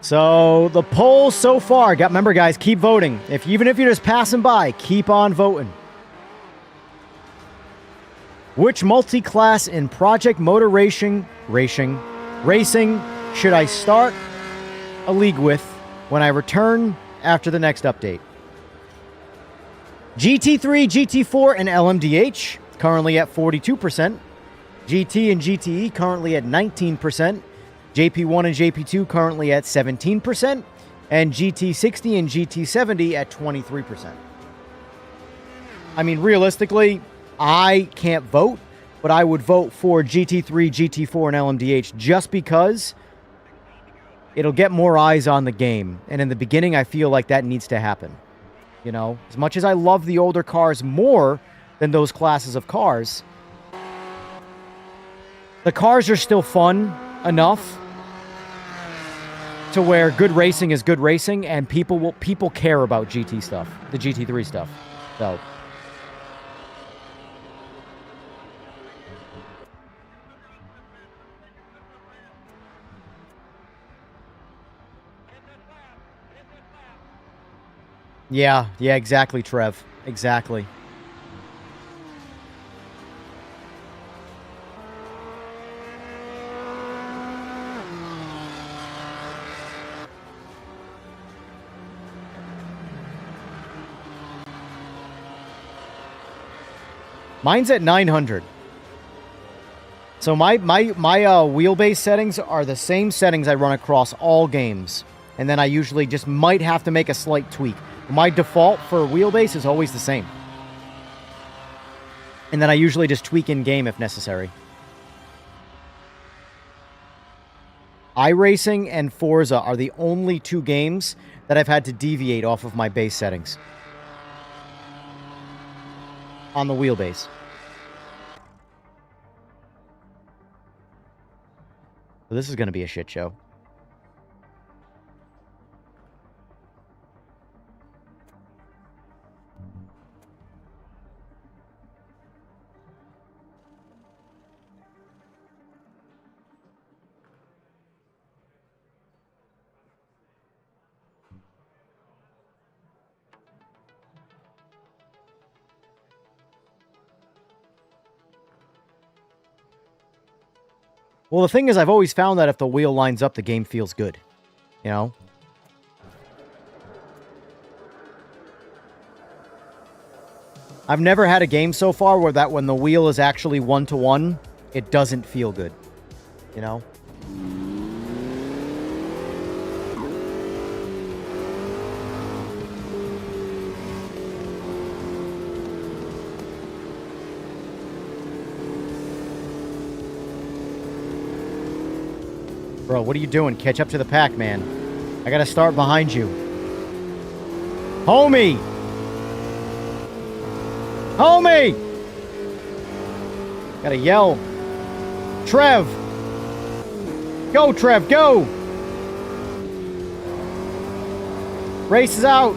So, the poll so far, remember guys, keep voting. Even if you're just passing by, keep on voting. Which multi-class in Project Motor Racing should I start a league with when I return after the next update? GT3, GT4, and LMDH, currently at 42%. GT and GTE, currently at 19%. JP1 and JP2 currently at 17%, and GT60 and GT70 at 23%. I mean, realistically, I can't vote, but I would vote for GT3, GT4, and LMDH just because it'll get more eyes on the game. And in the beginning, I feel like that needs to happen. You know, as much as I love the older cars more than those classes of cars, the cars are still fun enough to where good racing is good racing, and people care about GT stuff, the GT3 stuff. So Yeah, exactly, Trev. Exactly. Mine's at 900. So my wheelbase settings are the same settings I run across all games. And then I usually just might have to make a slight tweak. My default for wheelbase is always the same. And then I usually just tweak in-game if necessary. iRacing and Forza are the only two games that I've had to deviate off of my base settings. On the wheelbase. So this is going to be a shit show. Well, the thing is, I've always found that if the wheel lines up, the game feels good. You know? I've never had a game so far where that when the wheel is actually 1-to-1, it doesn't feel good. You know? Bro, what are you doing? Catch up to the pack, man. I gotta start behind you. Homie! Homie! Gotta yell. Trev! Go, Trev, go! Race is out!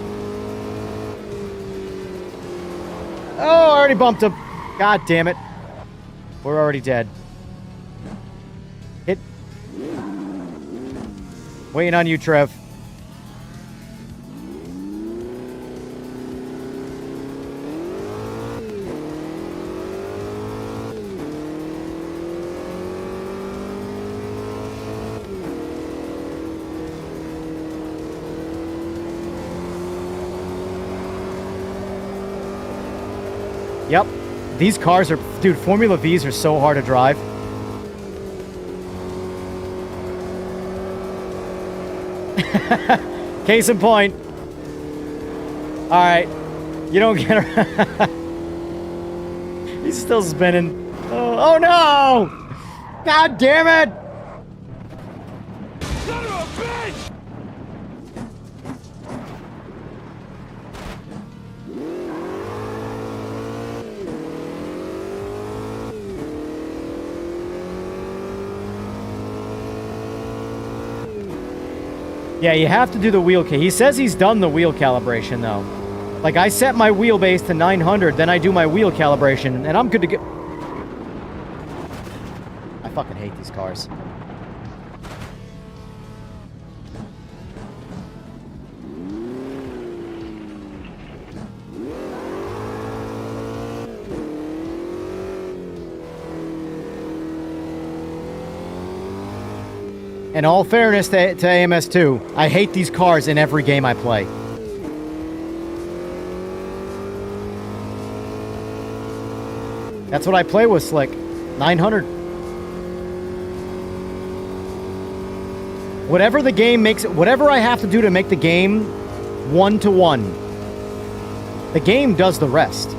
Oh, I already bumped him. God damn it. We're already dead. Hit. Waiting on you, Trev. Yep. These cars are... Dude, Formula Vs are so hard to drive. Case in point. Alright. You don't get her. He's still spinning. Oh no! God damn it! Son of a bitch! Yeah, you have to do the wheel... He says he's done the wheel calibration, though. Like, I set my wheelbase to 900, then I do my wheel calibration, and I'm good to go... I fucking hate these cars. In all fairness to AMS2, I hate these cars in every game I play. That's what I play with, Slick. 900. Whatever the game makes it, whatever I have to do to make the game 1-to-1, the game does the rest.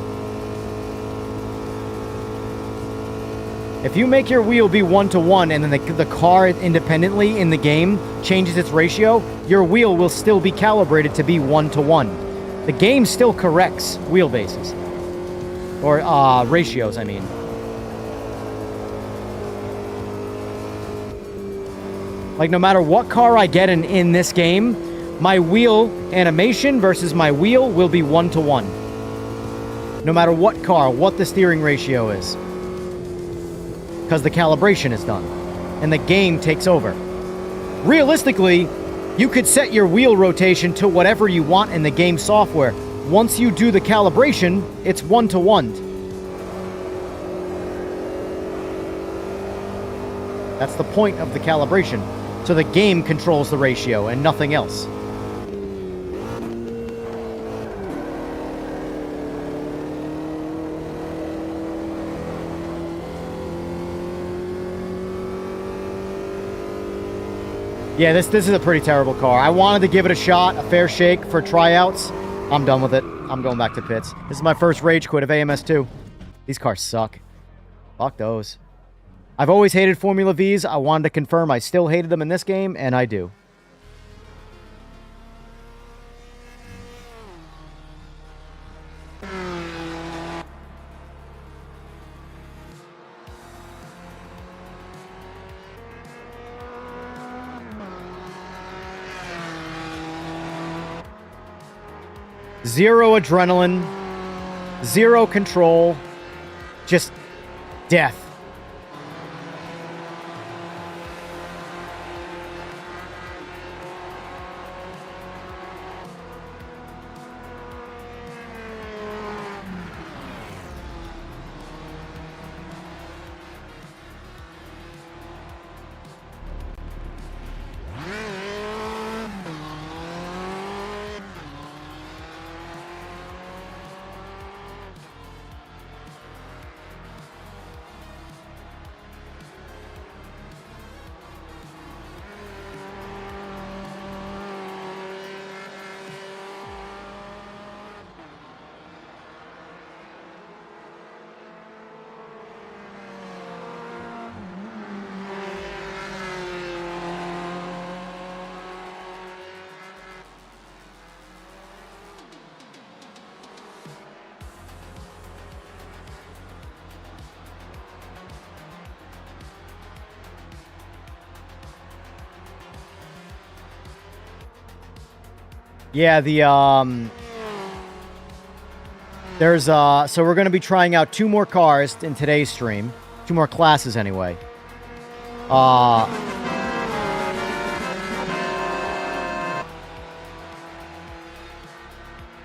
If you make your wheel be 1-to-1 and then the car independently in the game changes its ratio, your wheel will still be calibrated to be 1-to-1. The game still corrects wheelbases. Or ratios, I mean. Like, no matter what car I get in this game, my wheel animation versus my wheel will be 1-to-1. No matter what car, what the steering ratio is. Because the calibration is done. And the game takes over. Realistically, You could set your wheel rotation to whatever you want in the game software. Once you do the calibration, it's 1-to-1. That's the point of the calibration. So the game controls the ratio and nothing else. Yeah, this is a pretty terrible car. I wanted to give it a shot, a fair shake for tryouts. I'm done with it. I'm going back to pits. This is my first rage quit of AMS2. These cars suck. Fuck those. I've always hated Formula Vs. I wanted to confirm I still hated them in this game, and I do. Zero adrenaline, zero control, just death. Yeah, so we're going to be trying out 2 more cars in today's stream. 2 more classes, anyway.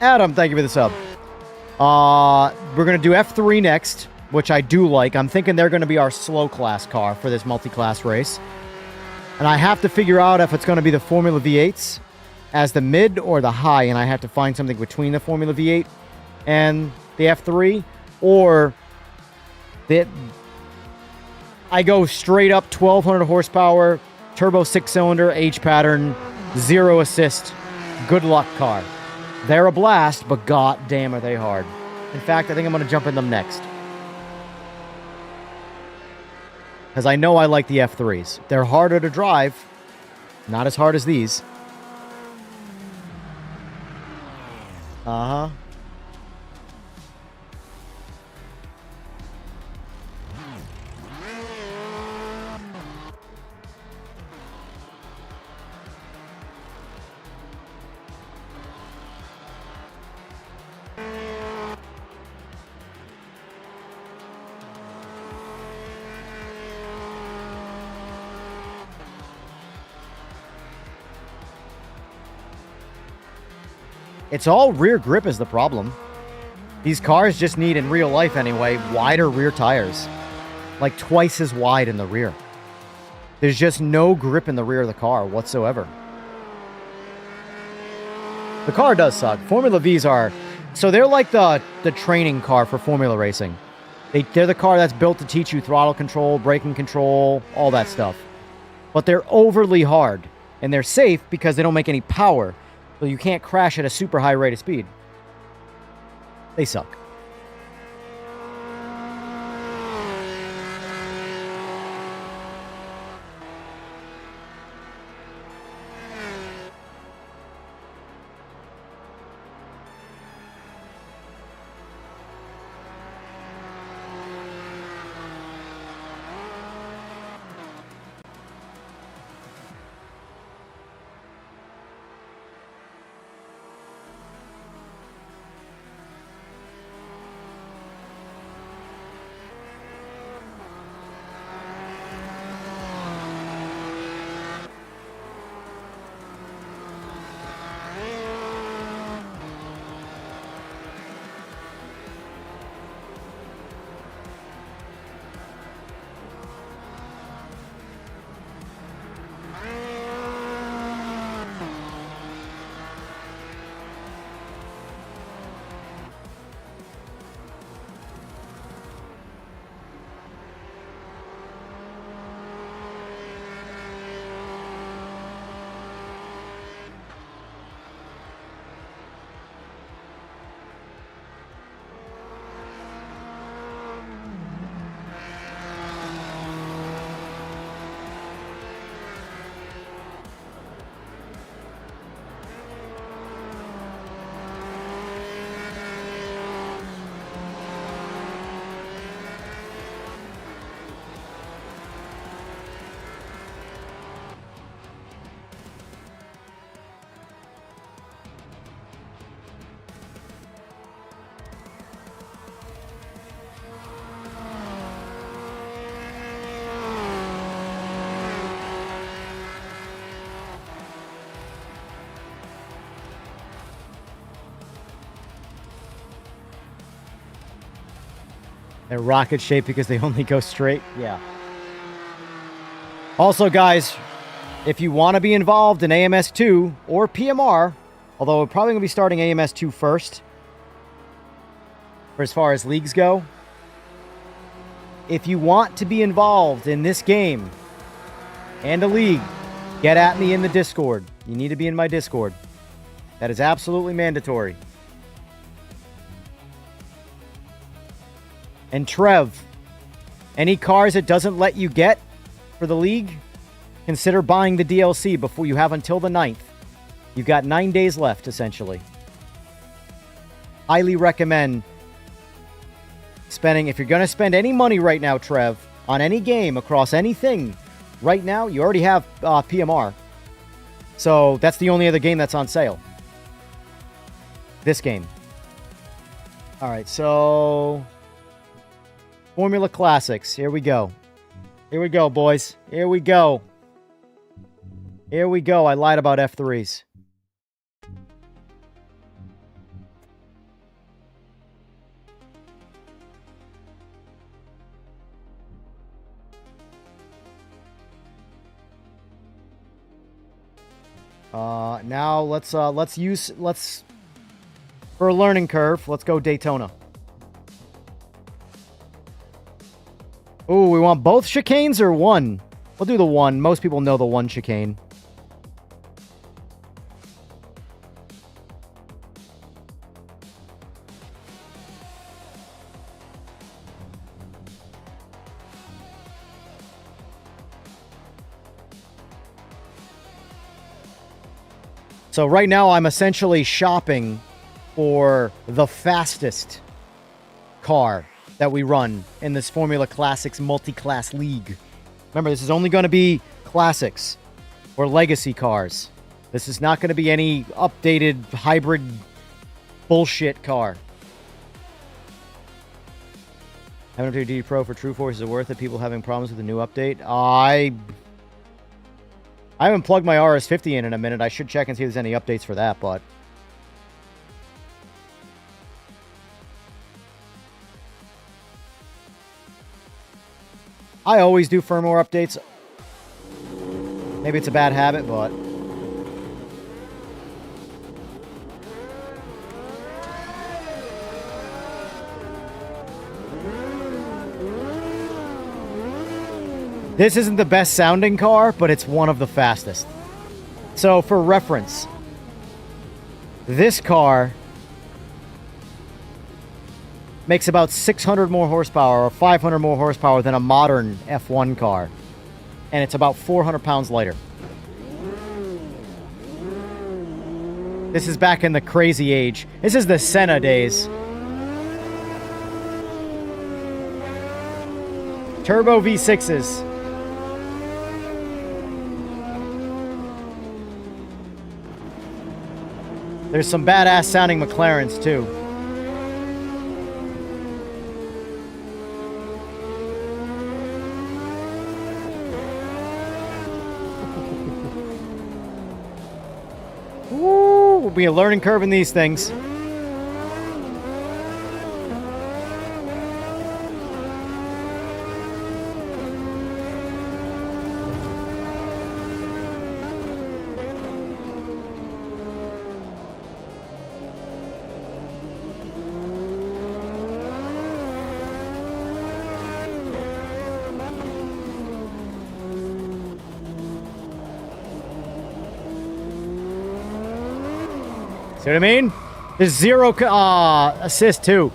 Adam, thank you for the sub. We're going to do F3 next, which I do like. I'm thinking they're going to be our slow class car for this multi-class race. And I have to figure out if it's going to be the Formula V8s as the mid or the high, and I have to find something between the Formula V8 and the F3, or I go straight up 1200 horsepower, turbo 6-cylinder, H pattern, 0 assist, good luck car. They're a blast, but god damn are they hard. In fact, I think I'm going to jump in them next. Because I know I like the F3s. They're harder to drive, not as hard as these. Uh-huh. It's all rear grip is the problem. These cars just need, in real life anyway, wider rear tires. Like twice as wide in the rear. There's just no grip in the rear of the car whatsoever. The car does suck. Formula Vs are... So they're like the training car for Formula racing. They're the car that's built to teach you throttle control, braking control, all that stuff. But they're overly hard. And they're safe because they don't make any power. So you can't crash at a super high rate of speed. They suck. They're rocket shaped because they only go straight. Yeah. Also, guys, if you want to be involved in AMS2 or PMR, although we're probably going to be starting AMS2 first, for as far as leagues go, if you want to be involved in this game and a league, get at me in the Discord. You need to be in my Discord. That is absolutely mandatory. And Trev, any cars it doesn't let you get for the league, consider buying the DLC before you have until the 9th. You've got 9 days left, essentially. Highly recommend spending, if you're going to spend any money right now, Trev, on any game across anything, right now, you already have PMR. So that's the only other game that's on sale. This game. All right, so Formula Classics. Here we go. Here we go, boys. Here we go. Here we go. I lied about F3s. Now let's for a learning curve, let's go Daytona. Ooh, we want both chicanes or one? We'll do the one. Most people know the one chicane. So right now I'm essentially shopping for the fastest car that we run in this Formula Classics multi-class league. Remember, this is only going to be classics or legacy cars. This is not going to be any updated hybrid bullshit car. Having to do DD Pro for True Force, is it worth it? People having problems with the new update? I haven't plugged my RS50 in a minute. I should check and see if there's any updates for that, but I always do firmware updates. Maybe it's a bad habit, but this isn't the best sounding car, but it's one of the fastest. So for reference, this car makes about 600 more horsepower or 500 more horsepower than a modern F1 car. And it's about 400 pounds lighter. This is back in the crazy age. This is the Senna days. Turbo V6s. There's some badass sounding McLarens too. Woo, will be a learning curve in these things. See what I mean? There's zero assist too.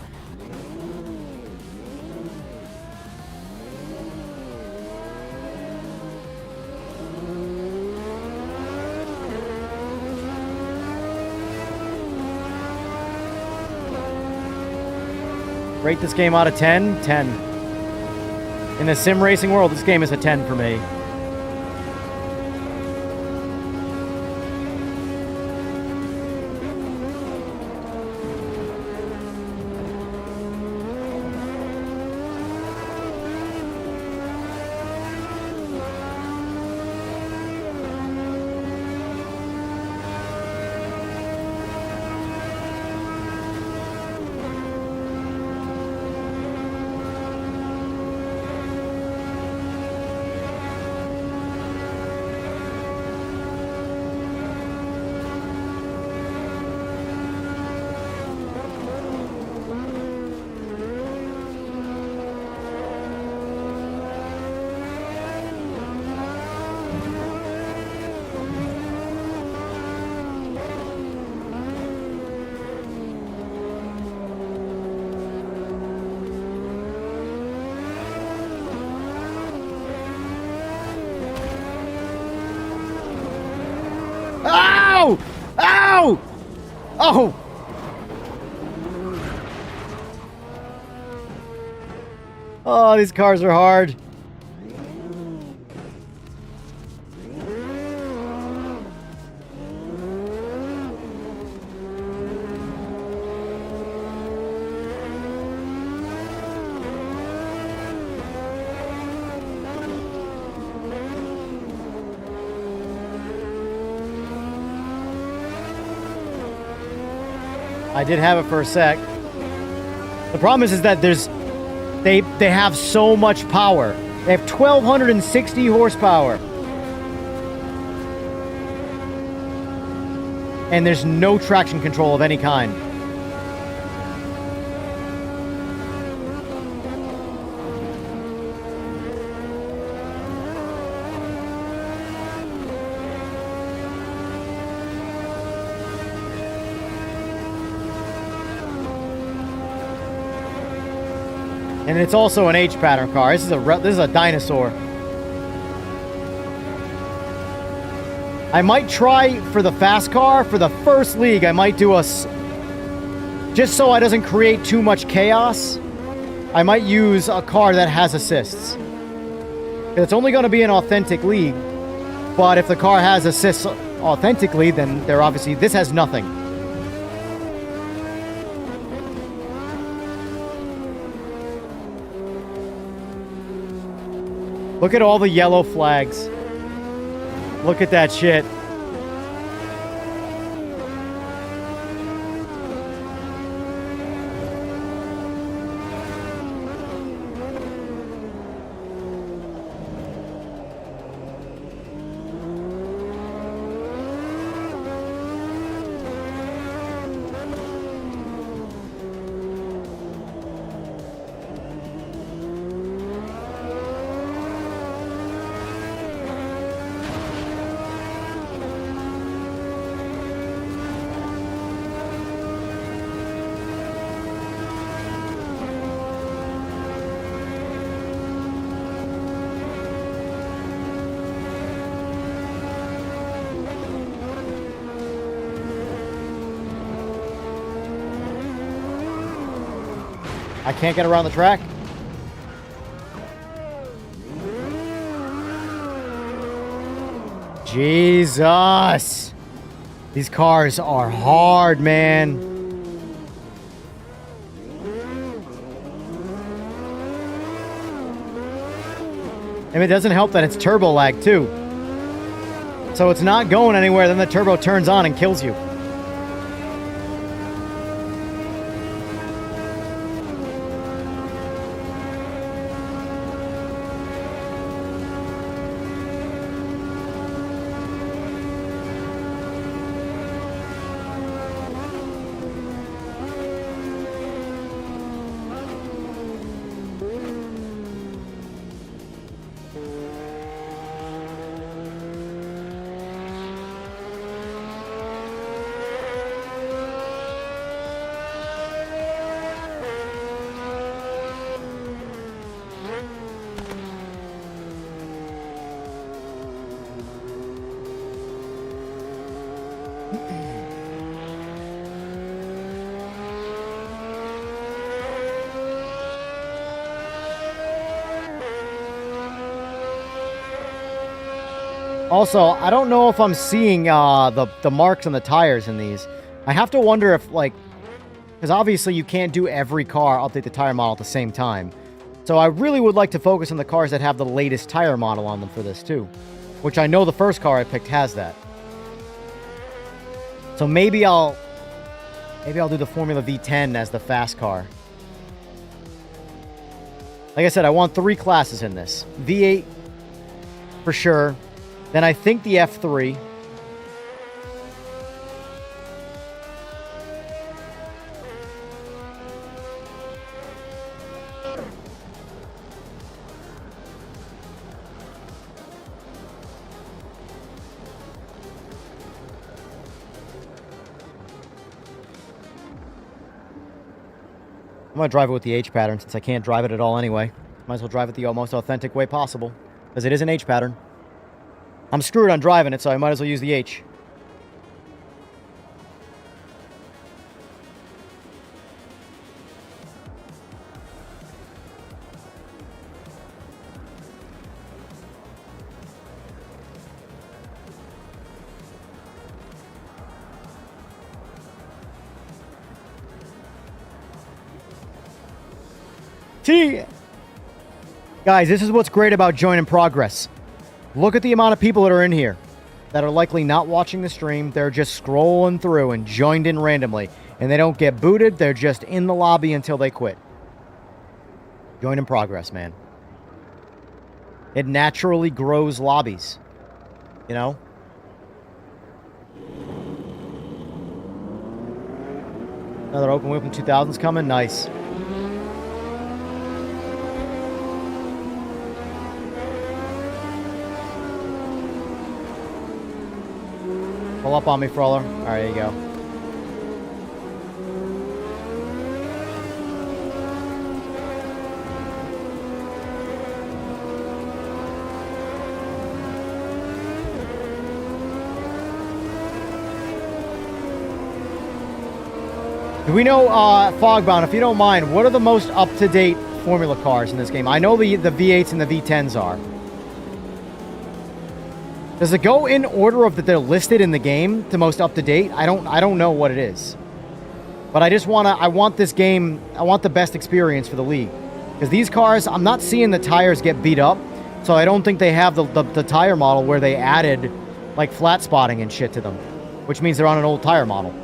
Rate this game out of 10? 10. In the sim racing world, this game is a 10 for me. No! Oh, these cars are hard. I did have it for a sec. The problem is that they have so much power. They have 1,260 horsepower. And there's no traction control of any kind. And it's also an H pattern car. This is a dinosaur. I might try for the fast car for the first league. I might do just so it doesn't create too much chaos. I might use a car that has assists. It's only going to be an authentic league, but if the car has assists authentically, then they're obviously this has nothing. Look at all the yellow flags. Look at that shit. I can't get around the track. Jesus. These cars are hard, man. And it doesn't help that it's turbo lag too. So it's not going anywhere, then the turbo turns on and kills you. Also, I don't know if I'm seeing the marks on the tires in these. I have to wonder if, like, because obviously you can't do every car update the tire model at the same time. So I really would like to focus on the cars that have the latest tire model on them for this too, which I know the first car I picked has that. So maybe I'll do the Formula V10 as the fast car. Like I said, I want 3 classes in this. V8 for sure. Then I think the F3. I'm going to drive it with the H pattern since I can't drive it at all anyway. Might as well drive it the most authentic way possible, because it is an H pattern. I'm screwed on driving it, so I might as well use the H. See, guys, this is what's great about joining progress. Look at the amount of people that are in here that are likely not watching the stream. They're just scrolling through and joined in randomly. And they don't get booted. They're just in the lobby until they quit. Join in progress, man. It naturally grows lobbies. You know? Another open wheel from 2000's coming. Nice. Pull up on me, Froller. All right, there you go. Do we know, Fogbound, if you don't mind, what are the most up-to-date Formula cars in this game? I know the V8s and the V10s are. Does it go in order of that they're listed in the game to most up-to-date? I don't know what it is. But I just I want this game, I want the best experience for the league. Because these cars, I'm not seeing the tires get beat up, so I don't think they have the tire model where they added, like, flat spotting and shit to them. Which means they're on an old tire model.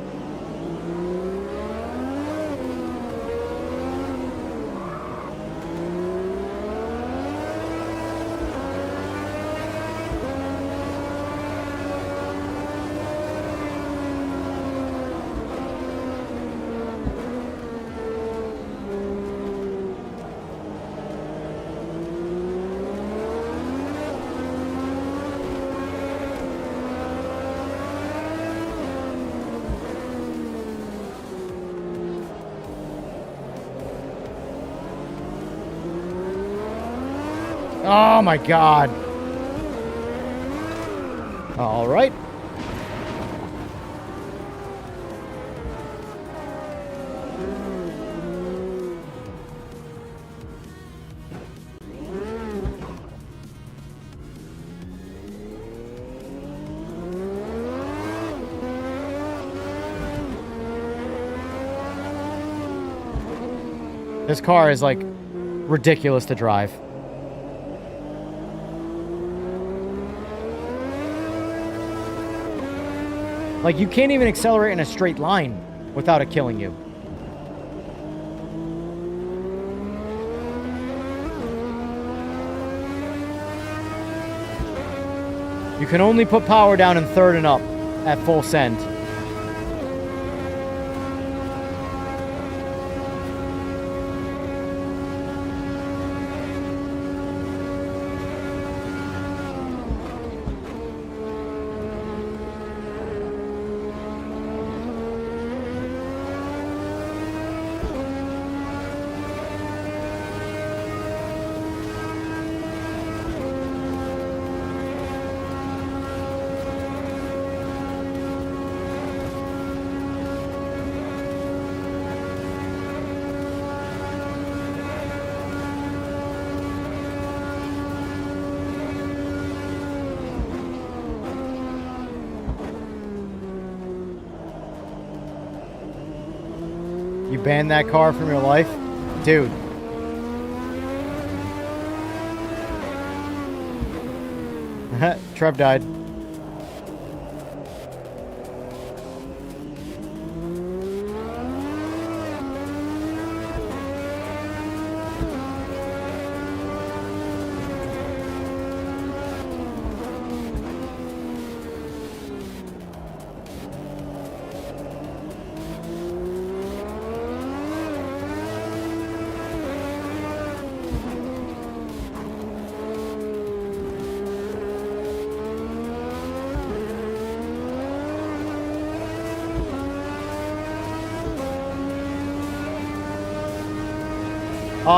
Oh my god. All right. This car is like ridiculous to drive. Like, you can't even accelerate in a straight line without it killing you. You can only put power down in third and up at full send. You banned that car from your life? Dude. Trev died.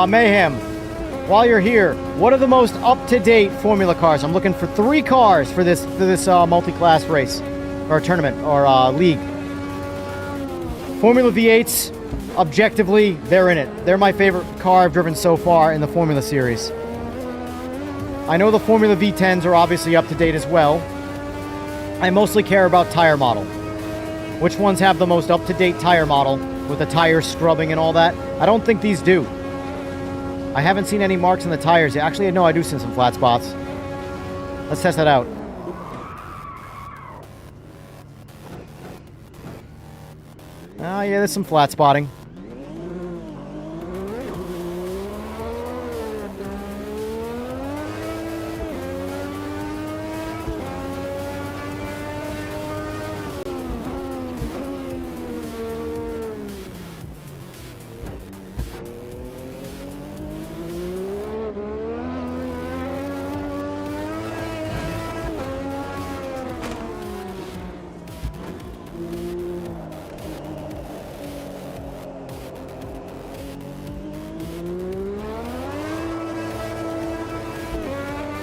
Mayhem, while you're here, what are the most up-to-date Formula cars? I'm looking for 3 cars for this multi-class race, or tournament, or league. Formula V8s, objectively, they're in it. They're my favorite car I've driven so far in the Formula series. I know the Formula V10s are obviously up-to-date as well. I mostly care about tire model. Which ones have the most up-to-date tire model with the tire scrubbing and all that? I don't think these do. I haven't seen any marks on the tires. Actually, no, I do see some flat spots. Let's test that out. Oh, yeah, there's some flat spotting.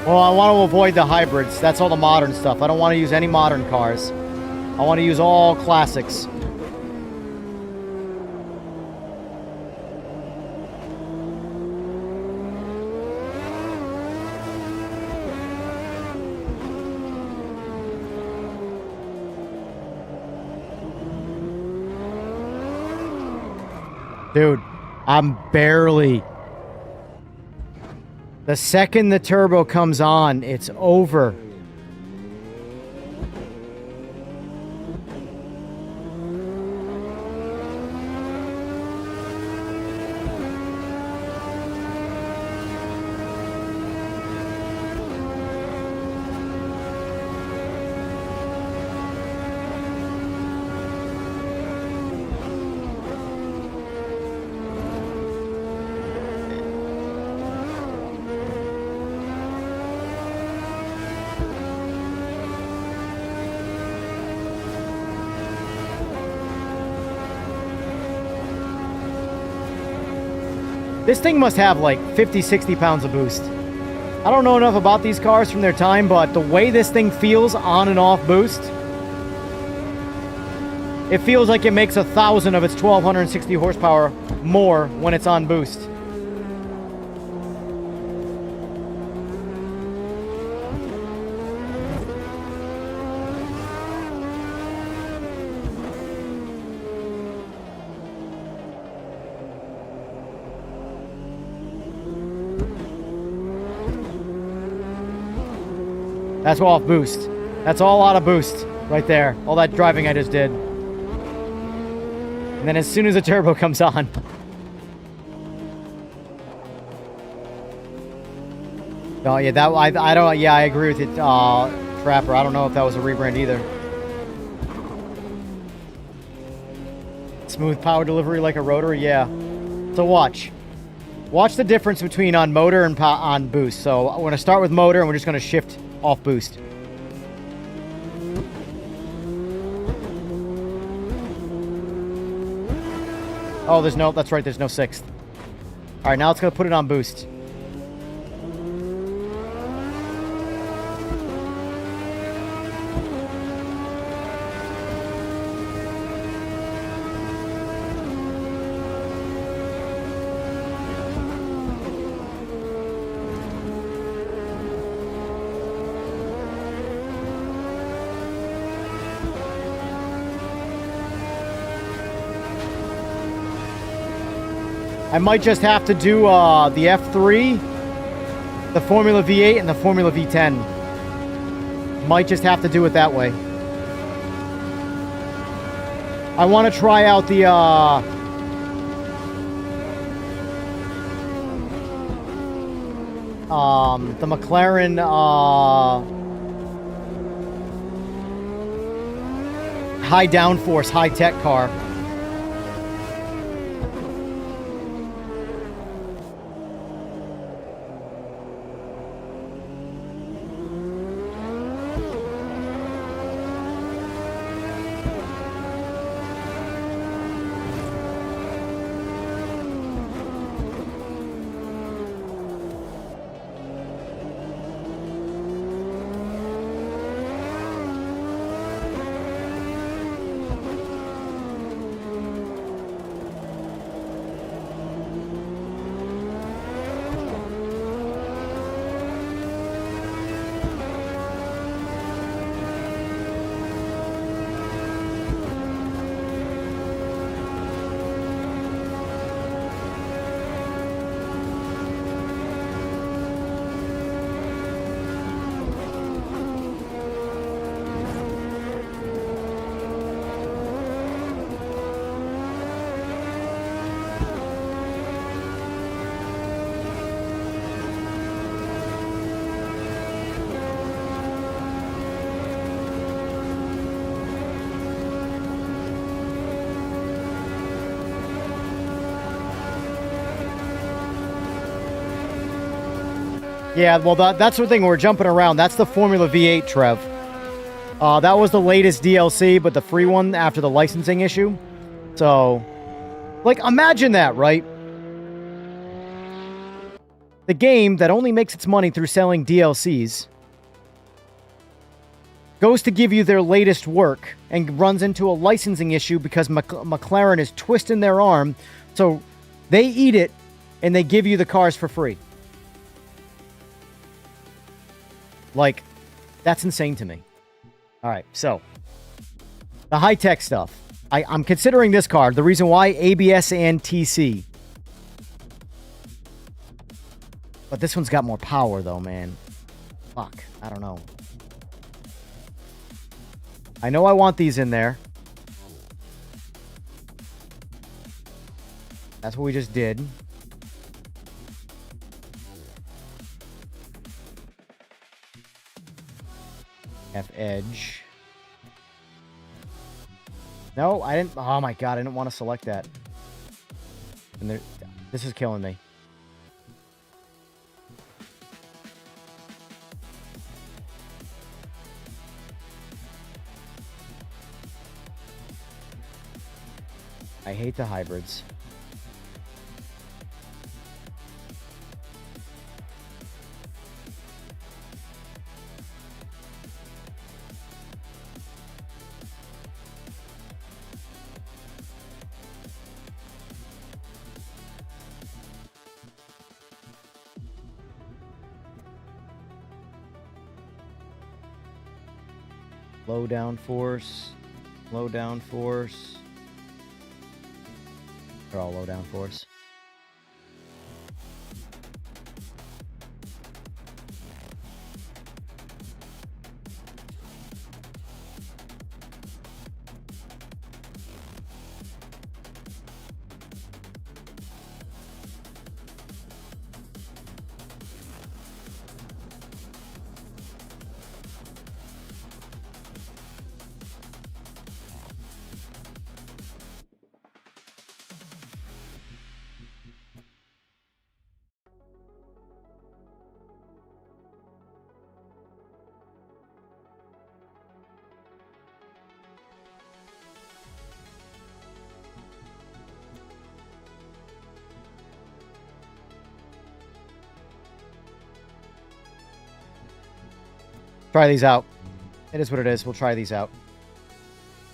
Well, I want to avoid the hybrids. That's all the modern stuff. I don't want to use any modern cars. I want to use all classics. Dude, I'm barely... The second the turbo comes on, it's over. This thing must have like 50, 60 pounds of boost. I don't know enough about these cars from their time, but the way this thing feels on and off boost, it feels like it makes 1,000 of its 1,260 horsepower more when it's on boost. That's all off boost. That's all out of boost right there. All that driving I just did. And then as soon as the turbo comes on. Oh yeah, that I don't. Yeah, I agree with it, Trapper. I don't know if that was a rebrand either. Smooth power delivery like a rotary. Yeah. So watch. Watch the difference between on motor and on boost. So we're gonna start with motor, and we're just gonna shift off boost. Oh, there's no, that's right, there's no sixth. All right, now it's gonna put it on boost. I might just have to do the F3, the Formula V8, and the Formula V10. Might just have to do it that way. I want to try out the McLaren high downforce, high tech car. Yeah, well, that's the thing. We're jumping around. That's the Formula V8, Trev. That was the latest DLC, but the free one after the licensing issue. So, like, imagine that, right? The game that only makes its money through selling DLCs goes to give you their latest work and runs into a licensing issue because McLaren is twisting their arm. So they eat it and they give you the cars for free. Like, that's insane to me. All right, so the high-tech stuff. I'm considering this car. The reason why, ABS and TC. But this one's got more power, though, man. Fuck, I don't know. I know I want these in there. That's what we just did. F-Edge. No, I didn't. Oh my god, I didn't want to select that. And there, this is killing me. I hate the hybrids. Low downforce, low downforce. They're all low downforce. Try these out. It is what it is. We'll try these out.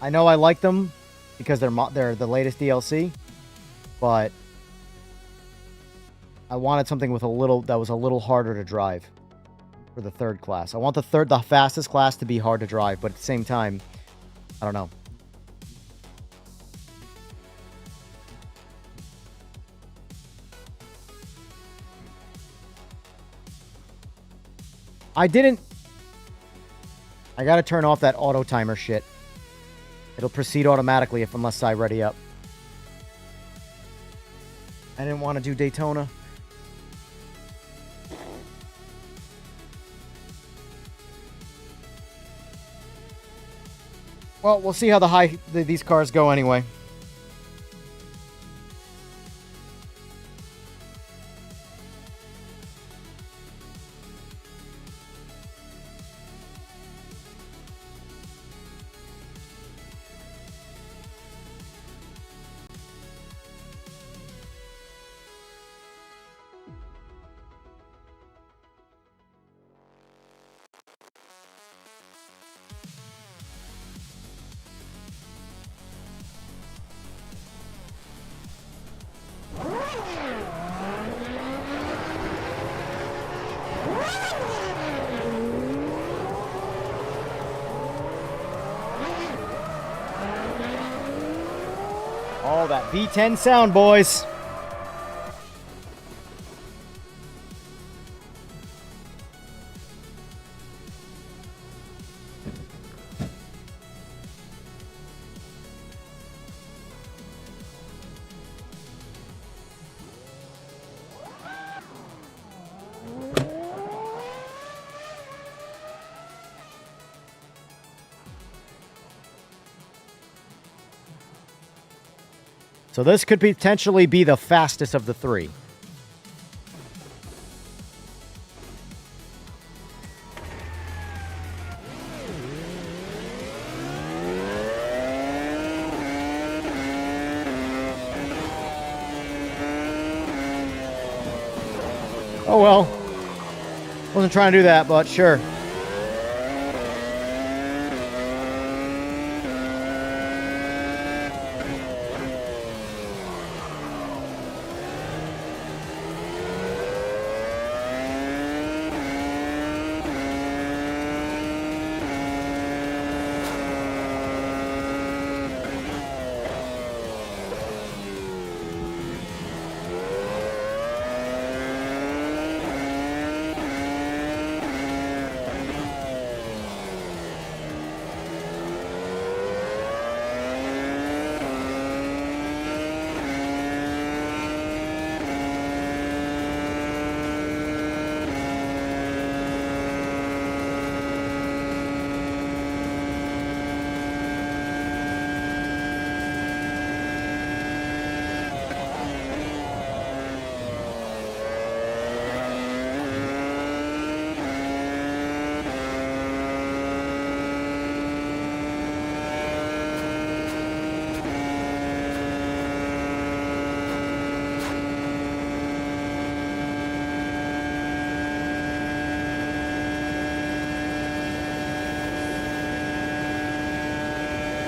I know I like them because they're the latest DLC, but I wanted something with that was a little harder to drive for the third class. I want the fastest class to be hard to drive, but at the same time, I don't know. I gotta turn off that auto timer shit. It'll proceed automatically unless I ready up. I didn't want to do Daytona. Well, we'll see how these cars go anyway. Oh, that V10 sound, boys. So this could potentially be the fastest of the three. Oh well. Wasn't trying to do that, but sure.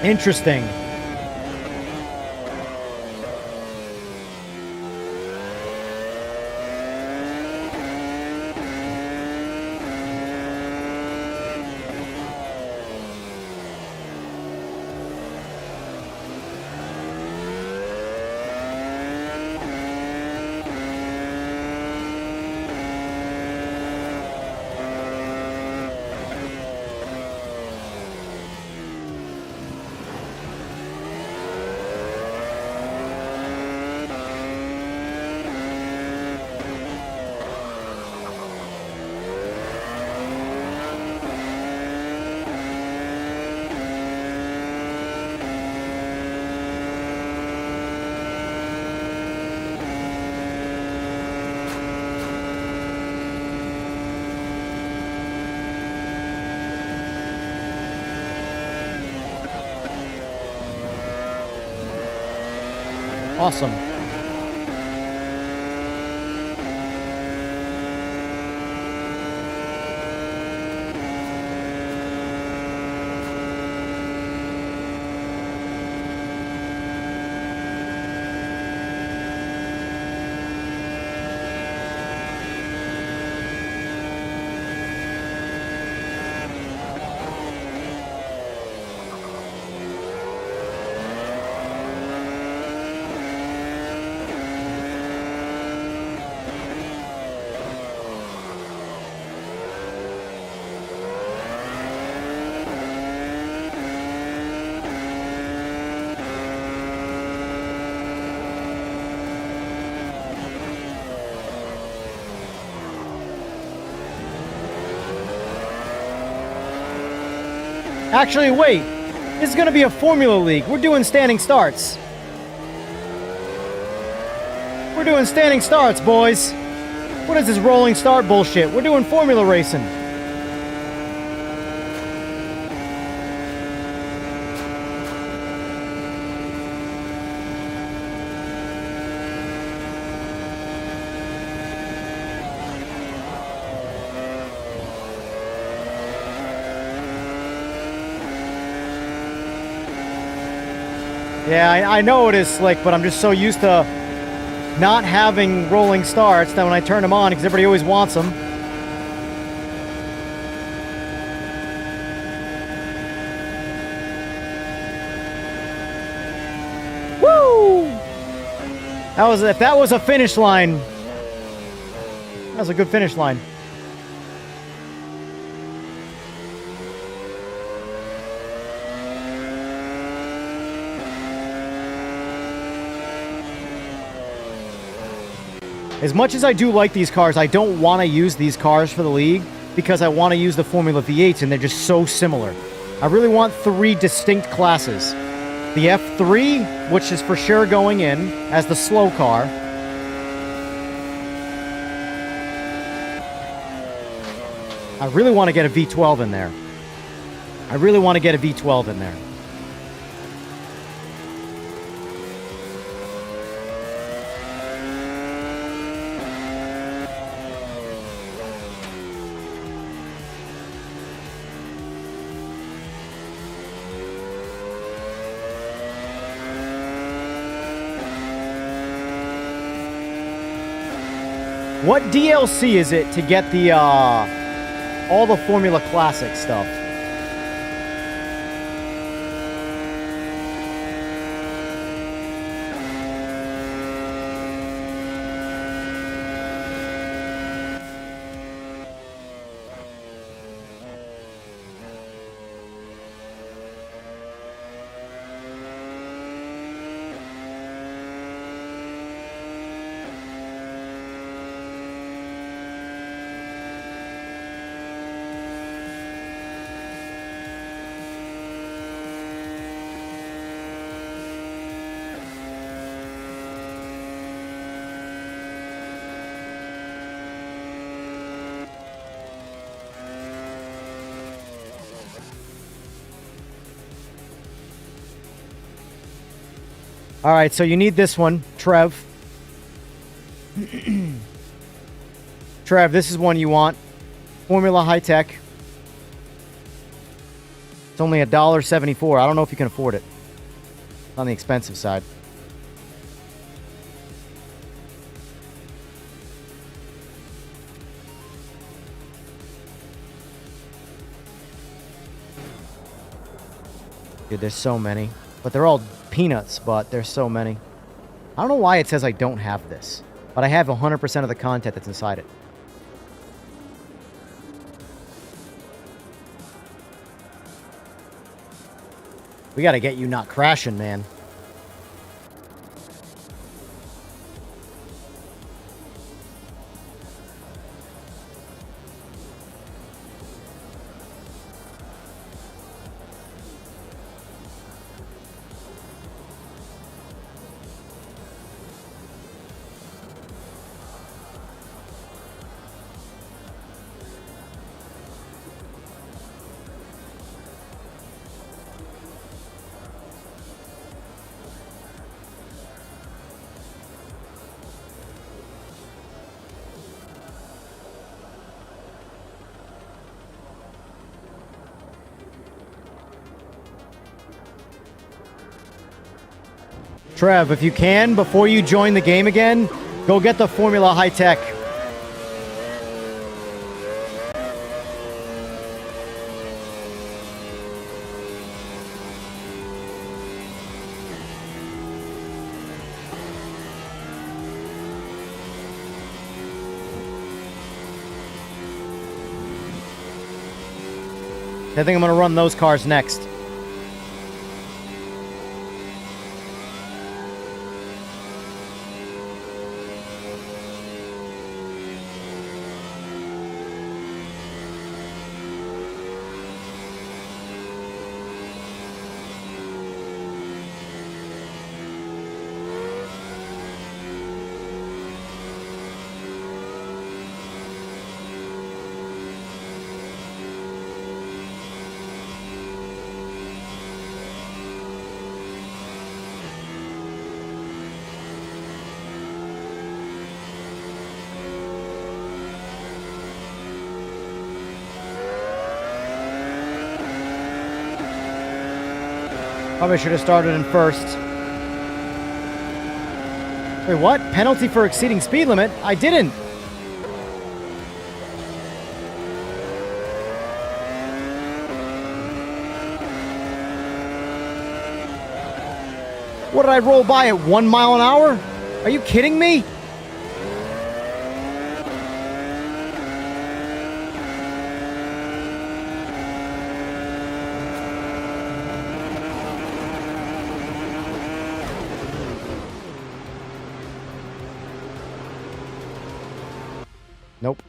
Interesting. Awesome. Actually, wait. This is going to be a Formula League. We're doing standing starts. We're doing standing starts, boys. What is this rolling start bullshit? We're doing formula racing. Yeah, I know it is slick, but I'm just so used to not having rolling starts that when I turn them on, because everybody always wants them. Woo! If that was a finish line, that was a good finish line. As much as I do like these cars, I don't want to use these cars for the league because I want to use the Formula V8s and they're just so similar. I really want 3 distinct classes. The F3, which is for sure going in as the slow car. I really want to get a V12 in there. I really want to get a V12 in there. What DLC is it to get the, all the Formula Classic stuff? All right, so you need this one, Trev. Trev, this is one you want. Formula High Tech. It's only $1.74. I don't know if you can afford it. It's on the expensive side. Dude, there's so many. But they're all peanuts, but there's so many. I don't know why it says I don't have this. But I have 100% of the content that's inside it. We gotta get you not crashing, man. Trev, if you can, before you join the game again, go get the Formula High Tech. I think I'm going to run those cars next. Probably should have started in first. Wait, what? Penalty for exceeding speed limit? I didn't. What did I roll by at 1 mile an hour? Are you kidding me? Nope.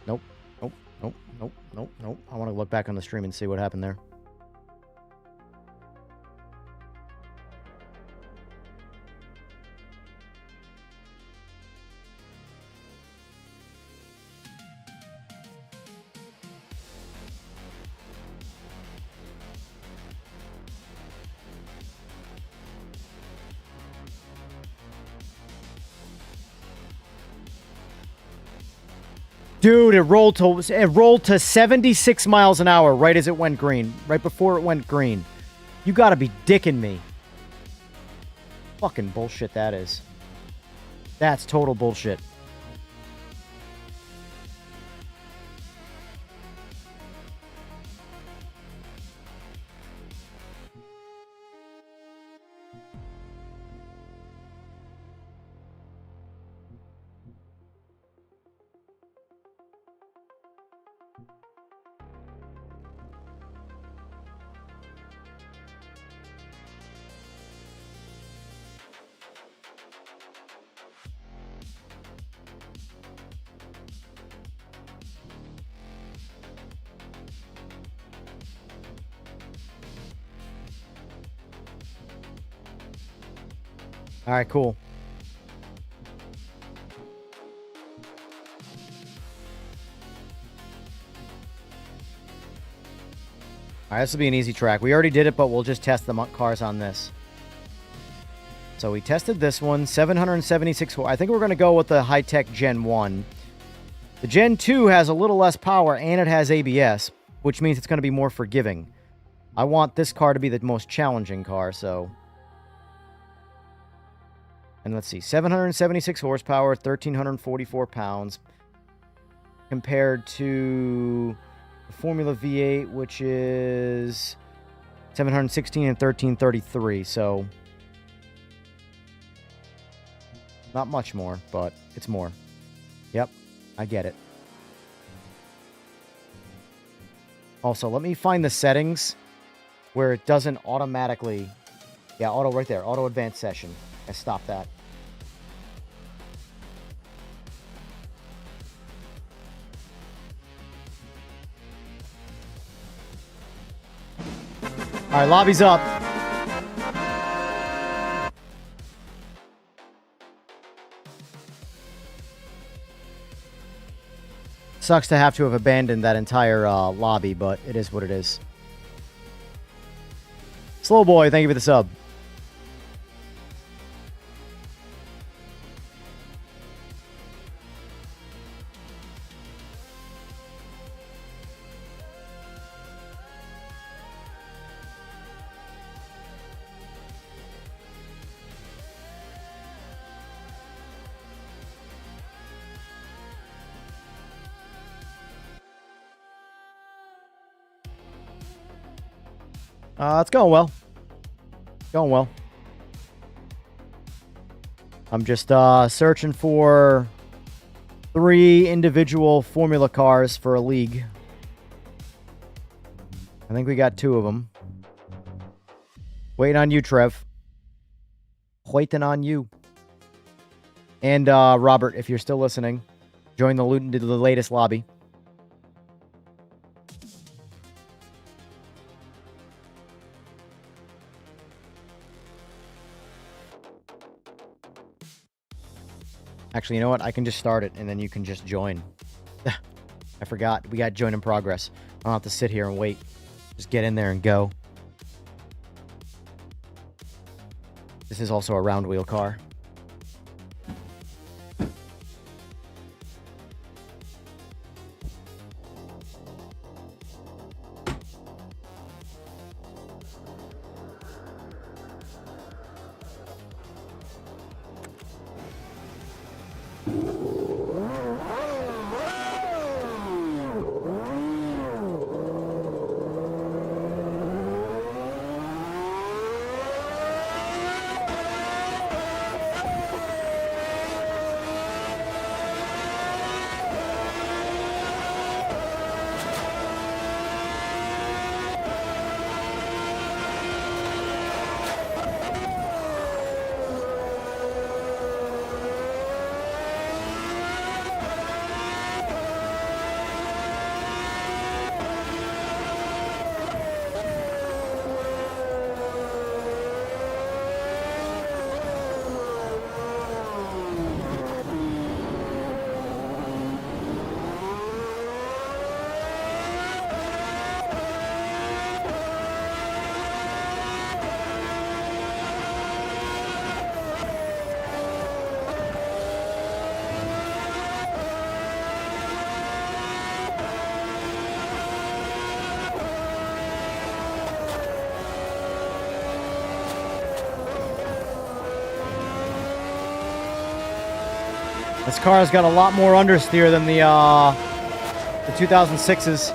Nope. Nope. Nope. Nope. Nope. Nope. I want to look back on the stream and see what happened there. Dude, it rolled to 76 miles an hour right as it went green. Right before it went green. You gotta be dicking me. Fucking bullshit that is. That's total bullshit. All right, cool. All right, this will be an easy track. We already did it, but we'll just test the cars on this. So we tested this one, 776. I think we're going to go with the high-tech Gen 1. The Gen 2 has a little less power, and it has ABS, which means it's going to be more forgiving. I want this car to be the most challenging car, so... And let's see, 776 horsepower, 1,344 pounds, compared to the Formula V8, which is 716 and 1,333, so... Not much more, but it's more. Yep, I get it. Also, let me find the settings where it doesn't automatically... Yeah, auto right there. Auto advanced session. I stopped that. All right, lobby's up. Sucks to have to have abandoned that entire lobby, but it is what it is. Slow Boy, thank you for the sub. It's going well. Going well. I'm just searching for 3 individual Formula cars for a league. I think we got 2 of them. Waiting on you, Trev. Waiting on you. And Robert, if you're still listening, join the latest lobby. Actually, you know what? I can just start it, and then you can just join. I forgot. We got join in progress. I don't have to sit here and wait. Just get in there and go. This is also a round wheel car. This car's got a lot more understeer than the 2006s.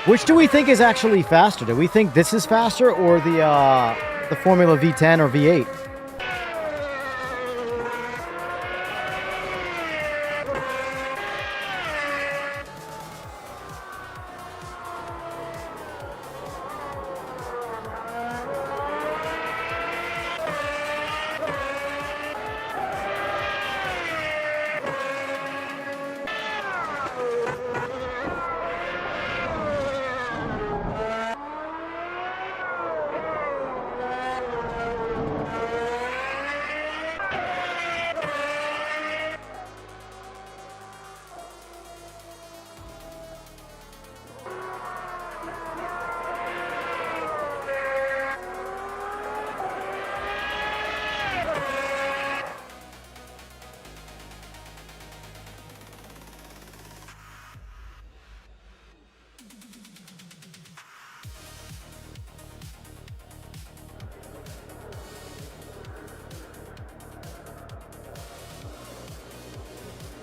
Which do we think is actually faster? Do we think this is faster or the Formula V10 or V8?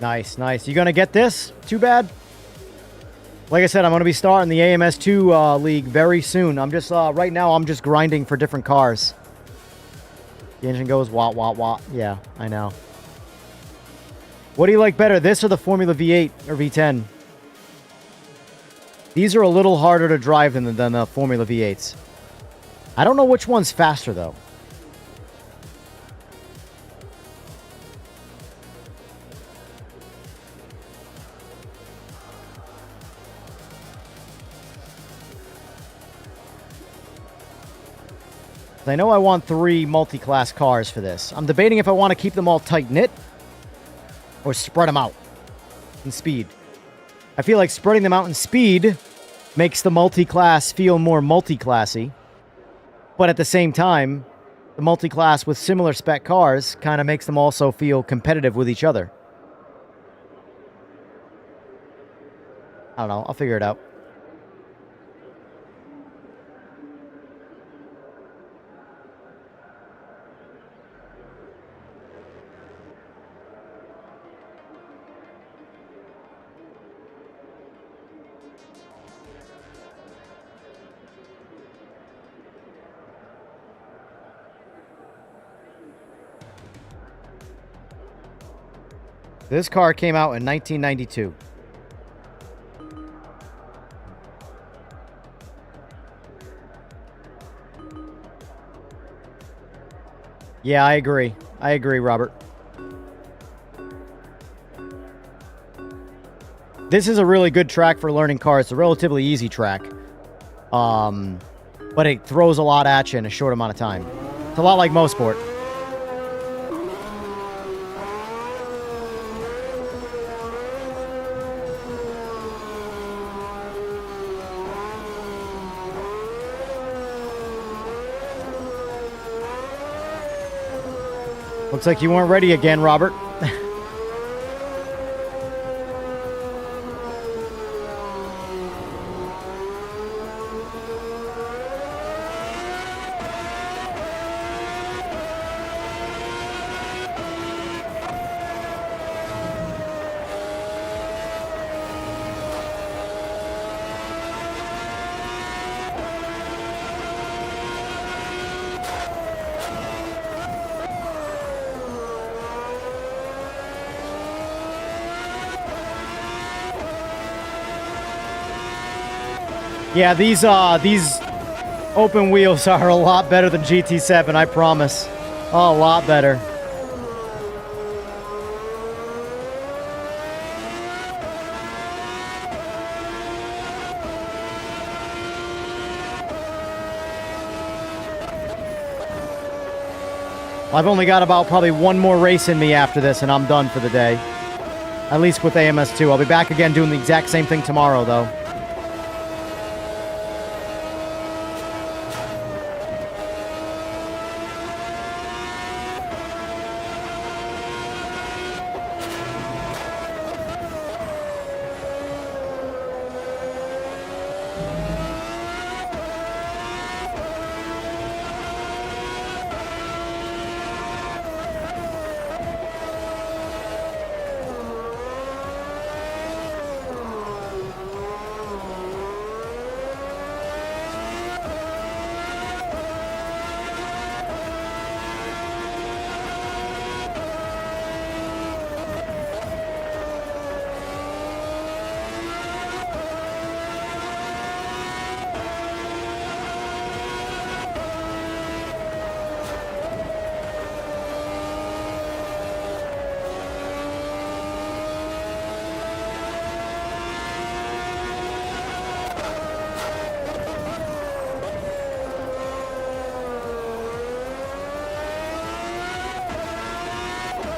Nice, nice. You gonna get this? Too bad. Like I said, I'm gonna be starting the AMS2 league very soon. I'm just right now I'm just grinding for different cars. The engine goes wah wah wah. Yeah, I know. What do you like better, this or the Formula V8 or V10? These are a little harder to drive than the Formula V8s. I don't know which one's faster though. I know I want 3 multi-class cars for this. I'm debating if I want to keep them all tight-knit or spread them out in speed. I feel like spreading them out in speed makes the multi-class feel more multi-classy. But at the same time, the multi-class with similar spec cars kind of makes them also feel competitive with each other. I don't know. I'll figure it out. This car came out in 1992. Yeah, I agree. I agree, Robert. This is a really good track for learning cars. It's a relatively easy track. But it throws a lot at you in a short amount of time. It's a lot like Mosport. Looks like you weren't ready again, Robert. Yeah, these open wheels are a lot better than GT7, I promise. A lot better. I've only got about probably one more race in me after this, and I'm done for the day. At least with AMS2. I'll be back again doing the exact same thing tomorrow, though.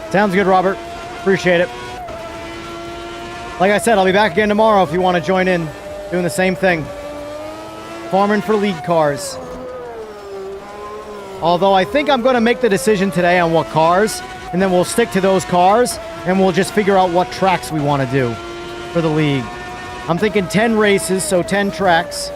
Sounds good, Robert. Appreciate it. Like I said, I'll be back again tomorrow if you want to join in. Doing the same thing. Farming for league cars. Although I think I'm going to make the decision today on what cars, and then we'll stick to those cars, and we'll just figure out what tracks we want to do for the league. I'm thinking 10 races, so 10 tracks.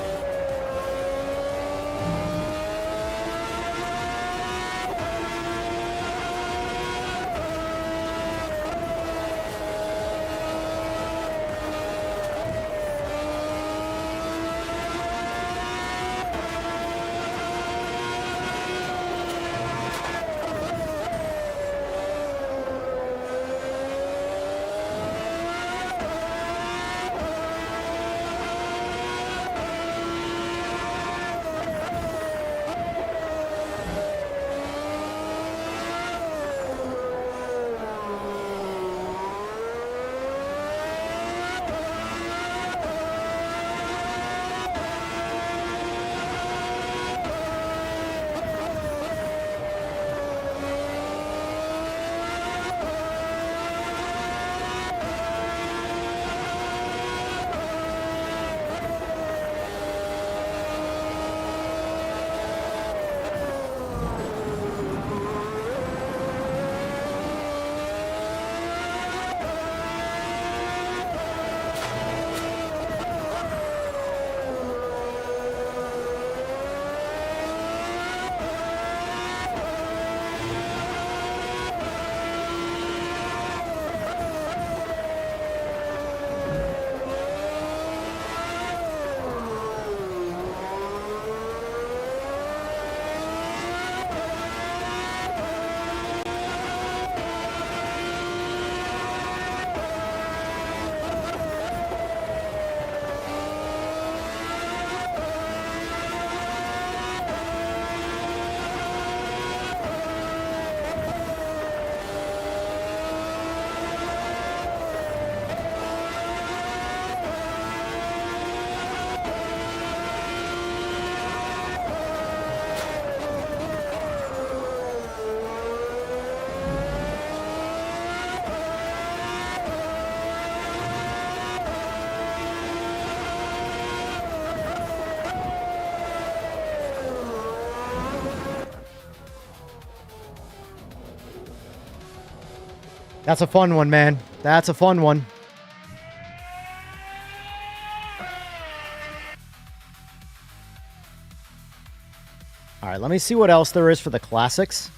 That's a fun one, man. That's a fun one. All right, let me see what else there is for the classics.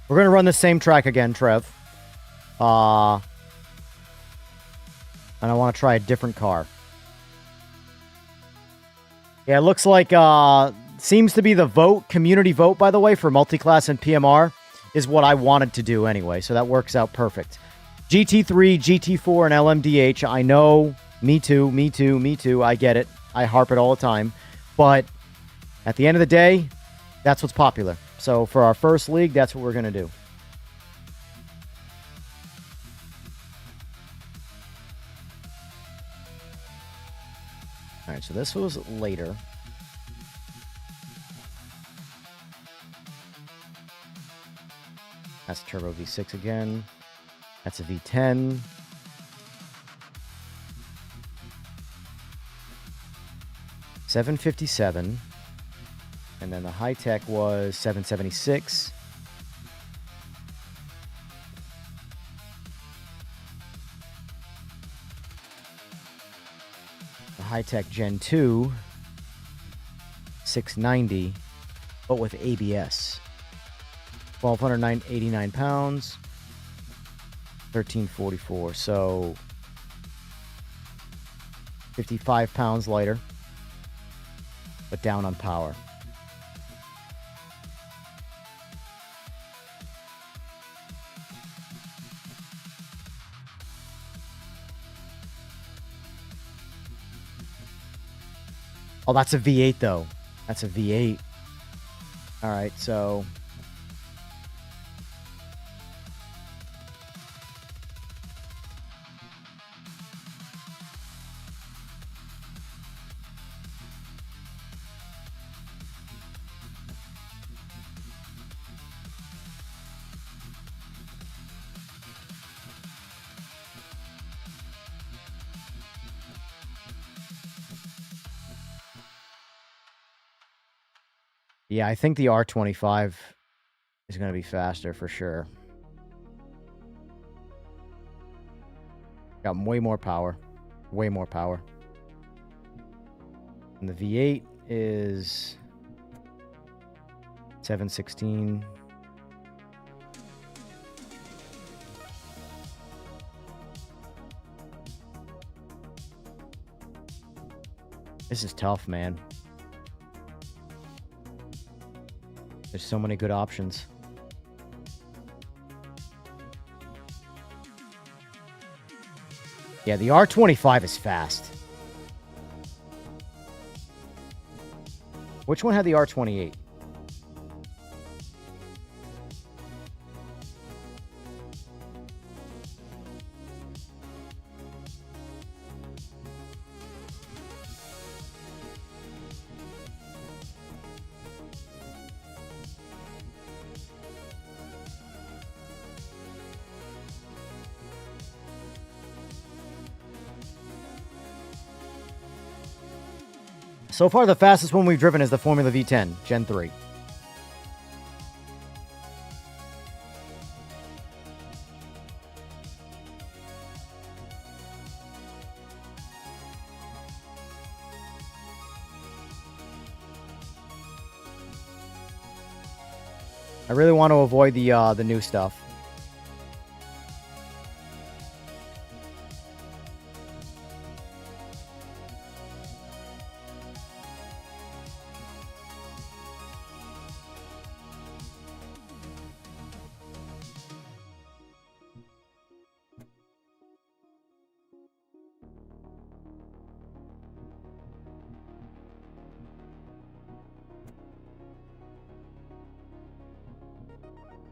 We're going to run the same track again, Trev. And I want to try a different car. Yeah, it looks like, seems to be the vote, community vote, by the way, for multi-class and PMR is what I wanted to do anyway, so that works out perfect. GT3, GT4, and LMDH, I know, me too, I get it. I harp it all the time. But at the end of the day, that's what's popular. So for our first league, that's what we're going to do. All right, so this was later. That's Turbo V6 again. That's a V10. $757. And then the high-tech was $776. The high-tech Gen 2, $690, but with ABS. 1,289 pounds, 1,344. So 55 pounds lighter, but down on power. Oh, that's a V8 though. That's a V8. All right, so yeah, I think the R25 is going to be faster for sure. Got way more power. Way more power. And the V8 is 716. This is tough, man. There's so many good options. Yeah, the R25 is fast. Which one had the R28? So far, the fastest one we've driven is the Formula V10, Gen 3. I really want to avoid the new stuff.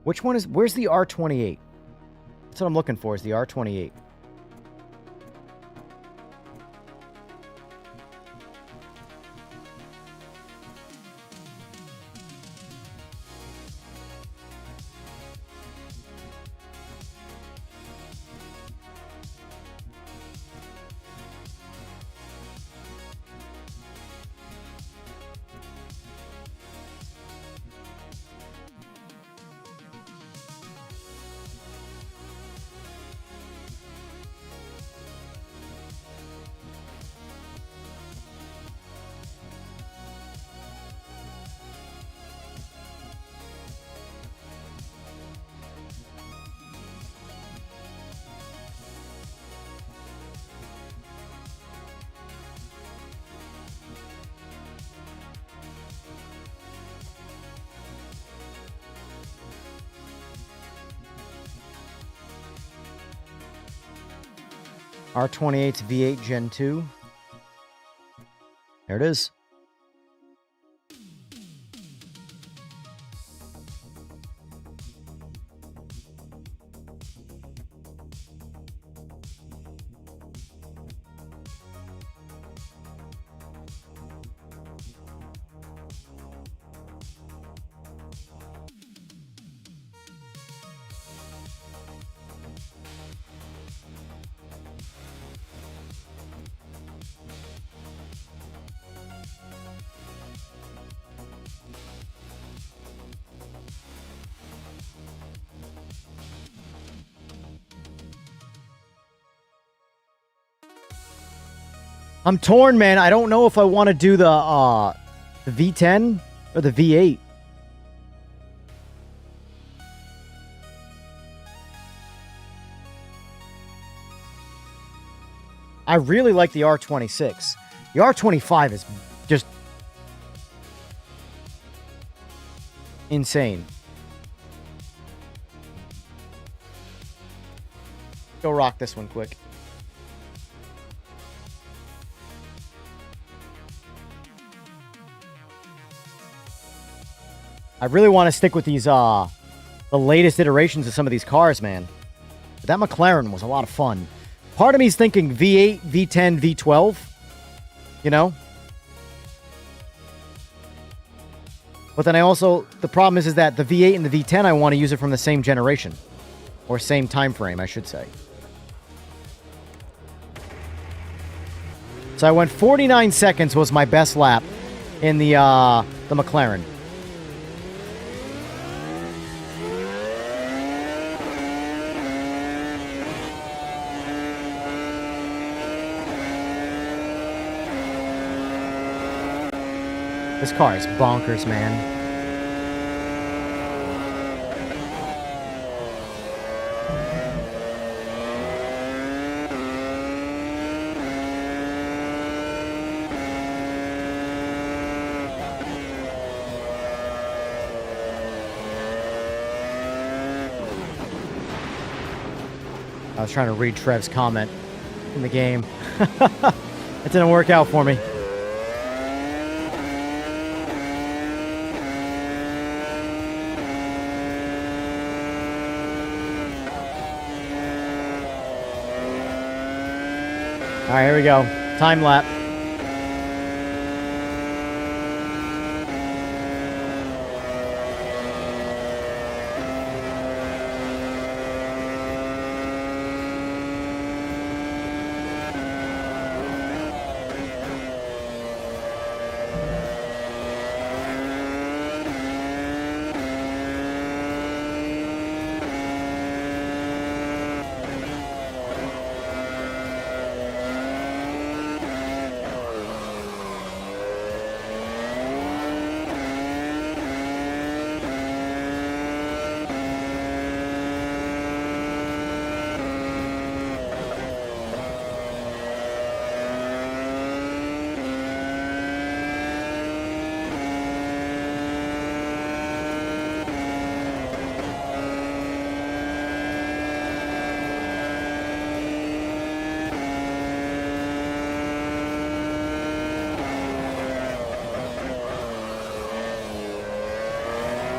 Which one is... Where's the R28? That's what I'm looking for, is the R28. R28's V8 Gen 2. There it is. I'm torn, man. I don't know if I want to do the V10 or the V8. I really like the R26. The R25 is just insane. Go rock this one quick. I really want to stick with these, the latest iterations of some of these cars, man. But that McLaren was a lot of fun. Part of me is thinking V8, V10, V12. You know? But then I also... The problem is that the V8 and the V10, I want to use it from the same generation. Or same time frame, I should say. So I went 49 seconds was my best lap in the McLaren. This car is bonkers, man. I was trying to read Trev's comment in the game. It didn't work out for me. All right, here we go. Time lap.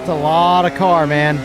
It's a lot of car, man.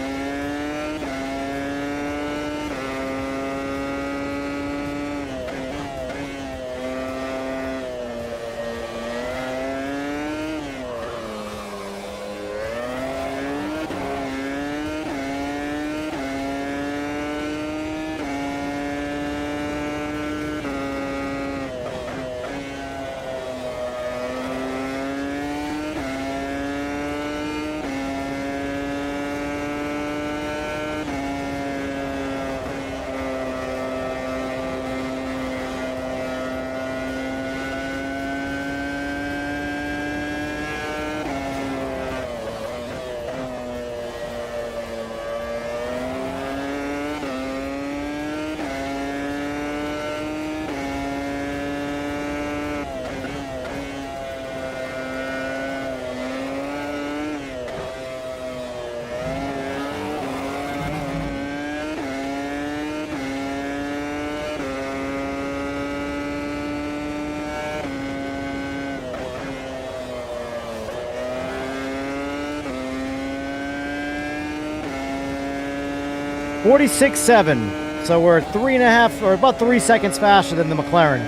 46.7. So we're 3.5 or about 3 seconds faster than the McLaren.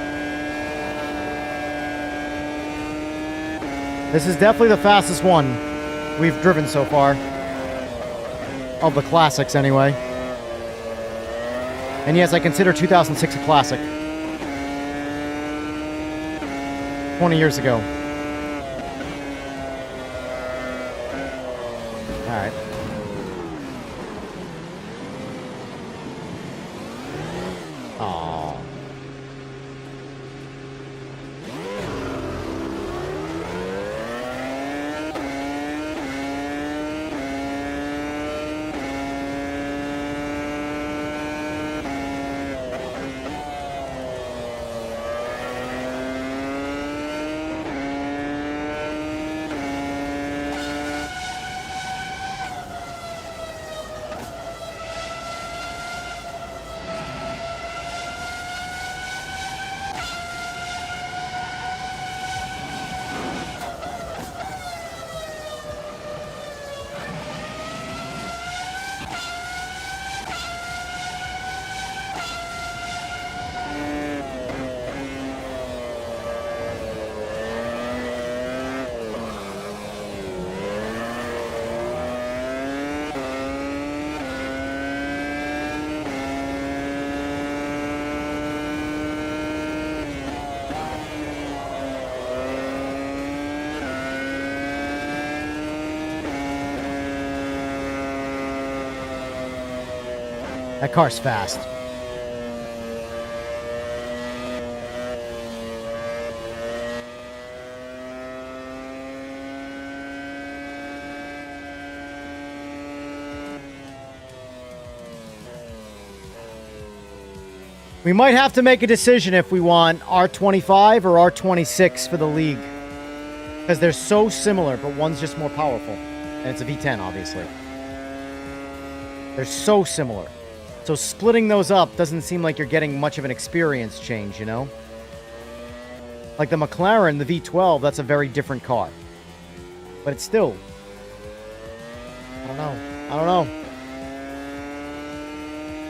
This is definitely the fastest one we've driven so far. Of the classics, anyway. And yes, I consider 2006 a classic. 20 years ago. Alright. Aww. That car's fast. We might have to make a decision if we want R25 or R26 for the League. Because they're so similar, but one's just more powerful. And it's a V10, obviously. They're so similar. So splitting those up doesn't seem like you're getting much of an experience change, you know? Like the McLaren, the V12, that's a very different car. But it's still... I don't know.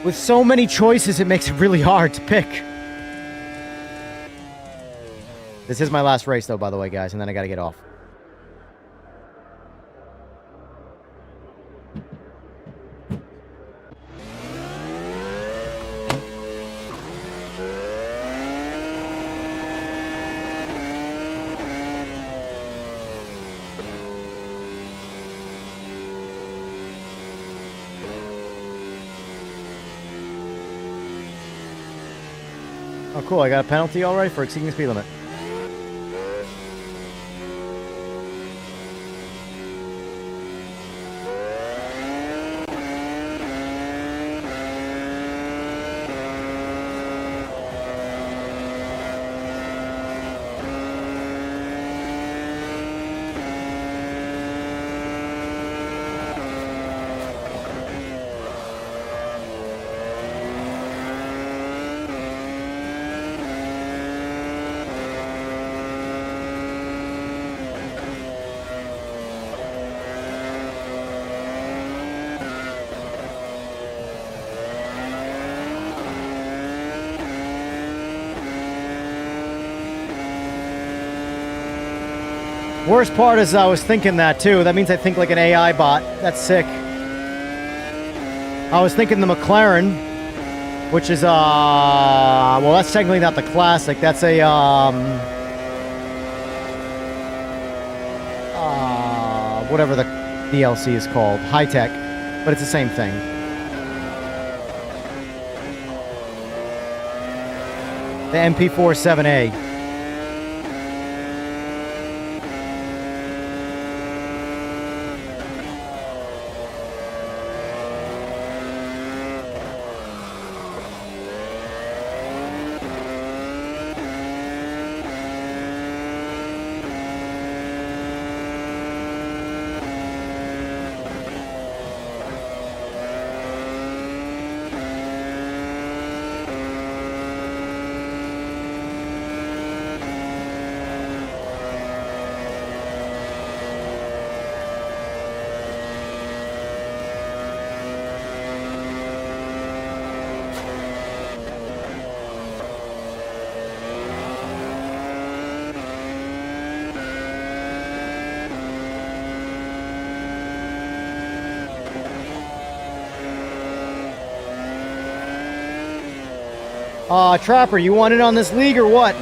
With so many choices, it makes it really hard to pick. This is my last race, though, by the way, guys, and then I gotta get off. Oh, cool. I got a penalty already for exceeding the speed limit. Worst part is I was thinking that too. That means I think like an AI bot. That's sick. I was thinking the McLaren, which is well, that's technically not the classic. That's a whatever the DLC is called, high tech, but it's the same thing. The MP4 7A. Trapper, you want in on this league or what?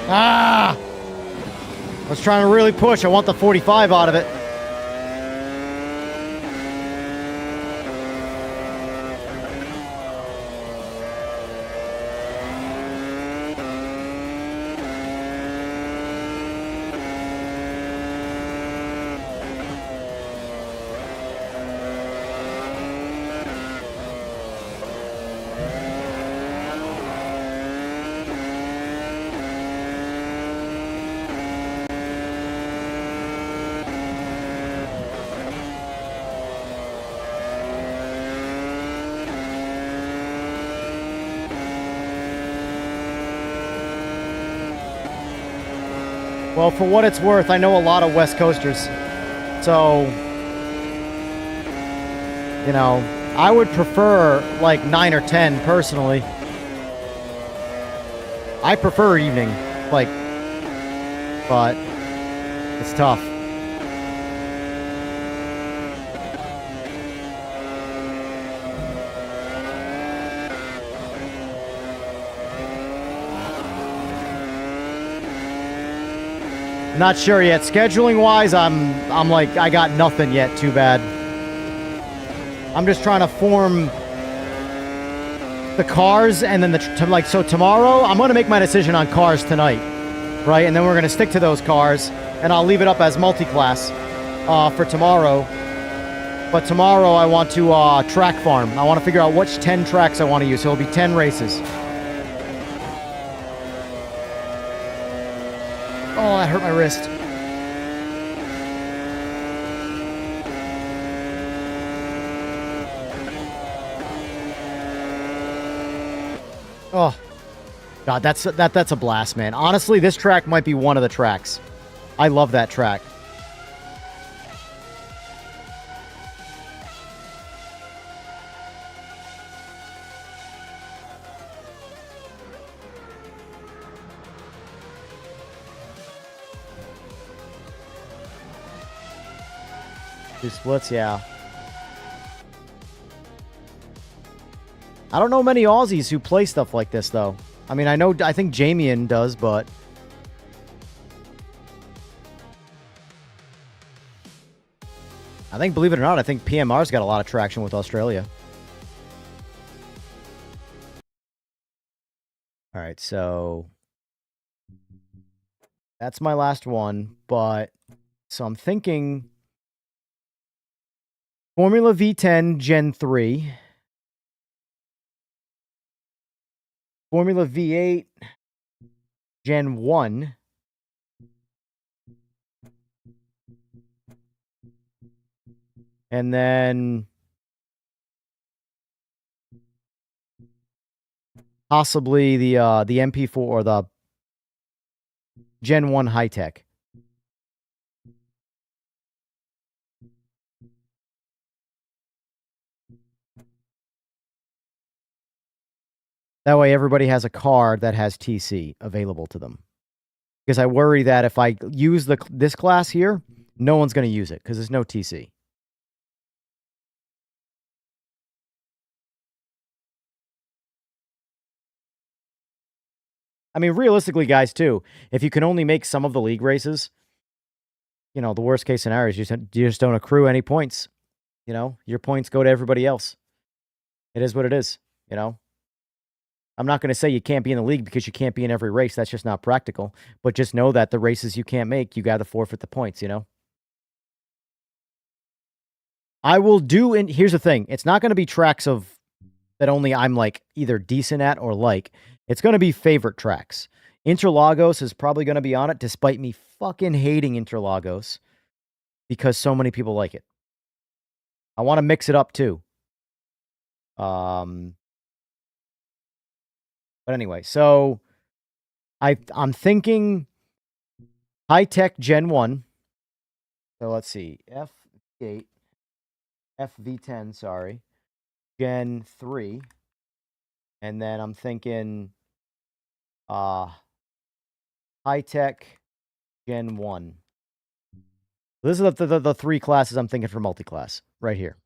Ah! I was trying to really push. I want the 45 out of it. Well, for what it's worth, I know a lot of West Coasters. So, you know, I would prefer like 9 or 10 personally. I prefer evening, like, but it's tough. Not sure yet. Scheduling wise, I'm like, I got nothing yet. Too bad. I'm just trying to form the cars, and then so tomorrow I'm gonna make my decision on cars tonight, right? And then we're gonna stick to those cars, and I'll leave it up as multi-class for tomorrow. But tomorrow I want to track farm. I want to figure out which 10 tracks I want to use. So it'll be 10 races. Oh, that hurt my wrist. Oh, God, that's a blast, man. Honestly, this track might be one of the tracks. I love that track. Two splits, yeah. I don't know many Aussies who play stuff like this, though. I mean, I think Jamian does, but... I think, believe it or not, I think PMR's got a lot of traction with Australia. Alright, so... That's my last one, but... So I'm thinking... Formula V10 Gen 3. Formula V8 Gen 1. And then possibly the MP4 or the Gen 1 high tech. That way everybody has a car that has TC available to them. Because I worry that if I use this class here, no one's going to use it because there's no TC. I mean, realistically, guys, too, if you can only make some of the league races, you know, the worst case scenario is you just don't accrue any points. You know, your points go to everybody else. It is what it is, you know. I'm not going to say you can't be in the league because you can't be in every race. That's just not practical. But just know that the races you can't make, you got to forfeit the points, you know. I will do, and here's the thing. It's not going to be tracks that only I'm like either decent at or like. It's going to be favorite tracks. Interlagos is probably going to be on it, despite me fucking hating Interlagos because so many people like it. I want to mix it up too. But anyway, so I'm thinking high tech Gen 1. So let's see. F8. FV10, sorry, Gen 3. And then I'm thinking high-tech Gen 1. This is the three classes I'm thinking for multi-class right here.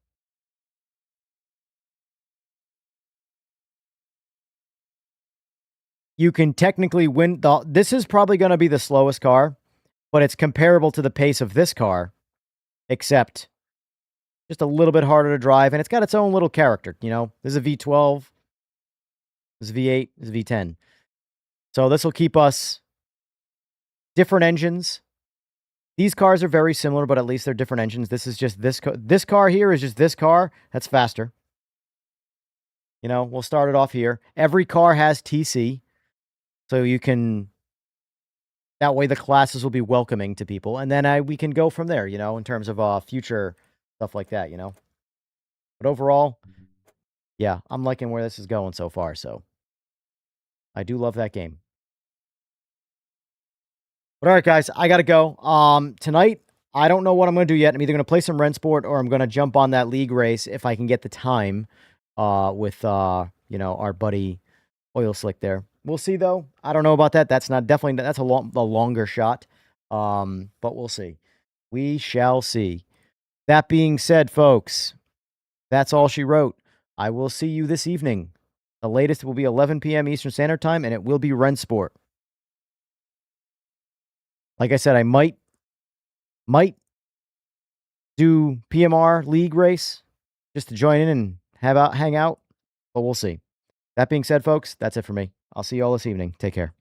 You can technically win. This is probably going to be the slowest car, but it's comparable to the pace of this car, except just a little bit harder to drive, and it's got its own little character, you know? This is a V12, this is V8, this is V10. So this will keep us different engines. These cars are very similar, but at least they're different engines. This is just this car here is just this car. That's faster. You know, we'll start it off here. Every car has TC, so you can... That way the classes will be welcoming to people, and then we can go from there, you know, in terms of future stuff like that, you know? But overall, yeah, I'm liking where this is going so far, so I do love that game. But all right, guys, I gotta go. Tonight, I don't know what I'm gonna do yet. I'm either gonna play some Rennsport or I'm gonna jump on that league race if I can get the time with you know, our buddy Oil Slick there. We'll see though. I don't know about that. That's a longer shot. But we'll see. We shall see. That being said, folks, that's all she wrote. I will see you this evening. The latest will be 11 p.m. Eastern Standard Time, and it will be Rennsport. Like I said, I might do PMR league race just to join in and hang out, but we'll see. That being said, folks, that's it for me. I'll see you all this evening. Take care.